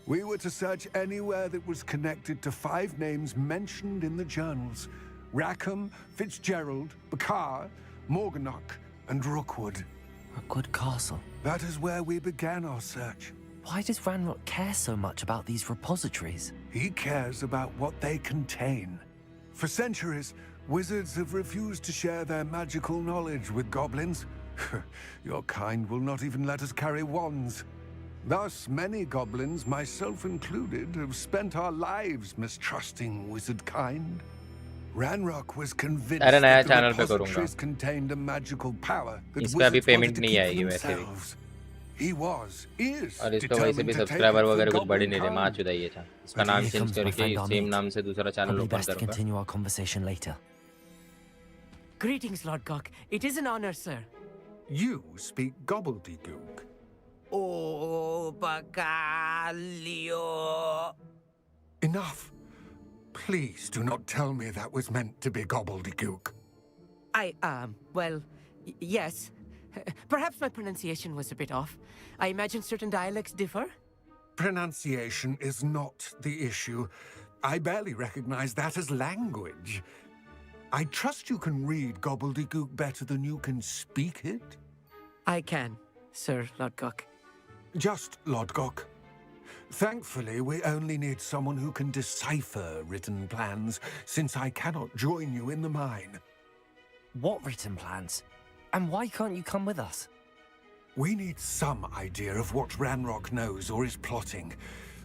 We were to search anywhere that was connected to 5 names mentioned in the journals: Rackham, Fitzgerald, Bakar, Morganach, and Rookwood. Rookwood Castle. That is where we began our search. Why does Ranrock care so much about these repositories? He cares about what they contain. For centuries, wizards have refused to share their magical knowledge with goblins. Your kind will not even let us carry wands. Thus, many goblins, myself included, have spent our lives mistrusting wizard kind. Ranrock was convinced अरे नया that the channel पे करूँगा। repositories contained a magical power that इस पे अभी wizards wanted payment to नहीं keep आएगी for वैसे भी। themselves. He is और इसका वैसे भी determined to take subscriber it वगैरह from कुछ बढ़ नहीं रहे, goblin माँ kind. चुदा ये था। इसका But नाम here चेंज comes my करके friend सेम Amit. नाम से दूसरा channel Probably open best to करूँगा। continue our conversation later. Greetings, Lord Gok. It is an honor, sir. You speak gobbledygook. Oh, Bagalio. Enough. Please do not tell me that was meant to be gobbledygook. Well, yes. Perhaps my pronunciation was a bit off. I imagine certain dialects differ. Pronunciation is not the issue. I barely recognize that as language. I trust you can read gobbledygook better than you can speak it? I can, Sir Lodgok. Just Lodgok. Thankfully, we only need someone who can decipher written plans, since I cannot join you in the mine. What written plans? And why can't you come with us? We need some idea of what Ranrock knows or is plotting.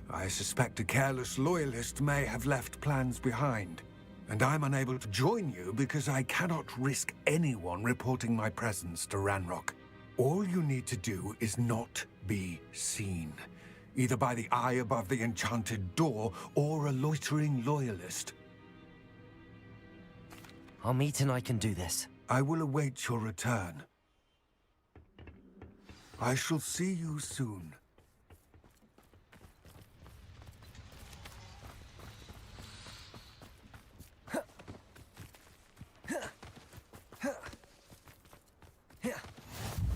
I suspect a careless loyalist may have left plans behind. And I'm unable to join you because I cannot risk anyone reporting my presence to Ranrock. All you need to do is not be seen, either by the eye above the enchanted door or a loitering loyalist. Amit and I can do this. I will await your return. I shall see you soon.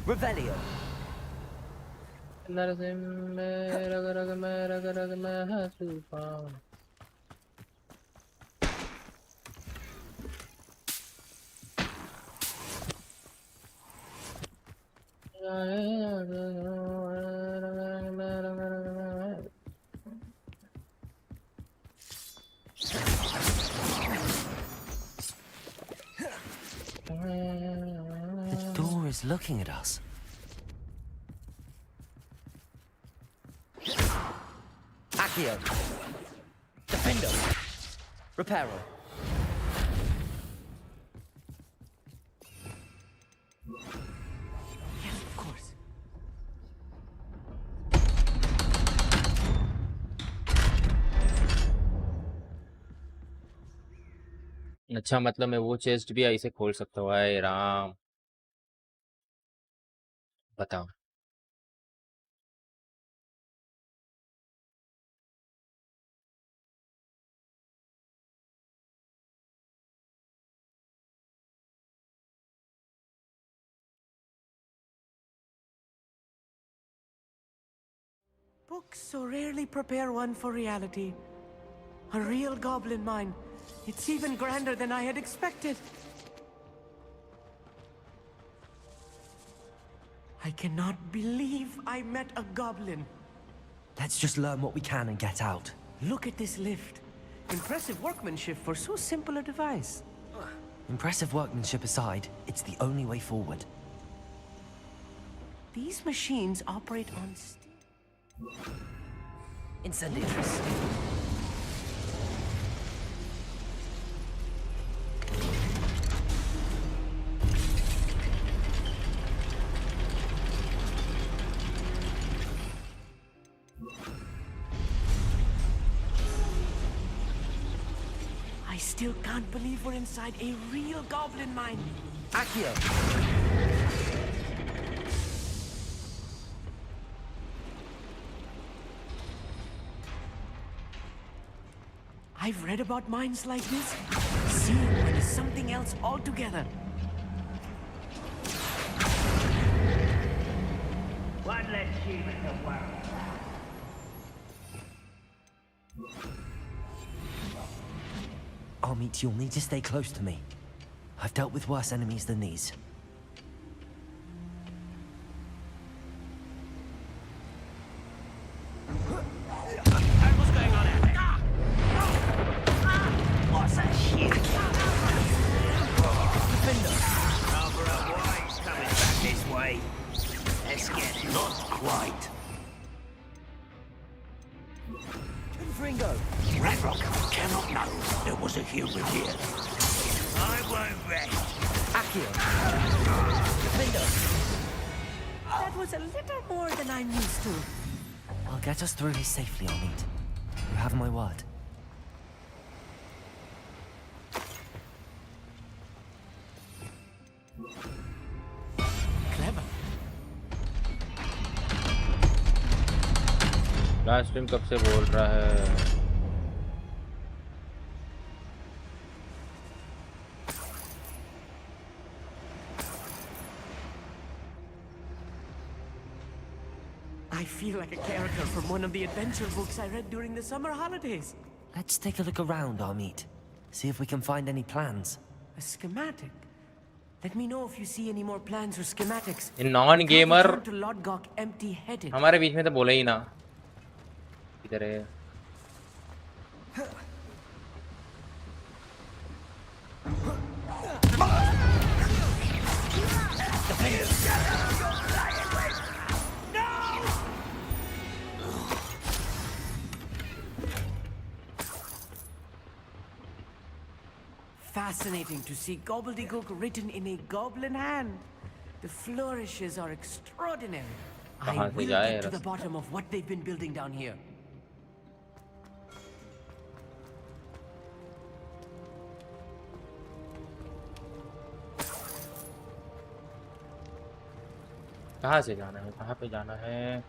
Revelio. The door is looking at us. Accio. Defendo. Reparo. Yes, of course. अच्छा मतलब मैं वो chest भी ऐसे खोल सकता हूँ। हाय राम, बताओ। Books so rarely prepare one for reality. A real goblin mine. It's even grander than I had expected. I cannot believe I met a goblin. Let's just learn what we can and get out. Look at this lift. Impressive workmanship for so simple a device. Impressive workmanship aside, it's the only way forward. These machines operate on steam. Incendiaries. I still can't believe we're inside a real goblin mine. Accio. I've read about mines like this. Seeing one is something else altogether. One less human to worry. Amit, you'll need to stay close to me. I've dealt with worse enemies than these. What's going on out there? What's that shit? Cover up why he's coming back this way. Let's get not quite. Fringo. Ranrock cannot know there was a human here. I won't rest. Accio. Defendo. That was a little more than I'm used to. I'll get us through this safely, Amit. You have my word. Clever. Last time कब से बोल रहा है? I feel like a character from one of the adventure books I read during the summer holidays. Let's take a look around, Amit. See if we can find any plans. A schematic. Let me know if you see any more plans or schematics. In non gamer To Lord Gok empty-headed. हमारे बीच में तो बोले ही ना इधर है। Fascinating to see gobbledygook written in a goblin hand. The flourishes are extraordinary. I will get to the bottom of what they've been building down here. कहाँ से जाना है, कहाँ पे जाना है?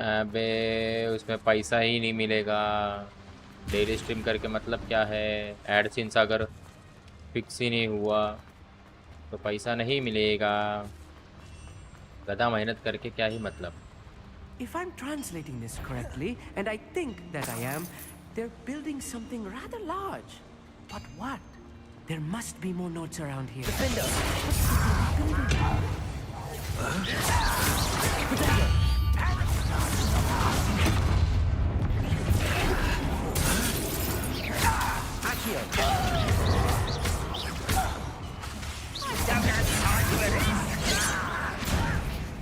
अबे उसमें पैसा ही नहीं मिलेगा। डेली स्ट्रीम करके मतलब क्या है? एडसेंस अगर फिक्स ही नहीं हुआ तो पैसा नहीं मिलेगा। गधा मेहनत करके क्या ही मतलब। If I'm translating this correctly, and I think that I am, they're building something rather large. But what? There must be more notes around here. Defender!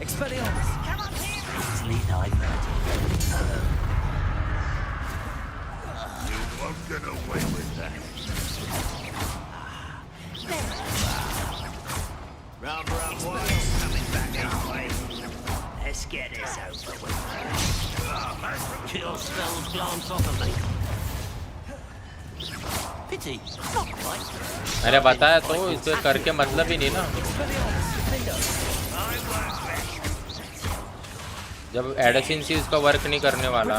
Expelliarmus! Easily diverted. You won't get away with that. Rather unwise coming back anyway. Let's get this over with. Kill spells glance off of me. Pity, not quite. अरे बताया तो इसे करके मतलब ही नहीं ना। जब एडसेंसी उसका वर्क नहीं करने वाला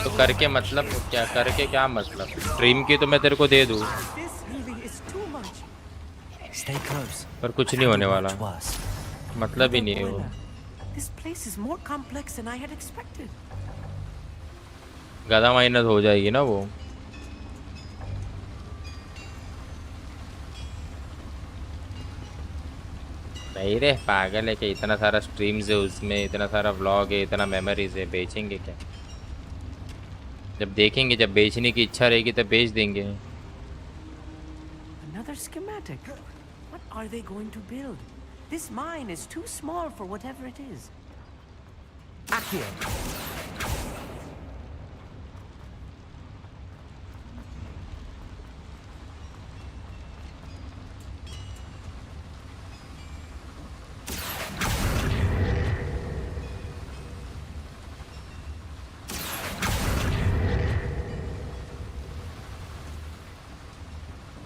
तो करके मतलब क्या, करके क्या मतलब? स्ट्रीम की तो मैं तेरे को दे दूँ पर कुछ नहीं होने वाला, मतलब ही नहीं है वो। गधा मेहनत हो जाएगी ना वो। नहीं रे पागल है कि इतना सारा स्ट्रीम्स है उसमें, इतना सारा व्लॉग है, इतना मेमोरीज है, बेचेंगे क्या? जब देखेंगे, जब बेचने की इच्छा रहेगी तब बेच देंगे। Another schematic. What are they going to build? This mine is too small for whatever it is. Accio.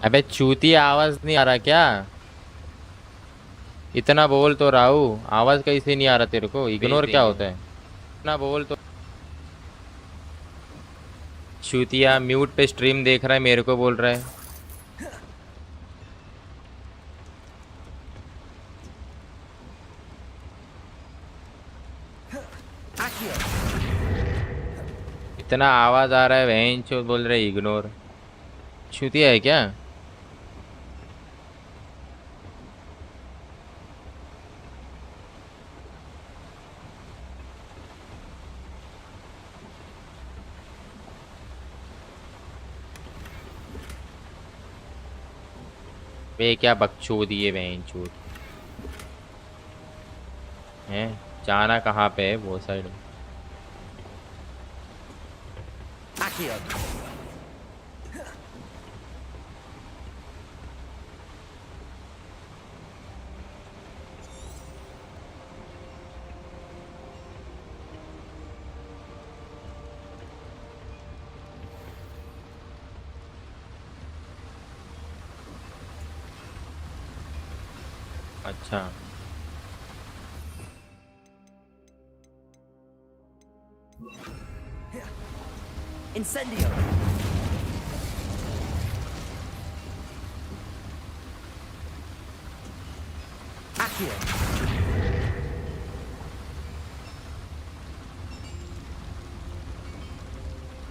अबे चूतिया आवाज नहीं आ रहा क्या? इतना बोल तो रहा हूँ, आवाज कैसे नहीं आ रहा तेरे को? इग्नोर क्या होता है? इतना बोल तो। चूतिया म्यूट पे स्ट्रीम देख रहा है, मेरे को बोल रहा है। इतना आवाज आ रहा है, वहीं चो बोल रहे इग्नोर। चूतिया है क्या? बे क्या बकचोदी है बहनचोद हैं। जाना कहाँ पे है वो साइड में। Accio. अच्छा Incendio. Accio.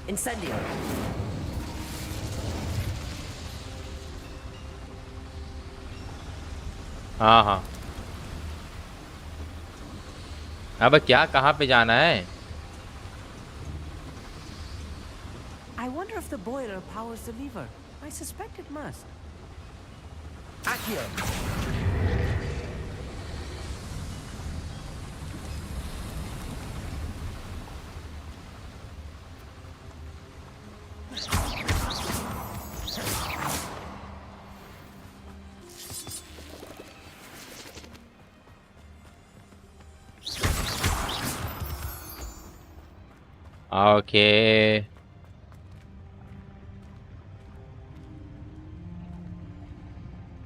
Incendio. हाँ हाँ अब क्या कहाँ पे जाना है। I wonder if the boiler powers the lever. I suspect it must. Accio. Okay.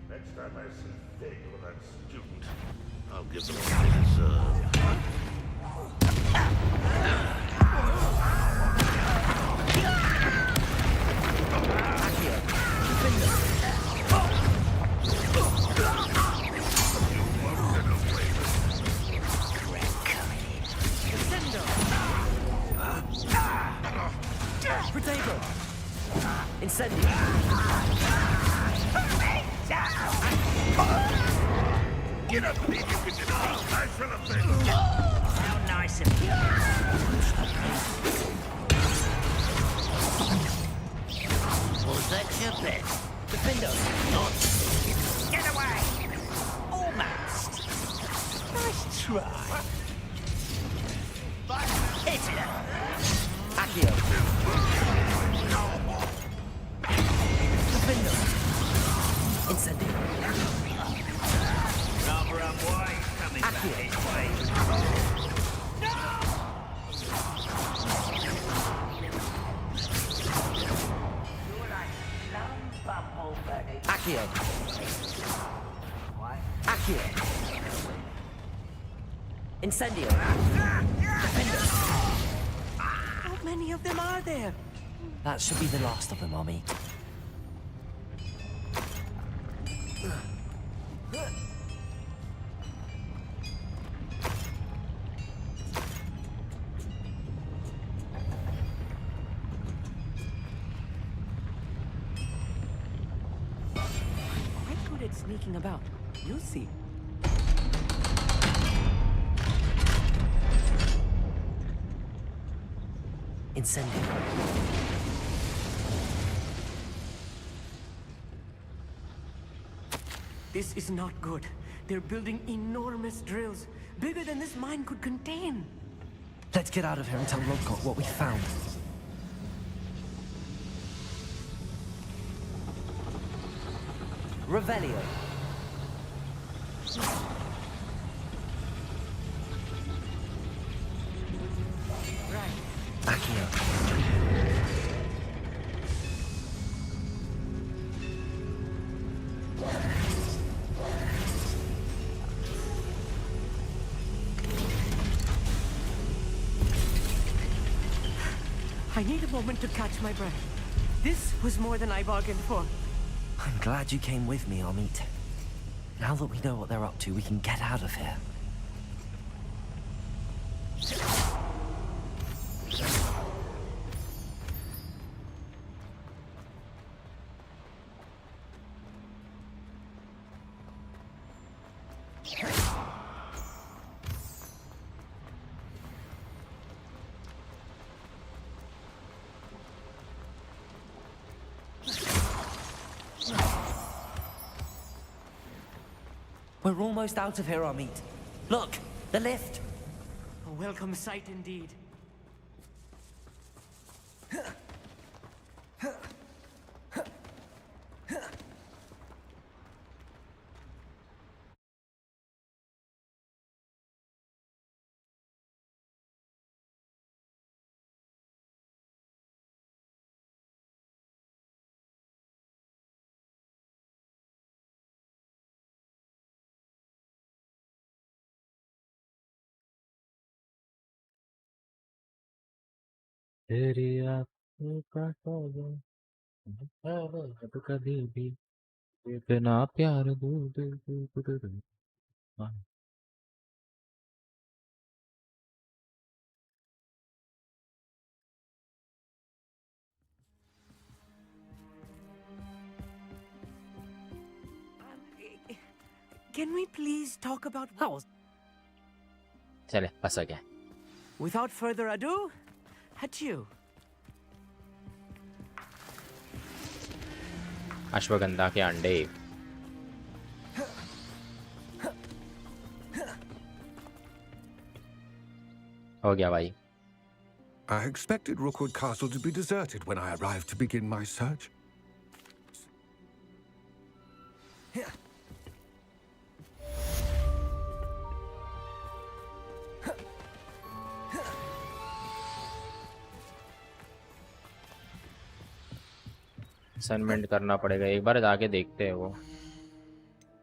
Next time I see Fig or that student, I'll give them what they deserve. Protego. Incendio. You don't believe you can defeat my Philippines? How nice of you. Was that your bet? Defendo. Get away! Almost. Nice try. Hit it. Accio. Defendo. Incendio. Rather unwise coming back Accio. this way. You're like some bumblebee. Accio. Accio. Incendio. Defendo. How many of them are there? That should be the last of them, Mommy. Quite good at sneaking about. You'll see. Incendio. This is not good. They're building enormous drills, bigger than this mine could contain. Let's get out of here and tell Lodgott what we found. Revelio. Right. Accio. I need a moment to catch my breath. This was more than I bargained for. I'm glad you came with me, Amit. Now that we know what they're up to, we can get out of here. We're almost out of here, Amit. Look, the lift. A welcome sight indeed. तेरी आँखों का ख्वाब अब कभी भी इतना प्यार दूँ Can we please talk about house? चले बस हो गया Without further ado, adieu. Ashwagandha के अंडे हो गया भाई I expected Rookwood Castle to be deserted when I arrived to begin my search. Assignment करना पड़ेगा एक बार जाके देखते हैं वो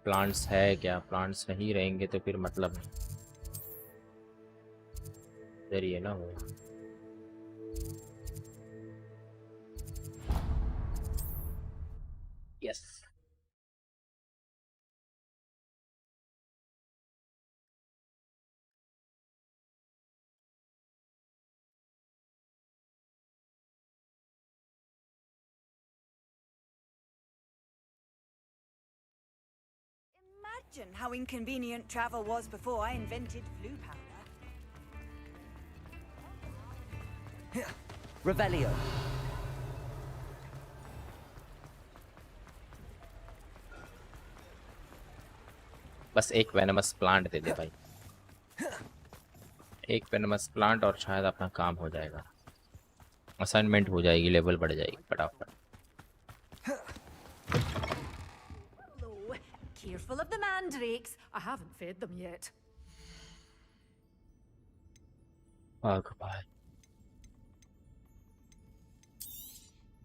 प्लांट्स है क्या प्लांट्स नहीं रहेंगे तो फिर मतलब नहीं इधर ही है ना वो yes Imagine how inconvenient travel was before I invented flu powder. Revelio. बस एक वेनमस प्लांट दे दे भाई एक वेनमस प्लांट और शायद अपना काम हो जाएगा असाइनमेंट हो जाएगी लेवल बढ़ जाएगी फटाफट Oh, careful of the mandrakes. I haven't fed them yet. भाग भाई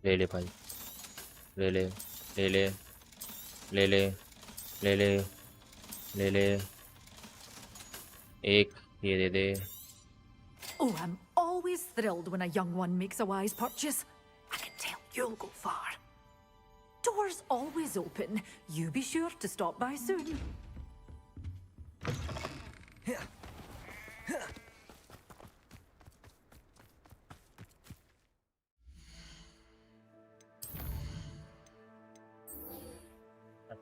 ले ले भाई ले ले ले ले ले ले ले ले ले ले एक ये दे दे Oh, I'm always thrilled when a young one makes a wise purchase. I can tell you'll go far. Doors always open. You be sure to stop by soon.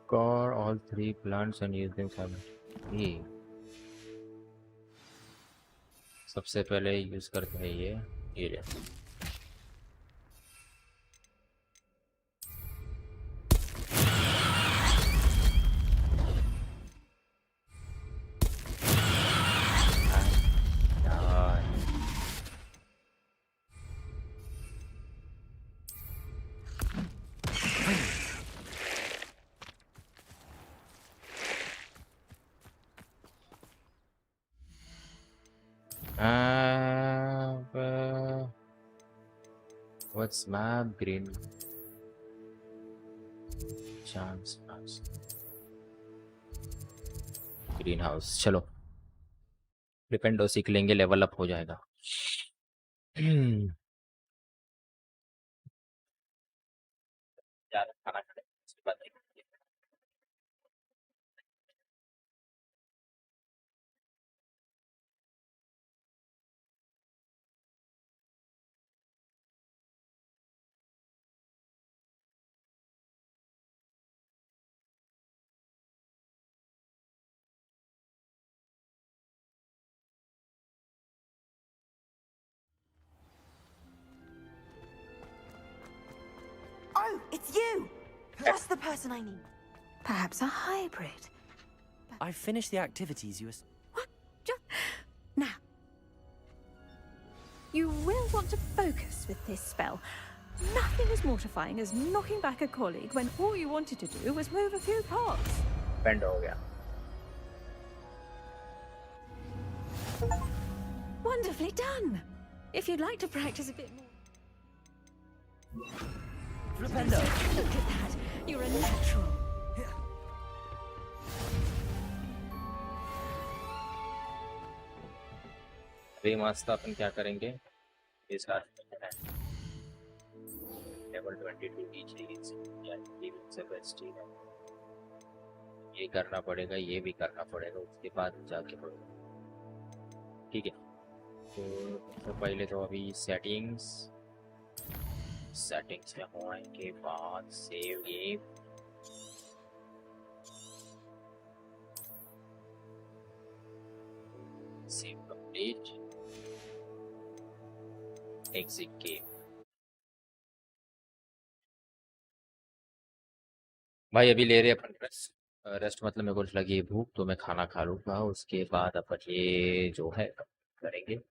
Score all 3 plants and use them silently. सबसे पहले use करते हैं ये ले What's map green chance green house चलो डिपेंडो सीख लेंगे level up हो जाएगा ज़्यादा खाना खाने उसके बाद Oh, it's you! Just the person I need. Perhaps a hybrid. I finished the activities you were... Now, you will want to focus with this spell. Nothing as mortifying as knocking back a colleague when all you wanted to do was move a few pots. Bend हो गया. Wonderfully done. If you'd like to practice a bit more. Flipendo. Look at that. You're a natural. अभी मस्त अपन क्या करेंगे? इस level 22 की चीज या से बेस्ट ही है. ये करना पड़ेगा, ये भी करना पड़ेगा, उसके बाद जाके पड़ेगा. ठीक है. तो पहले तो अभी सेटिंग्स में होने के बाद save game. Save complete. Exit game. भाई अभी ले रहे अपन रेस्ट मतलब मेरे को लगी भूख, तो मैं खाना खा लूँगा, उसके बाद अपन ये जो है करेंगे.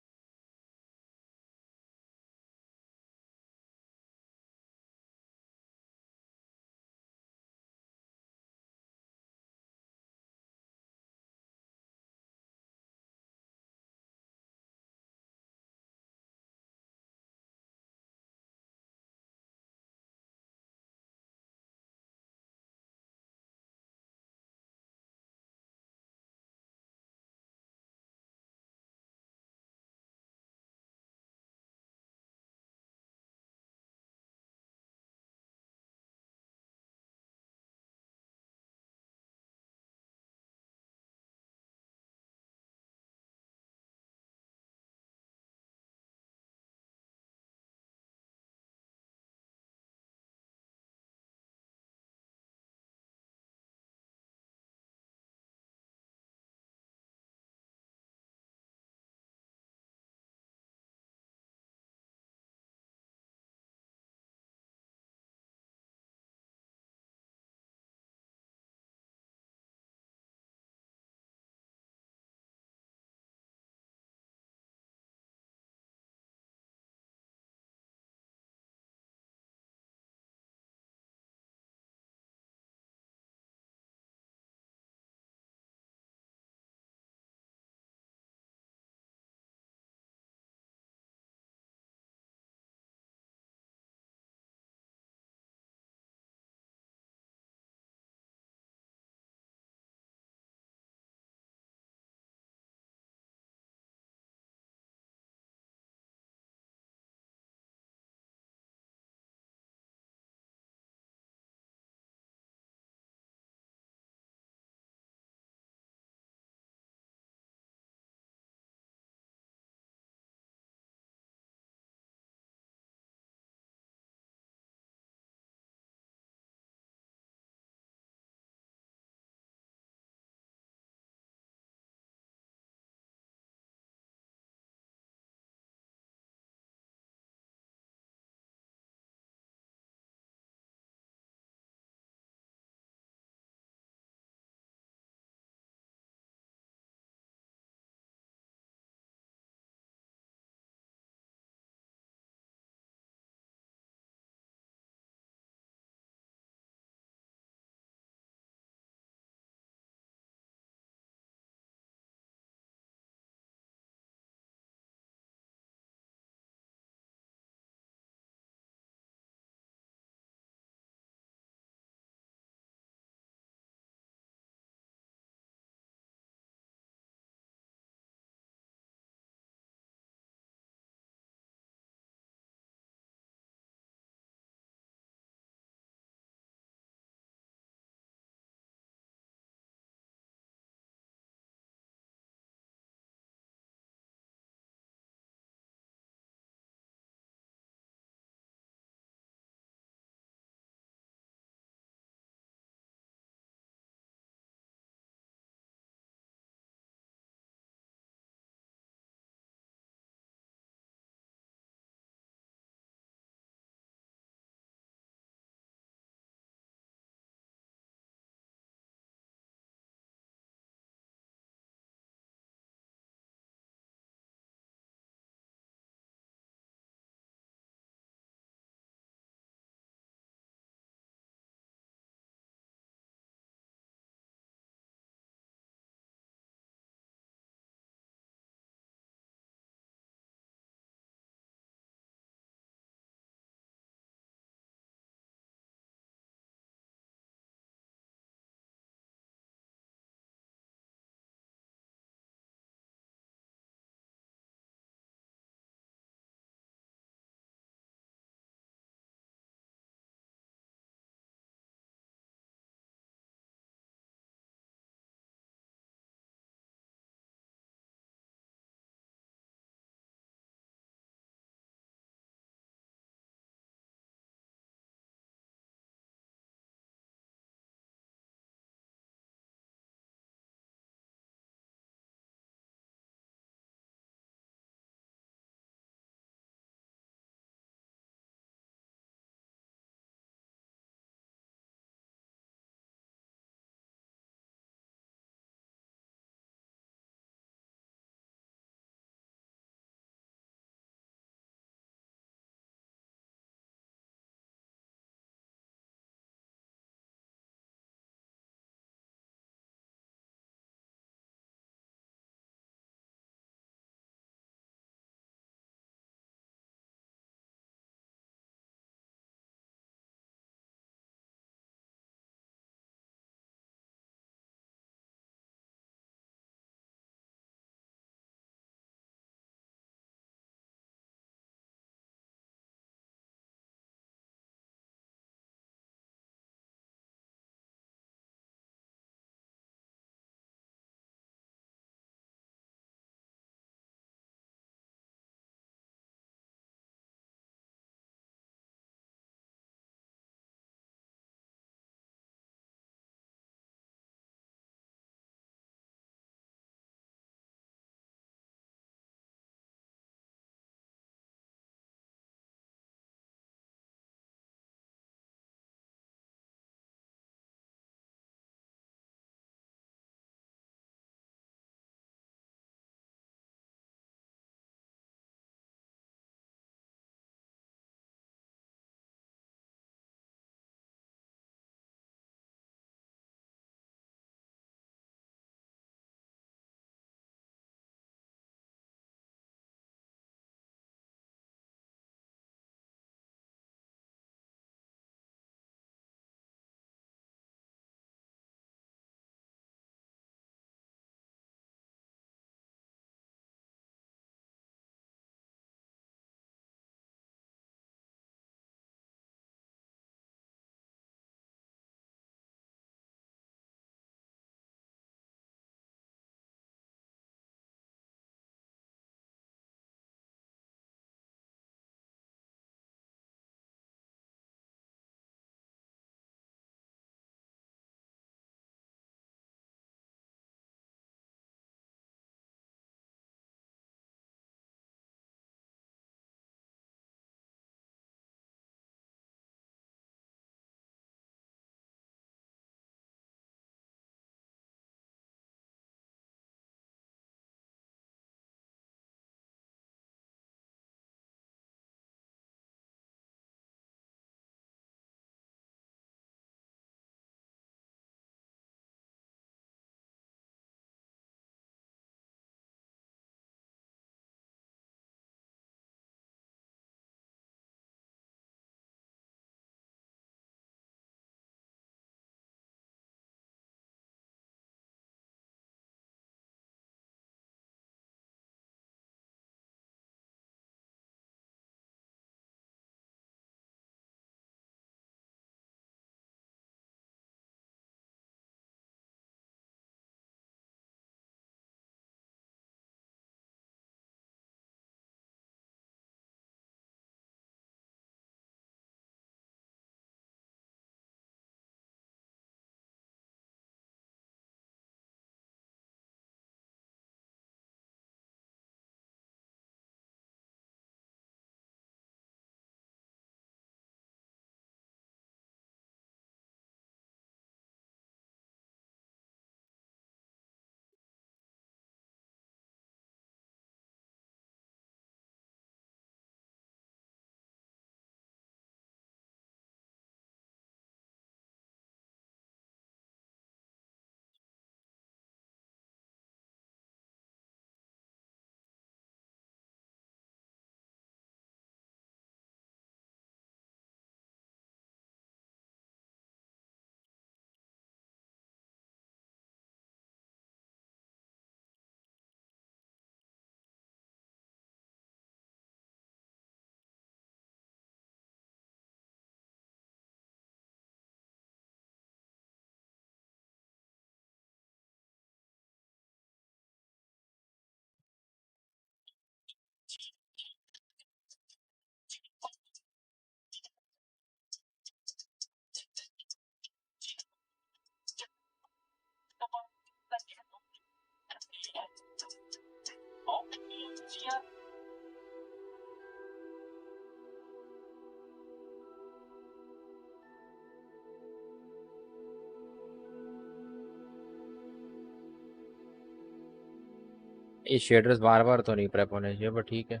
ये शेडर्स बार बार तो नहीं प्रेप होने चाहिए, बट ठीक है।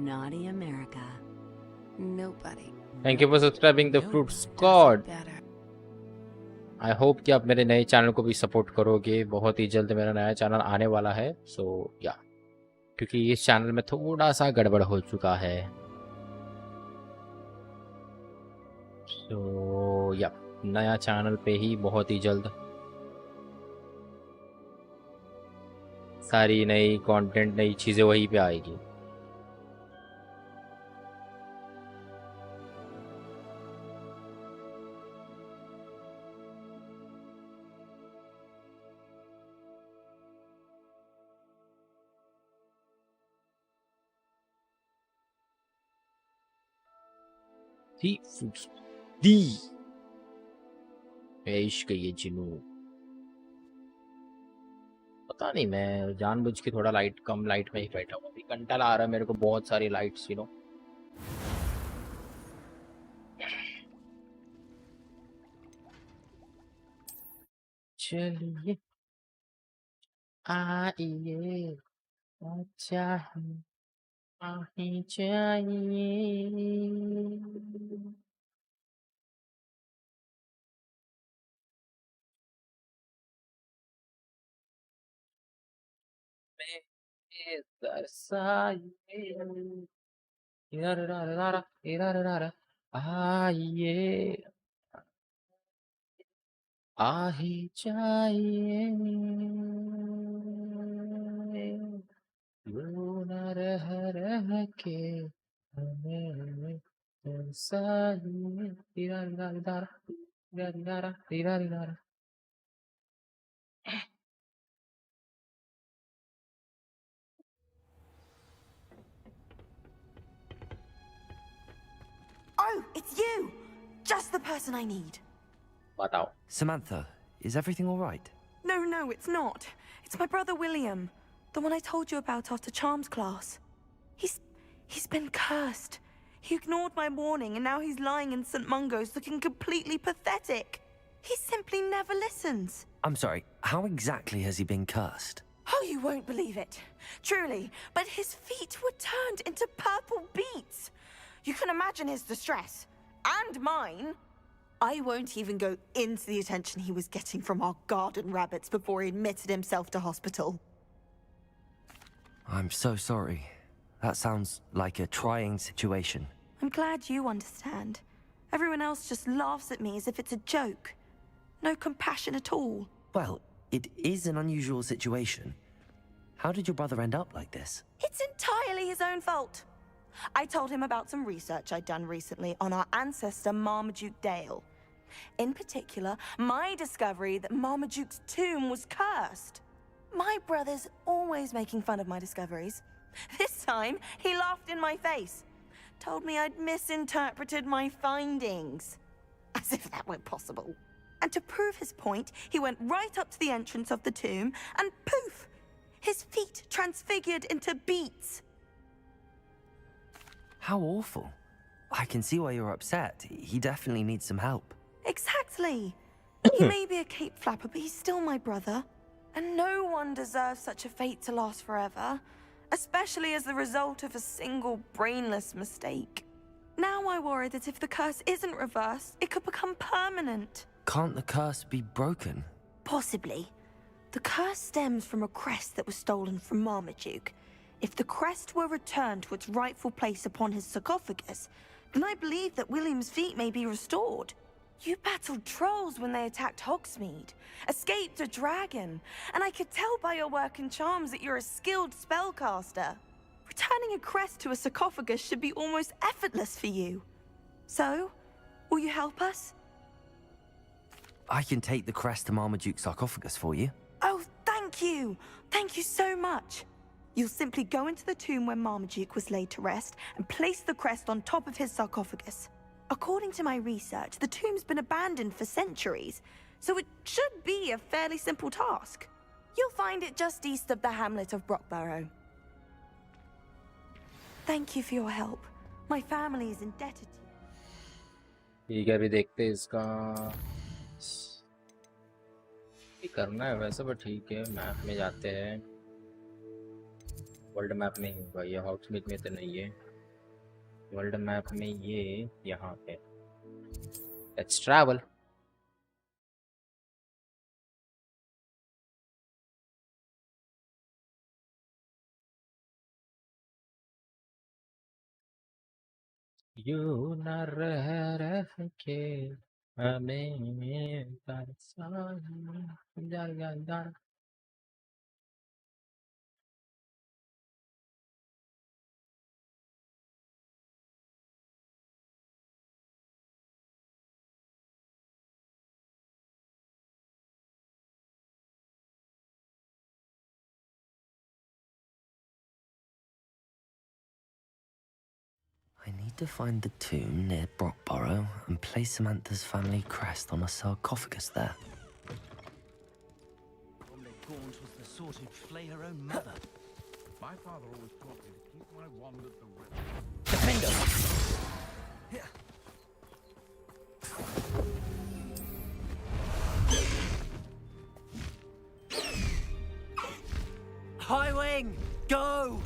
Naughty America. Nobody. Thank you for subscribing the fruits God. I hope कि आप मेरे नए चैनल को भी सपोर्ट करोगे। बहुत ही जल्द मेरा नया चैनल आने वाला है, सो या क्योंकि इस चैनल में थोड़ा सा गड़बड़ हो चुका है, सो या नया चैनल पे ही बहुत ही जल्द सारी नई कंटेंट, नई चीज़ें वहीं पे आएगी। दी इश्क ये जुनून। पता नहीं, मैं जानबूझ के थोड़ा कम लाइट में ही बैठा हूँ। अभी कंटाला आ रहा है मेरे को, बहुत सारी लाइट्स चलिए आइए चाहिए। आइए आही चाहिए न रह के हमें तरसाइए। तीरा रीरा रीरा रीरा रीरा रीरा रीरा। Oh, it's you! Just the person I need. बताओ। Samantha, is everything all right? No, it's not. It's my brother William, the one I told you about after Charms class. He's been cursed. He ignored my warning, and now he's lying in St. Mungo's looking completely pathetic. He simply never listens. I'm sorry, how exactly has he been cursed? Oh, you won't believe it. Truly, but his feet were turned into purple beets. You can imagine his distress. And mine. I won't even go into the attention he was getting from our garden rabbits before he admitted himself to hospital. I'm so sorry. That sounds like a trying situation. I'm glad you understand. Everyone else just laughs at me as if it's a joke. No compassion at all. Well, it is an unusual situation. How did your brother end up like this? It's entirely his own fault. I told him about some research I'd done recently on our ancestor Marmaduke Dale. In particular, my discovery that Marmaduke's tomb was cursed. My brother's always making fun of my discoveries. This time, he laughed in my face. Told me I'd misinterpreted my findings. As if that were possible. And to prove his point, he went right up to the entrance of the tomb and poof! His feet transfigured into beets. How awful. I can see why you're upset. He definitely needs some help. Exactly. He may be a cape flapper, but he's still my brother. And no one deserves such a fate to last forever. Especially as the result of a single brainless mistake. Now I worry that if the curse isn't reversed, it could become permanent. Can't the curse be broken? Possibly. The curse stems from a crest that was stolen from Marmaduke. If the crest were returned to its rightful place upon his sarcophagus, then I believe that William's feet may be restored. You battled trolls when they attacked Hogsmeade, escaped a dragon, and I could tell by your work in charms that you're a skilled spellcaster. Returning a crest to a sarcophagus should be almost effortless for you. So, will you help us? I can take the crest to Marmaduke's sarcophagus for you. Oh, thank you! Thank you so much! You'll simply go into the tomb where Marmaduke was laid to rest and place the crest on top of his sarcophagus. According to my research, the tomb's been abandoned for centuries, so it should be a fairly simple task. You'll find it just east of the hamlet of Brockborough. Thank you for your help. My family is indebted to you. ठीक है, अभी देखते हैं इसका ये करना है वैसे, पर ठीक है। मैप में जाते हैं। वर्ल्ड मैप में ही होगा ये, हॉग्समीड में तो नहीं है। वर्ल्ड मैप में ये यहाँ पे। Let's travel. यू न रह के हमें जा। I need to find the tomb near Brockborough and place Samantha's family crest on a sarcophagus there. Gaunt was the sort who'd flay her own mother. My father always taught me to keep my wand at the ready. Defender! High Wing, go!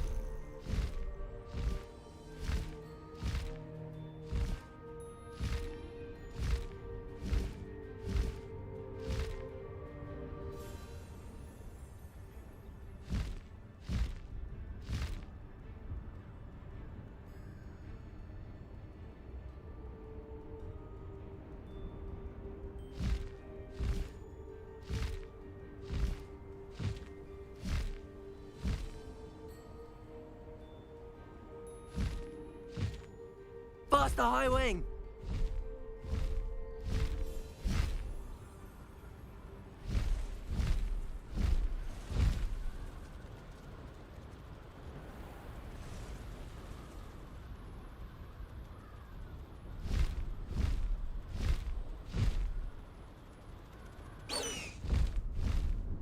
Faster, High Wing!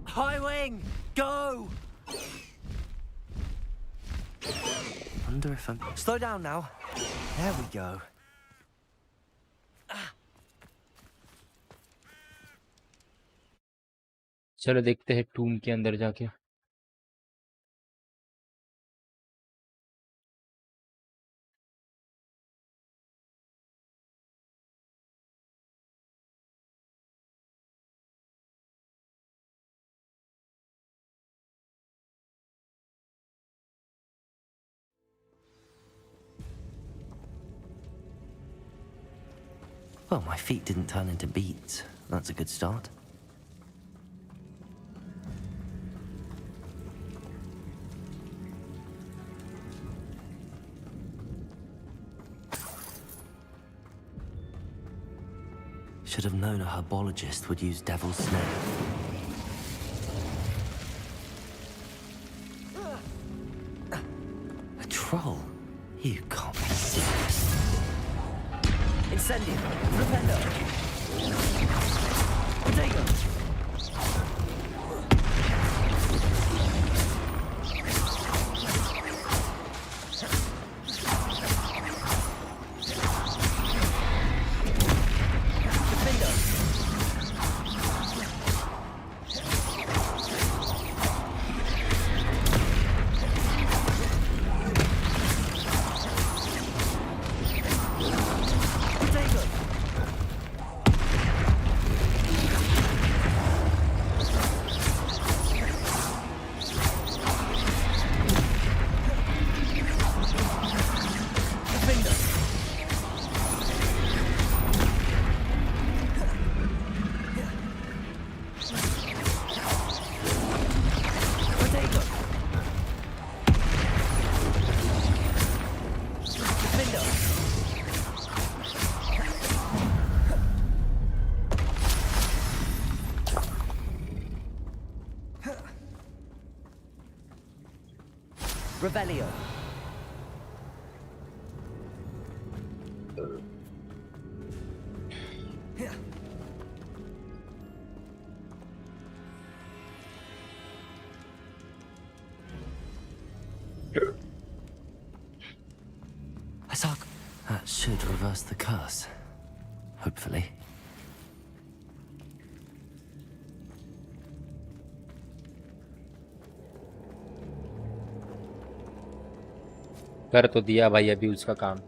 High Wing, go! Wonder if I'm... Slow down now. There we go. चलो देखते हैं टूम के अंदर जाके। Well, my feet didn't turn into beets. That's a good start. Should have known a herbologist would use devil's snare. A troll? You can't be serious. Incendio! Rependo! Potato! Revelio. reverse the curse. Hopefully. कर तो दिया भाई अभी उसका काम।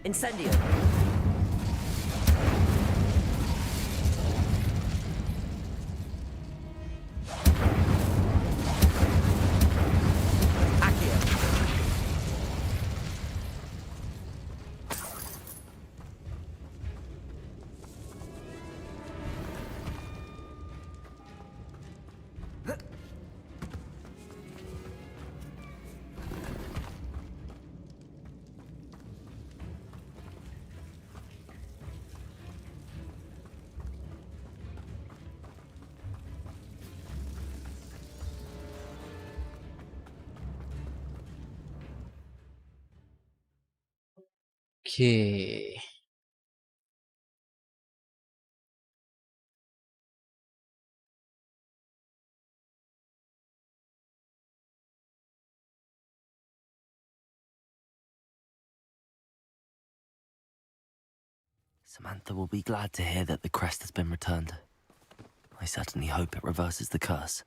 Incendio. Okay. Samantha will be glad to hear that the crest has been returned. I certainly hope it reverses the curse.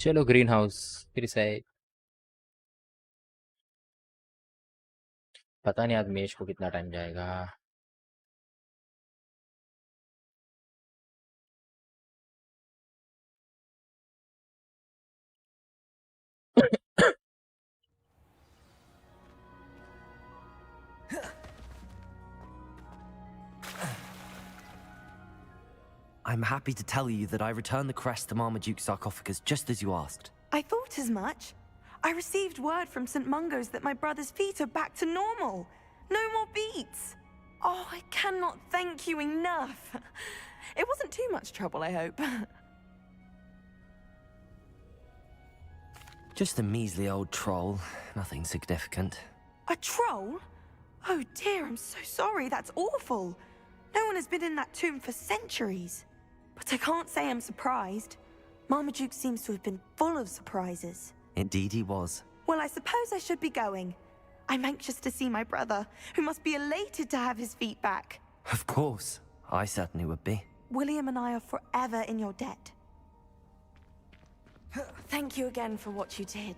चलो green house फिर से। पता नहीं आज मेश को कितना टाइम जाएगा। I'm happy to tell you that I returned the crest to Marmaduke's sarcophagus just as you asked. I thought as much. I received word from St. Mungo's that my brother's feet are back to normal. No more beats. Oh, I cannot thank you enough. It wasn't too much trouble, I hope. Just a measly old troll. Nothing significant. A troll? Oh dear, I'm so sorry. That's awful. No one has been in that tomb for centuries. But I can't say I'm surprised. Marmaduke seems to have been full of surprises. Indeed he was. Well, I suppose I should be going. I'm anxious to see my brother, who must be elated to have his feet back. Of course. I certainly would be. William and I are forever in your debt. Thank you again for what you did.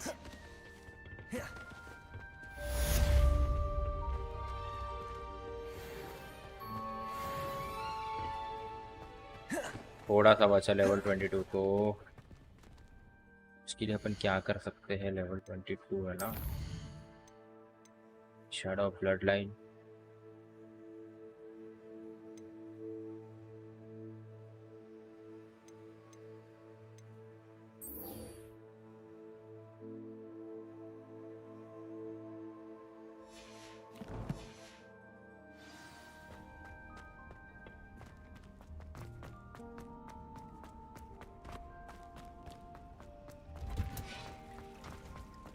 थोड़ा सा बचा level 22 को। उसके लिए अपन क्या कर सकते हैं? लेवल 22 है ना, शैडो ऑफ ब्लड लाइन।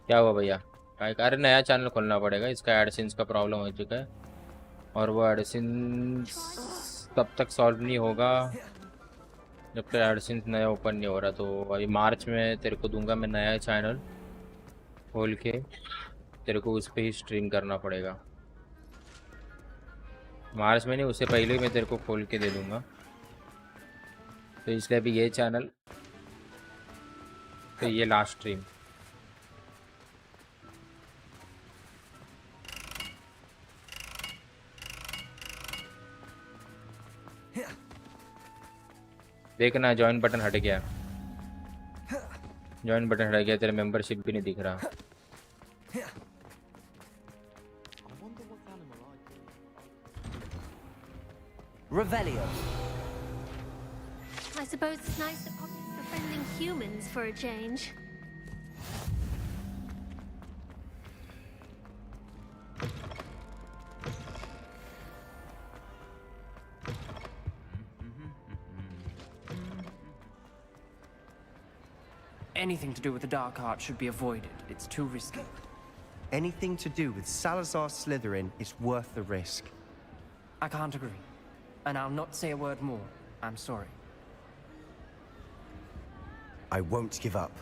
क्या हुआ भैया? अरे नया चैनल खोलना पड़ेगा, इसका एडसेंस का प्रॉब्लम हो चुका है और वो एडसेंस तब तक सॉल्व नहीं होगा जब तक एडसेंस नया ओपन नहीं हो रहा। तो अभी मार्च में तेरे को दूंगा मैं नया चैनल खोल के, तेरे को उस पर ही स्ट्रीम करना पड़ेगा। मार्च में नहीं, उससे पहले मैं तेरे को खोल के दे दूंगा। तो इसलिए अभी ये चैनल तो ये लास्ट स्ट्रीम देखना, ज्वाइन बटन हट गया, ज्वाइन बटन हट गया, तेरा मेंबरशिप भी नहीं दिख रहा। Revelio. I suppose it's nice that Poppy's befriending humans for a change. Anything to do with the dark art should be avoided. It's too risky. Anything to do with Salazar Slytherin is worth the risk. I can't agree. And I'll not say a word more. I'm sorry. I won't give up.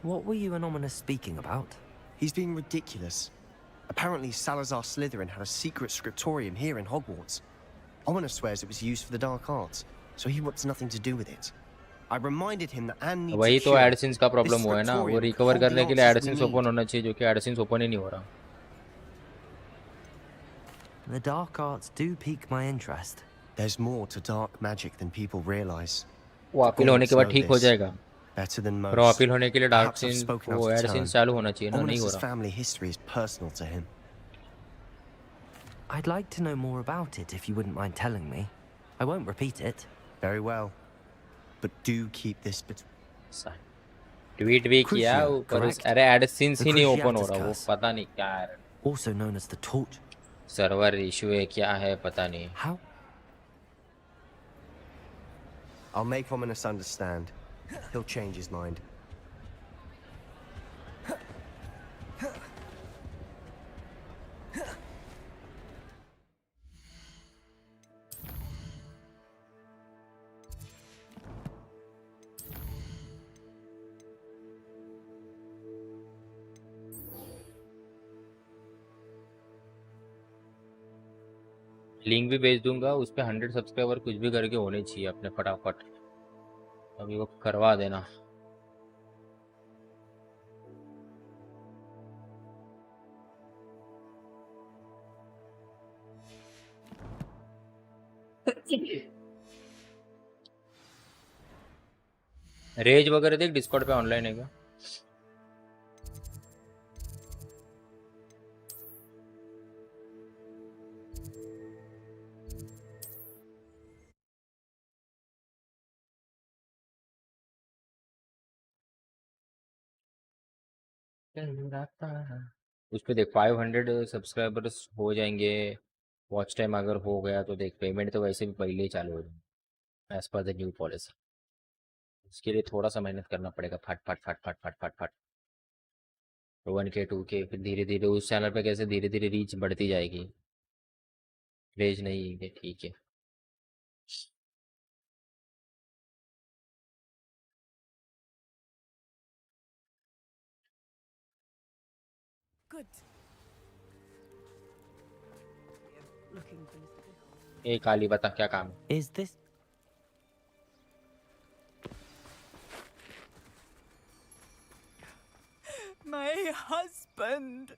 What were you and Ominous speaking about? He's being ridiculous. Apparently Salazar Slytherin had a secret scriptorium here in Hogwarts. Ominous swears it was used for the dark arts, so he wants nothing to do with it. I reminded him that Anne needs वही a तो cure. AdSense का problem This हुआ है ना, वो scriptorium recover could hold करने the के लिए answers we AdSense need. Open होना चाहिए, जो कि एडसेंस ओपन ही नहीं हो रहा। The dark arts do pique my interest. There's more to dark magic than people realize. वो अपील होने के बाद ठीक हो जाएगा। Better than most. पर वो अपील होने के लिए dark Perhaps I've seen spoken वो out of एडसेंस turn. चालू होना चाहिए ना, नहीं हो Ominous' रहा। family history is personal to him. I'd like to know more about it if you wouldn't mind telling me. I won't repeat it. Very well. But do keep this between. Tweet भी किया Crucio, पर correct? अरे AdSense The ही नहीं open हो Cruciatus रहा, वो curse. पता नहीं क्या है, Also known as the torch. Server issue है क्या है पता नहीं। How? I'll make Ominous understand. He'll change his mind. Link भी भेज दूंगा, उस पे 100 सब्सक्राइबर कुछ भी करके होने चाहिए अपने फटाफट, अभी वो करवा देना। रेज वगैरह देख डिस्कॉर्ड पे ऑनलाइन है क्या? उस पे देख 500 सब्सक्राइबर्स हो जाएंगे, वॉच टाइम अगर हो गया तो देख पेमेंट तो वैसे भी पहले ही चालू हो जाएगी as per the new policy. इसके लिए थोड़ा सा मेहनत करना पड़ेगा, फट फट फट फट फट फट फट 1K 2K, फिर धीरे धीरे उस चैनल पे कैसे धीरे धीरे रीच बढ़ती जाएगी। रेज नहीं है, ठीक है। Good. Looking for Mr. ए काली बता क्या काम है? Is this? My husband.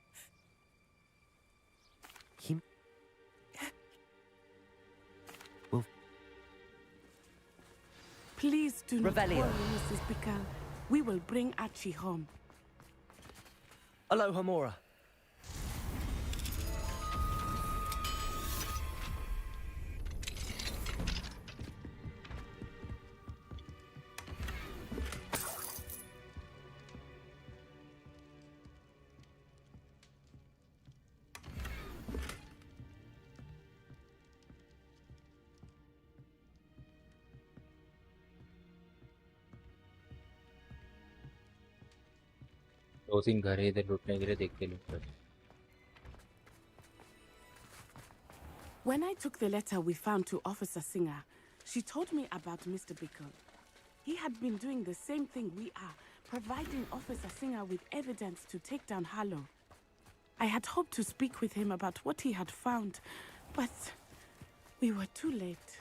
He will. Please do not Revelio. worry, Mrs. Bickle. We will bring Archie home. Aloha Mora. दो तीन घर है इधर लूटने के लिए, देखते लोग। When I took the letter we found to Officer Singer, she told me about Mr. Bickle. He had been doing the same thing we are, providing Officer Singer with evidence to take down Harlow. I had hoped to speak with him about what he had found, but we were too late.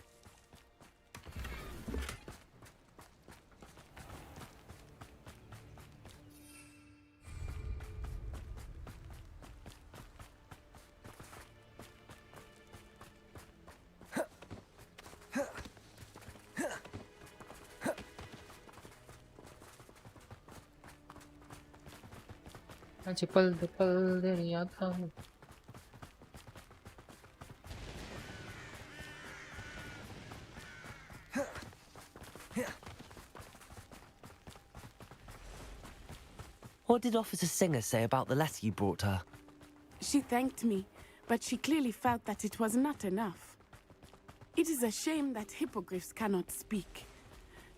आज पल तेरे याद था What did Officer Singer say about the letter you brought her? She thanked me, but she clearly felt that it was not enough. It is a shame that hippogriffs cannot speak.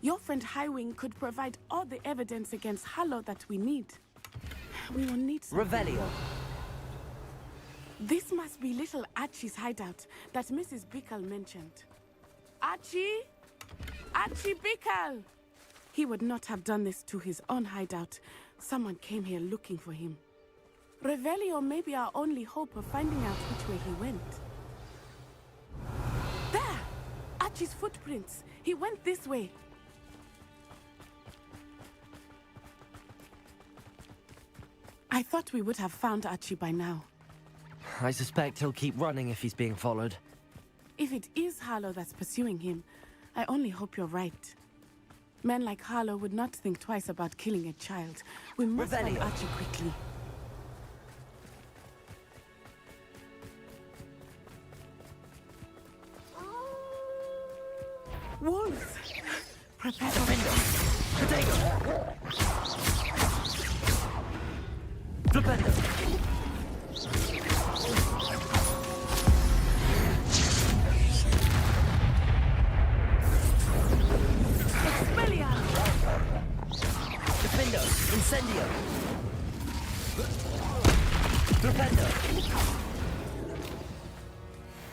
Your friend Highwing could provide all the evidence against Harlow that we need. We will need something. Revelio. This must be little Archie's hideout that Mrs. Bickle mentioned. Archie? Archie Bickle! He would not have done this to his own hideout. Someone came here looking for him. Revelio may be our only hope of finding out which way he went. There! Archie's footprints. He went this way. I thought we would have found Archie by now. I suspect he'll keep running if he's being followed. If it is Harlow that's pursuing him, I only hope you're right. Men like Harlow would not think twice about killing a child. We must find Archie quickly. Wolves! Prepare for Defender, Incendio! Defender!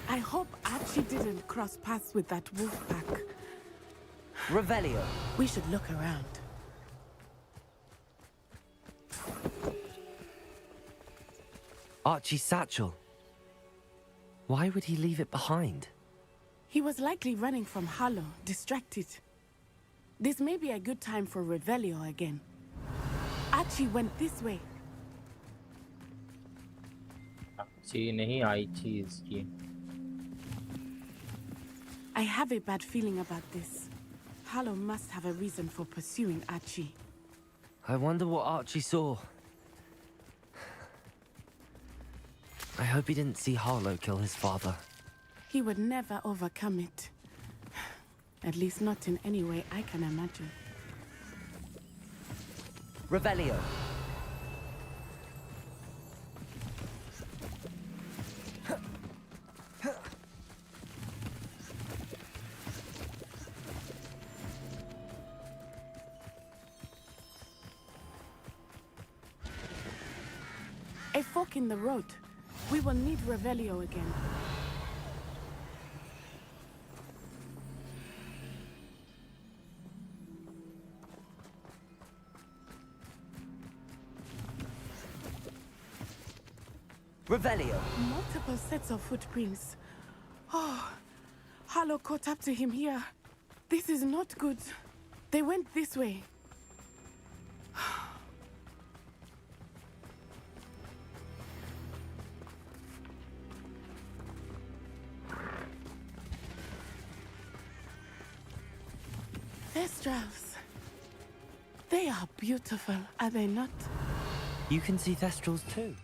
I hope Archie didn't cross paths with that wolf pack. Revelio. We should look around. Archie's satchel. Why would he leave it behind? He was likely running from Harlow, distracted. This may be a good time for Revelio again. Archie went this way. नहीं आई थी इसकी I have a bad feeling about this. Harlow must have a reason for pursuing Archie. I wonder what Archie saw. I hope he didn't see Harlow kill his father. He would never overcome it. At least not in any way I can imagine. Revelio. A fork in the road. We will need Revelio again. Revelio. Multiple sets of footprints. Oh, Harlow caught up to him here. This is not good. They went this way. Thestrals. They are beautiful, are they not? You can see Thestrals too.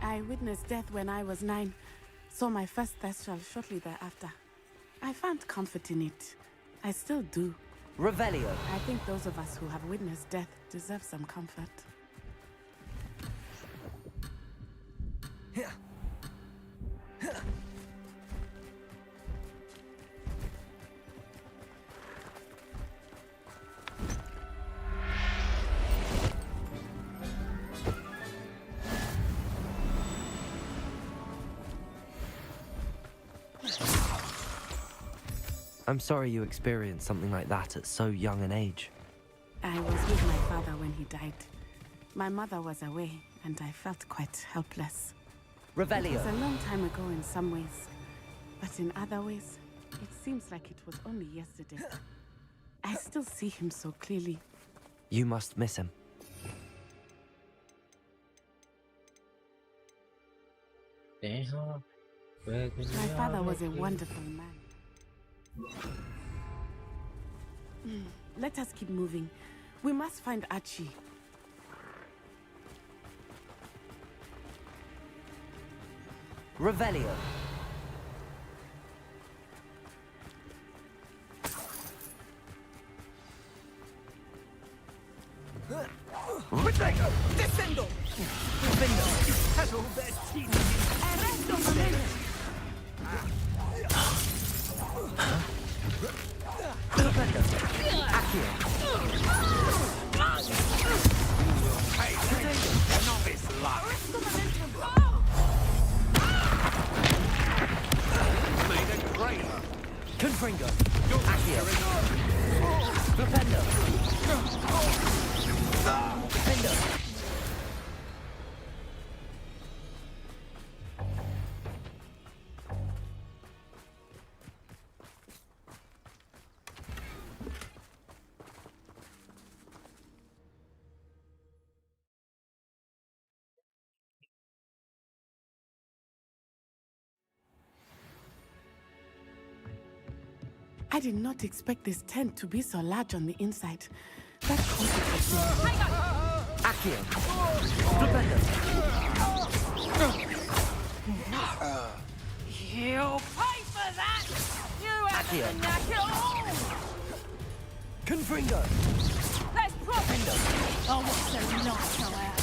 I witnessed death when I was 9. Saw my first Thestral shortly thereafter. I found comfort in it. I still do. Revelio. I think those of us who have witnessed death deserve some comfort. I'm sorry you experienced something like that at so young an age. I was with my father when he died. My mother was away, and I felt quite helpless. Revelio. It was a long time ago in some ways, but in other ways, it seems like it was only yesterday. I still see him so clearly. You must miss him. My father was a wonderful man. let us keep moving. We must find Archie. Revelio. Descendo! Has all their teeth novice luck. Made a trailer. Confringo. Accio. Flipendo. Defendo. I did not expect this tent to be so large on the inside. That complicates me. Accio. Flipendo. You pay for that! You haven't the knack at all! Confringo. Let's profit! Oh, what's so nice, however?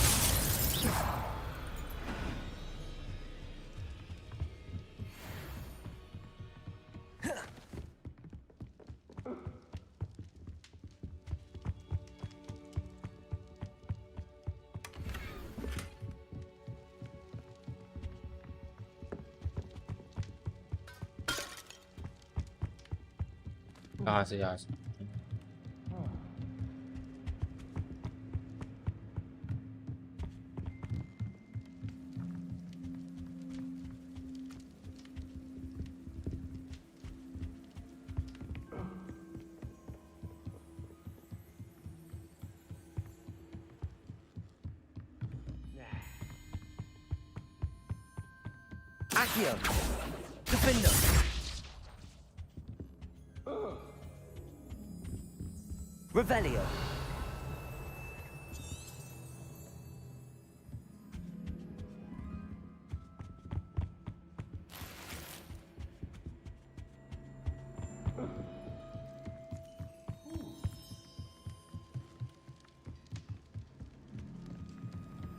कहाँ से जा सकते हैं? Accio. Defendo. Revelio.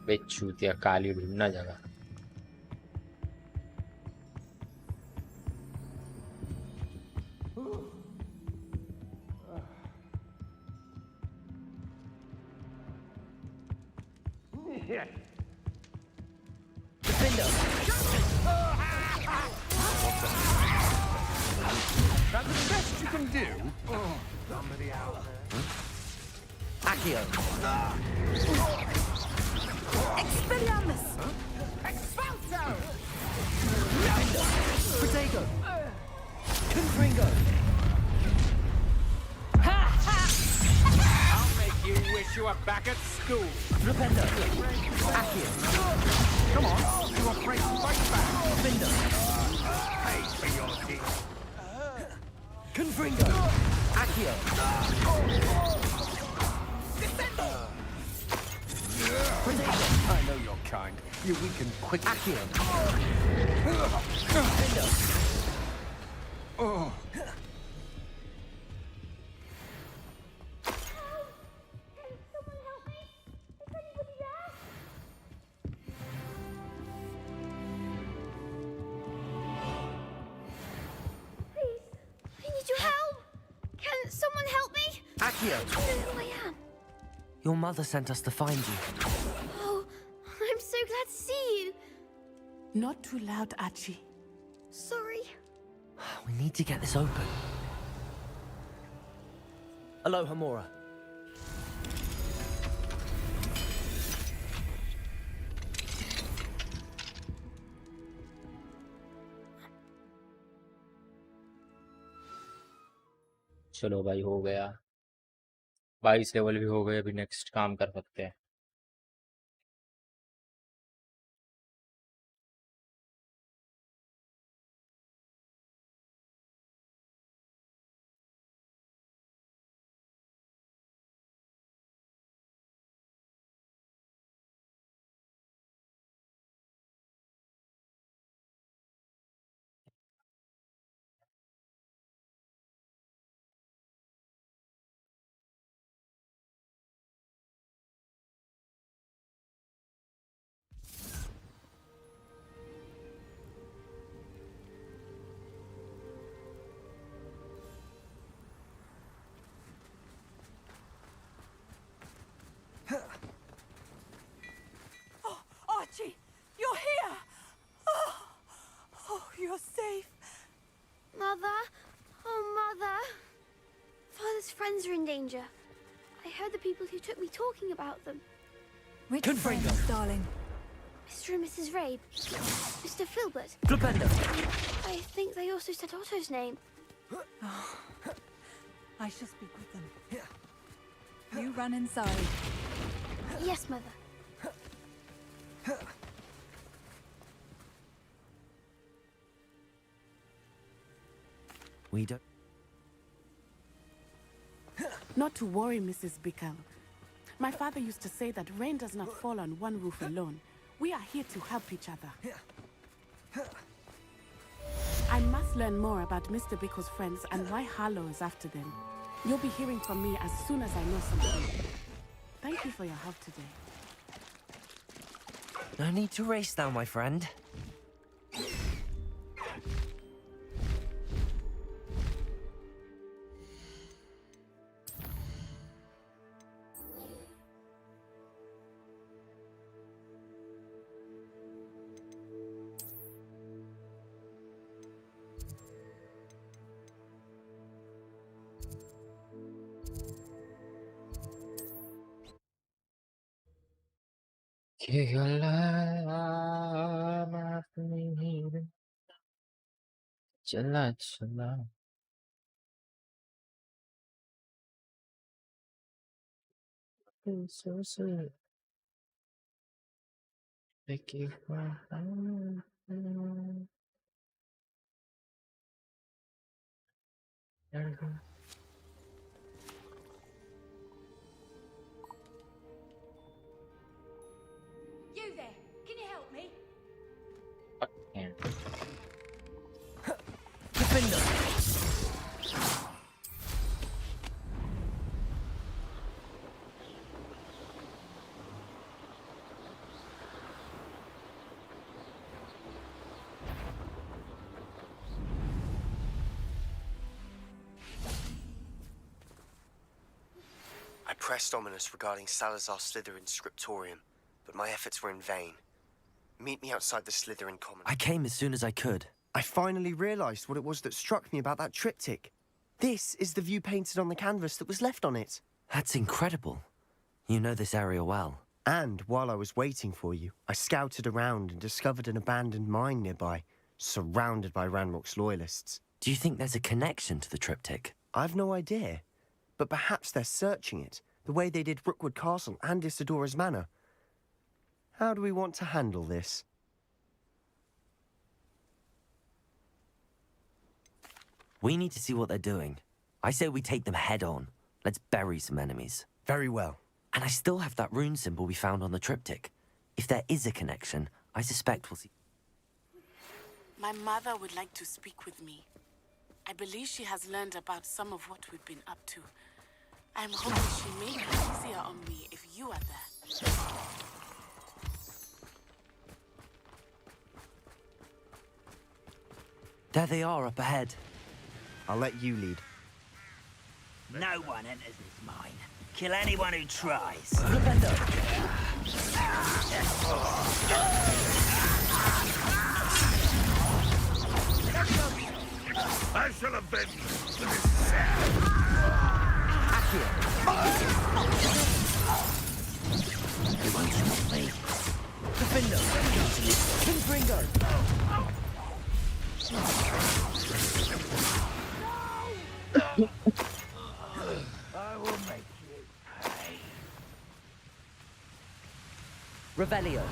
बे चूतिया काली ढूंढना जगह Defendo. That's the best you can do. Somebody out there. Accio. Expelliarmus! Expulso! Defendo. Protego. Confringo. I'll make you wish you were back at school. Flipendo. Accio. Come on, you afraid to fight back? Defendo. Pay for your deeds. Confringo. Accio. Protego. I know your kind. You weaken quickly. Accio. Defendo. Oh. I need your help! Can someone help me? Accio. I don't know who I am. Your mother sent us to find you. Oh, I'm so glad to see you. Not too loud, Archie. Sorry. We need to get this open. Aloha, Mora. चलो भाई हो गया 22 level भी हो गए अभी next काम कर सकते हैं you're safe. Mother? Oh, Mother. Father's friends are in danger. I heard the people who took me talking about them. Which friends, darling? Mr. and Mrs. Rabe. Mr. Filbert. Flipendo. I think they also said Otto's name. Oh, I shall speak with them. You run inside. Yes, Mother. We don't... Not to worry, Mrs. Bickle. My father used to say that rain does not fall on one roof alone. We are here to help each other. I must learn more about Mr. Bickle's friends and why Harlow is after them. You'll be hearing from me as soon as I know something. Thank you for your help today. No need to race now, my friend. चला चला You there, can you help me? I pressed Ominous regarding Salazar Slytherin's scriptorium, but my efforts were in vain. Meet me outside the Slytherin Common. I came as soon as I could. I finally realized what it was that struck me about that triptych. This is the view painted on the canvas that was left on it. That's incredible. You know this area well. And while I was waiting for you, I scouted around and discovered an abandoned mine nearby, surrounded by Ranrock's loyalists. Do you think there's a connection to the triptych? I've no idea. But perhaps they're searching it, the way they did Rookwood Castle and Isidora's Manor. How do we want to handle this? We need to see what they're doing. I say we take them head on. Let's bury some enemies. Very well. And I still have that rune symbol we found on the triptych. If there is a connection, I suspect we'll see... My mother would like to speak with me. I believe she has learned about some of what we've been up to. I'm hoping she may be easier on me if you are there. There they are, up ahead. I'll let you lead. No one enters this mine. Kill anyone who tries. I shall avenge this. You won't stop me. Defender. King Gringo. I will make you pay. Revelio.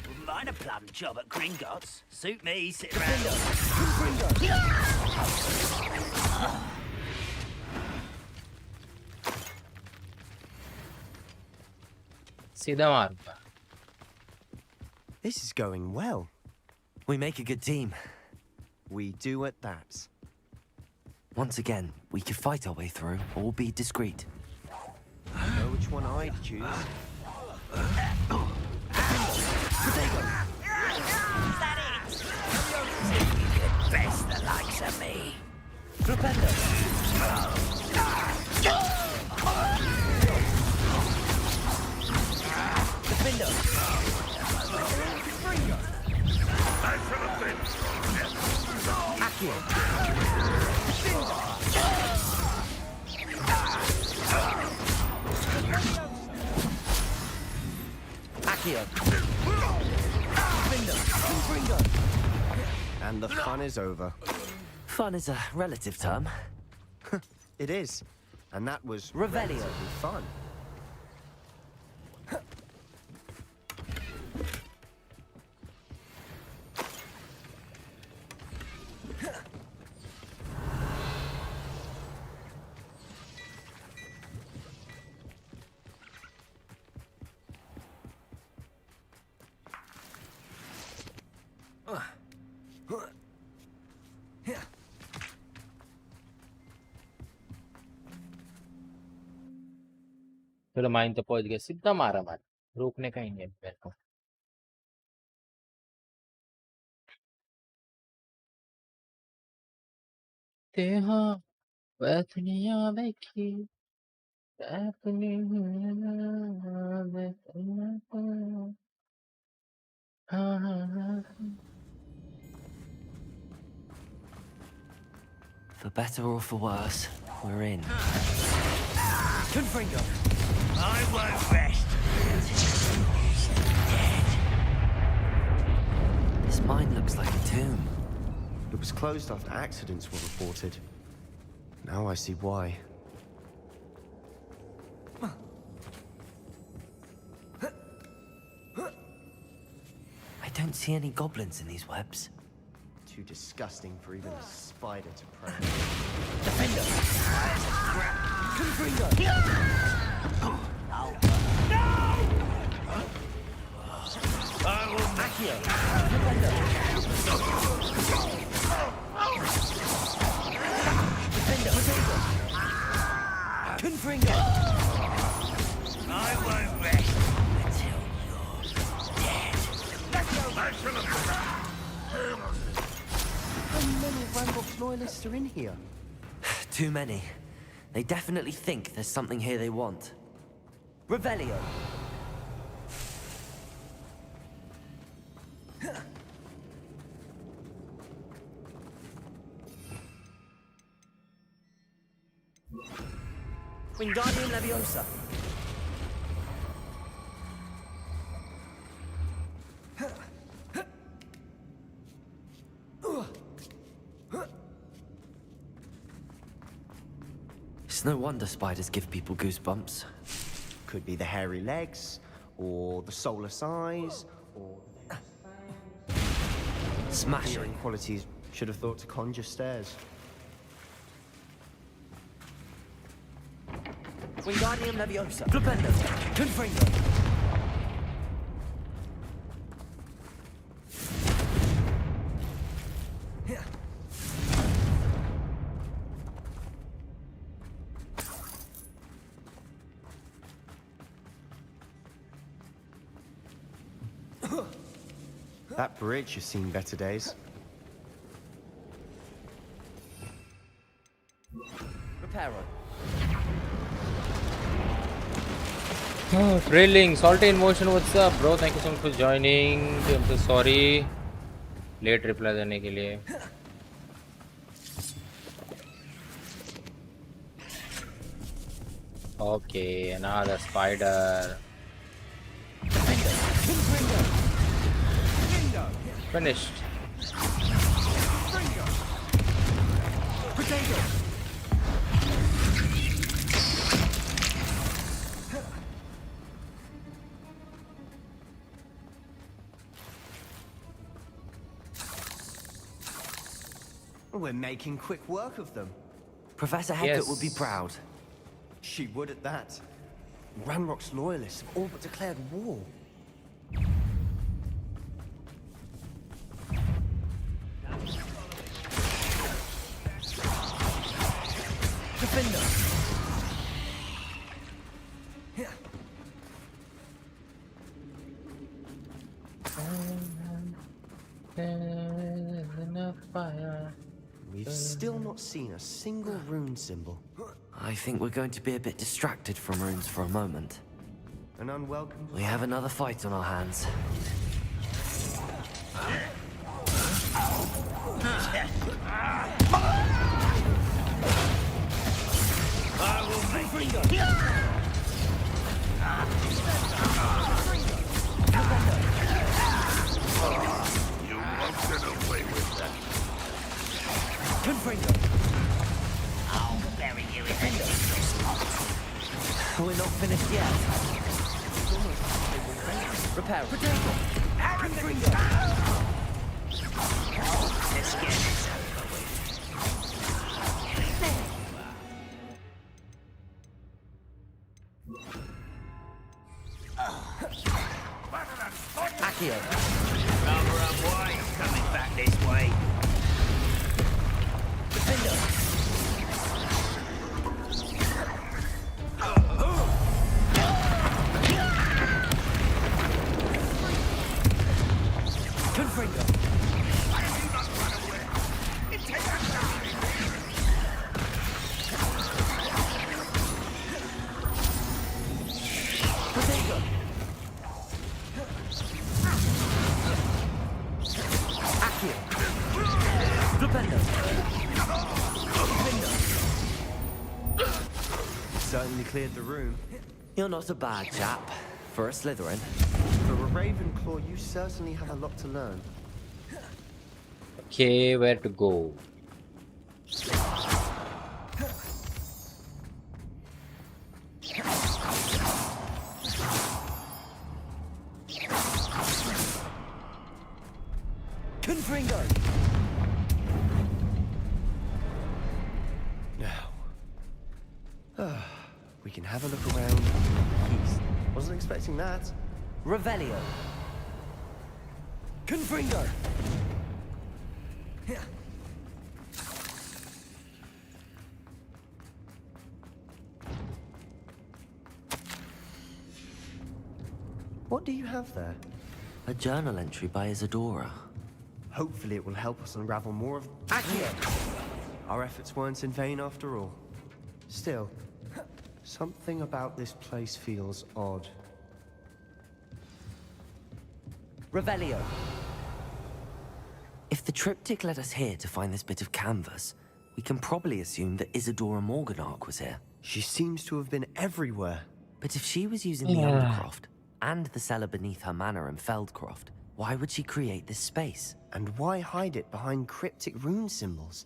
Wouldn't mind a plum job at Gringotts. Suit me, sit around. सीधा मार This is going well. We make a good team. We do at that. Once again, we could fight our way through, or be discreet. I know which one I'd choose. Is that it? You could best the likes of me. Defender. Defender. Accio. Accio. And the fun is over. Fun is a relative term. It is. And that was Revelio. relatively fun. चलो mine तो पहुंच गए सीधा मारा रोकने का ही नहीं है मेरे को तेहा वतनिया देखी अपनी For better or for worse, we're in. Confringo. I won't rest. This mine looks like a tomb. It was closed after accidents were reported. Now I see why. I don't see any goblins in these webs. Too disgusting for even a spider to prey. Defender. Confringo. I will Accio. Defender. Confringo. I won't rest until you're dead. How many Ranrock's loyalists are in here? Too many. They definitely think there's something here they want. Revelio. Wingardium Leviosa. It's no wonder spiders give people goosebumps. Could be the hairy legs, or the soulless eyes, or... Smashing. Hearing qualities should have thought to conjure stairs. Wingardium Leviosa. Flipendo. Confringo. That bridge has seen better days. Reparo. Oh, thrilling. Salty in motion, what's up, bro? Thank you so much for joining. I'm so sorry. Late reply देने के लिए. Okay, another spider. Finished. Potato. We're making quick work of them. Professor Hecat would be proud. She would at that. Ranrock's loyalists have all but declared war. Defender. We've still not not seen a single rune symbol. I think we're going to be a bit distracted from runes for a moment. An unwelcome... We have another fight on our hands. I will make it. You won't get away with that. Confringo. I'll bury you in the We're not finished yet. Repair. Potato. Confringo. Let's get this over with. Accio. Rather unwise coming back this way. Defender. Confringo. Potato. Accio. Defender. Certainly cleared the room. You're not a bad chap. For a Slytherin. For a Ravenclaw, you certainly have a lot to learn. Okay, where to go? Confringo. Now, we can have a look around east. Wasn't expecting that. Revelio. Confringo. What do you have there? A journal entry by Isadora. Hopefully it will help us unravel more of... Accio. Our efforts weren't in vain after all. Still, something about this place feels odd. Revelio. If the triptych led us here to find this bit of canvas, we can probably assume that Isadora Morganach was here. She seems to have been everywhere. But if she was using the Undercroft and the cellar beneath her manor in Feldcroft, why would she create this space? And why hide it behind cryptic rune symbols?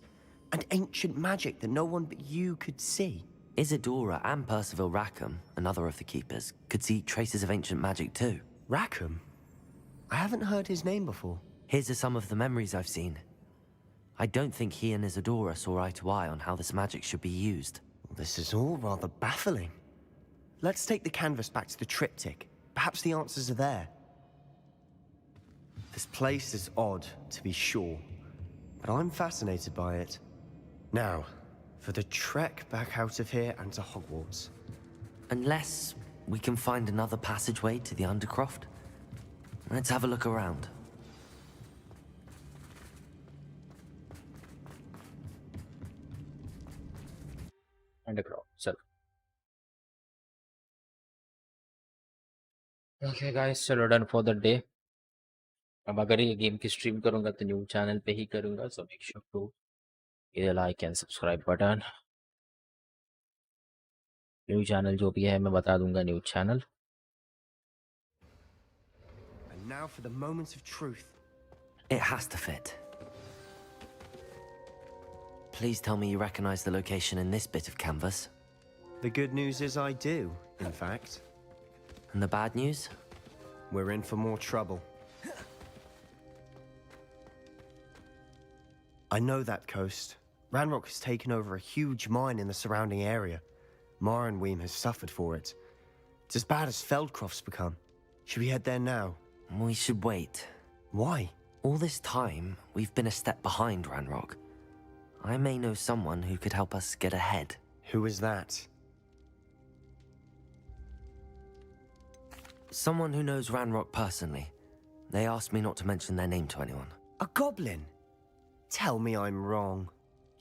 And ancient magic that no one but you could see? Isadora and Percival Rackham, another of the Keepers, could see traces of ancient magic too. Rackham? I haven't heard his name before. Here's are some of the memories I've seen. I don't think he and Isadora saw eye to eye on how this magic should be used. This is all rather baffling. Let's take the canvas back to the triptych. Perhaps the answers are there. This place is odd, to be sure, but I'm fascinated by it. Now, for the trek back out of here and to Hogwarts. Unless we can find another passageway to the Undercroft. Let's have a look around. Underground, चलो. Okay guys, चलो done for the day. अब अगर ये game की stream करूंगा तो new channel पे ही करूंगा, so make sure to hit the like and subscribe button. New channel जो भी है मैं बता दूंगा new channel. And now for the moment of truth. It has to fit. Please tell me you recognize the location in this bit of canvas. The good news is I do, in fact. And the bad news? We're in for more trouble. I know that coast. Ranrock has taken over a huge mine in the surrounding area. Mornweem has suffered for it. It's as bad as Feldcroft's become. Should we head there now? We should wait. Why? All this time, we've been a step behind Ranrock. I may know someone who could help us get ahead. Who is that? Someone who knows Ranrock personally. They asked me not to mention their name to anyone. A goblin? Tell me I'm wrong.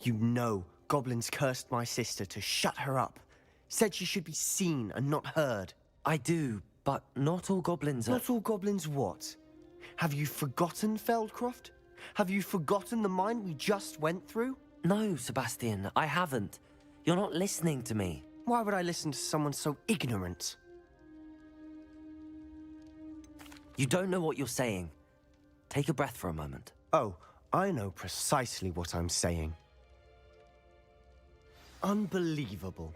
You know, goblins cursed my sister to shut her up. Said she should be seen and not heard. I do, but not all goblins are... Not all goblins what? Have you forgotten Feldcroft? Have you forgotten the mine we just went through? No, Sebastian, I haven't. You're not listening to me. Why would I listen to someone so ignorant? You don't know what you're saying. Take a breath for a moment. Oh, I know precisely what I'm saying. Unbelievable.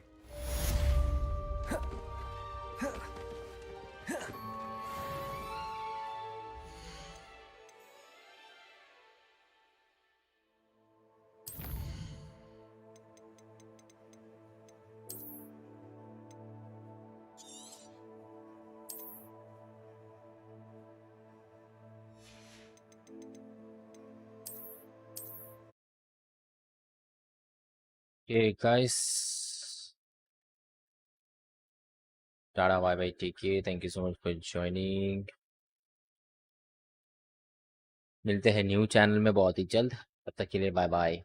Okay, guys. Tata, bye bye, take care. Thank you so much for joining. मिलते हैं new channel में बहुत ही जल्द. तब तक के लिए bye bye.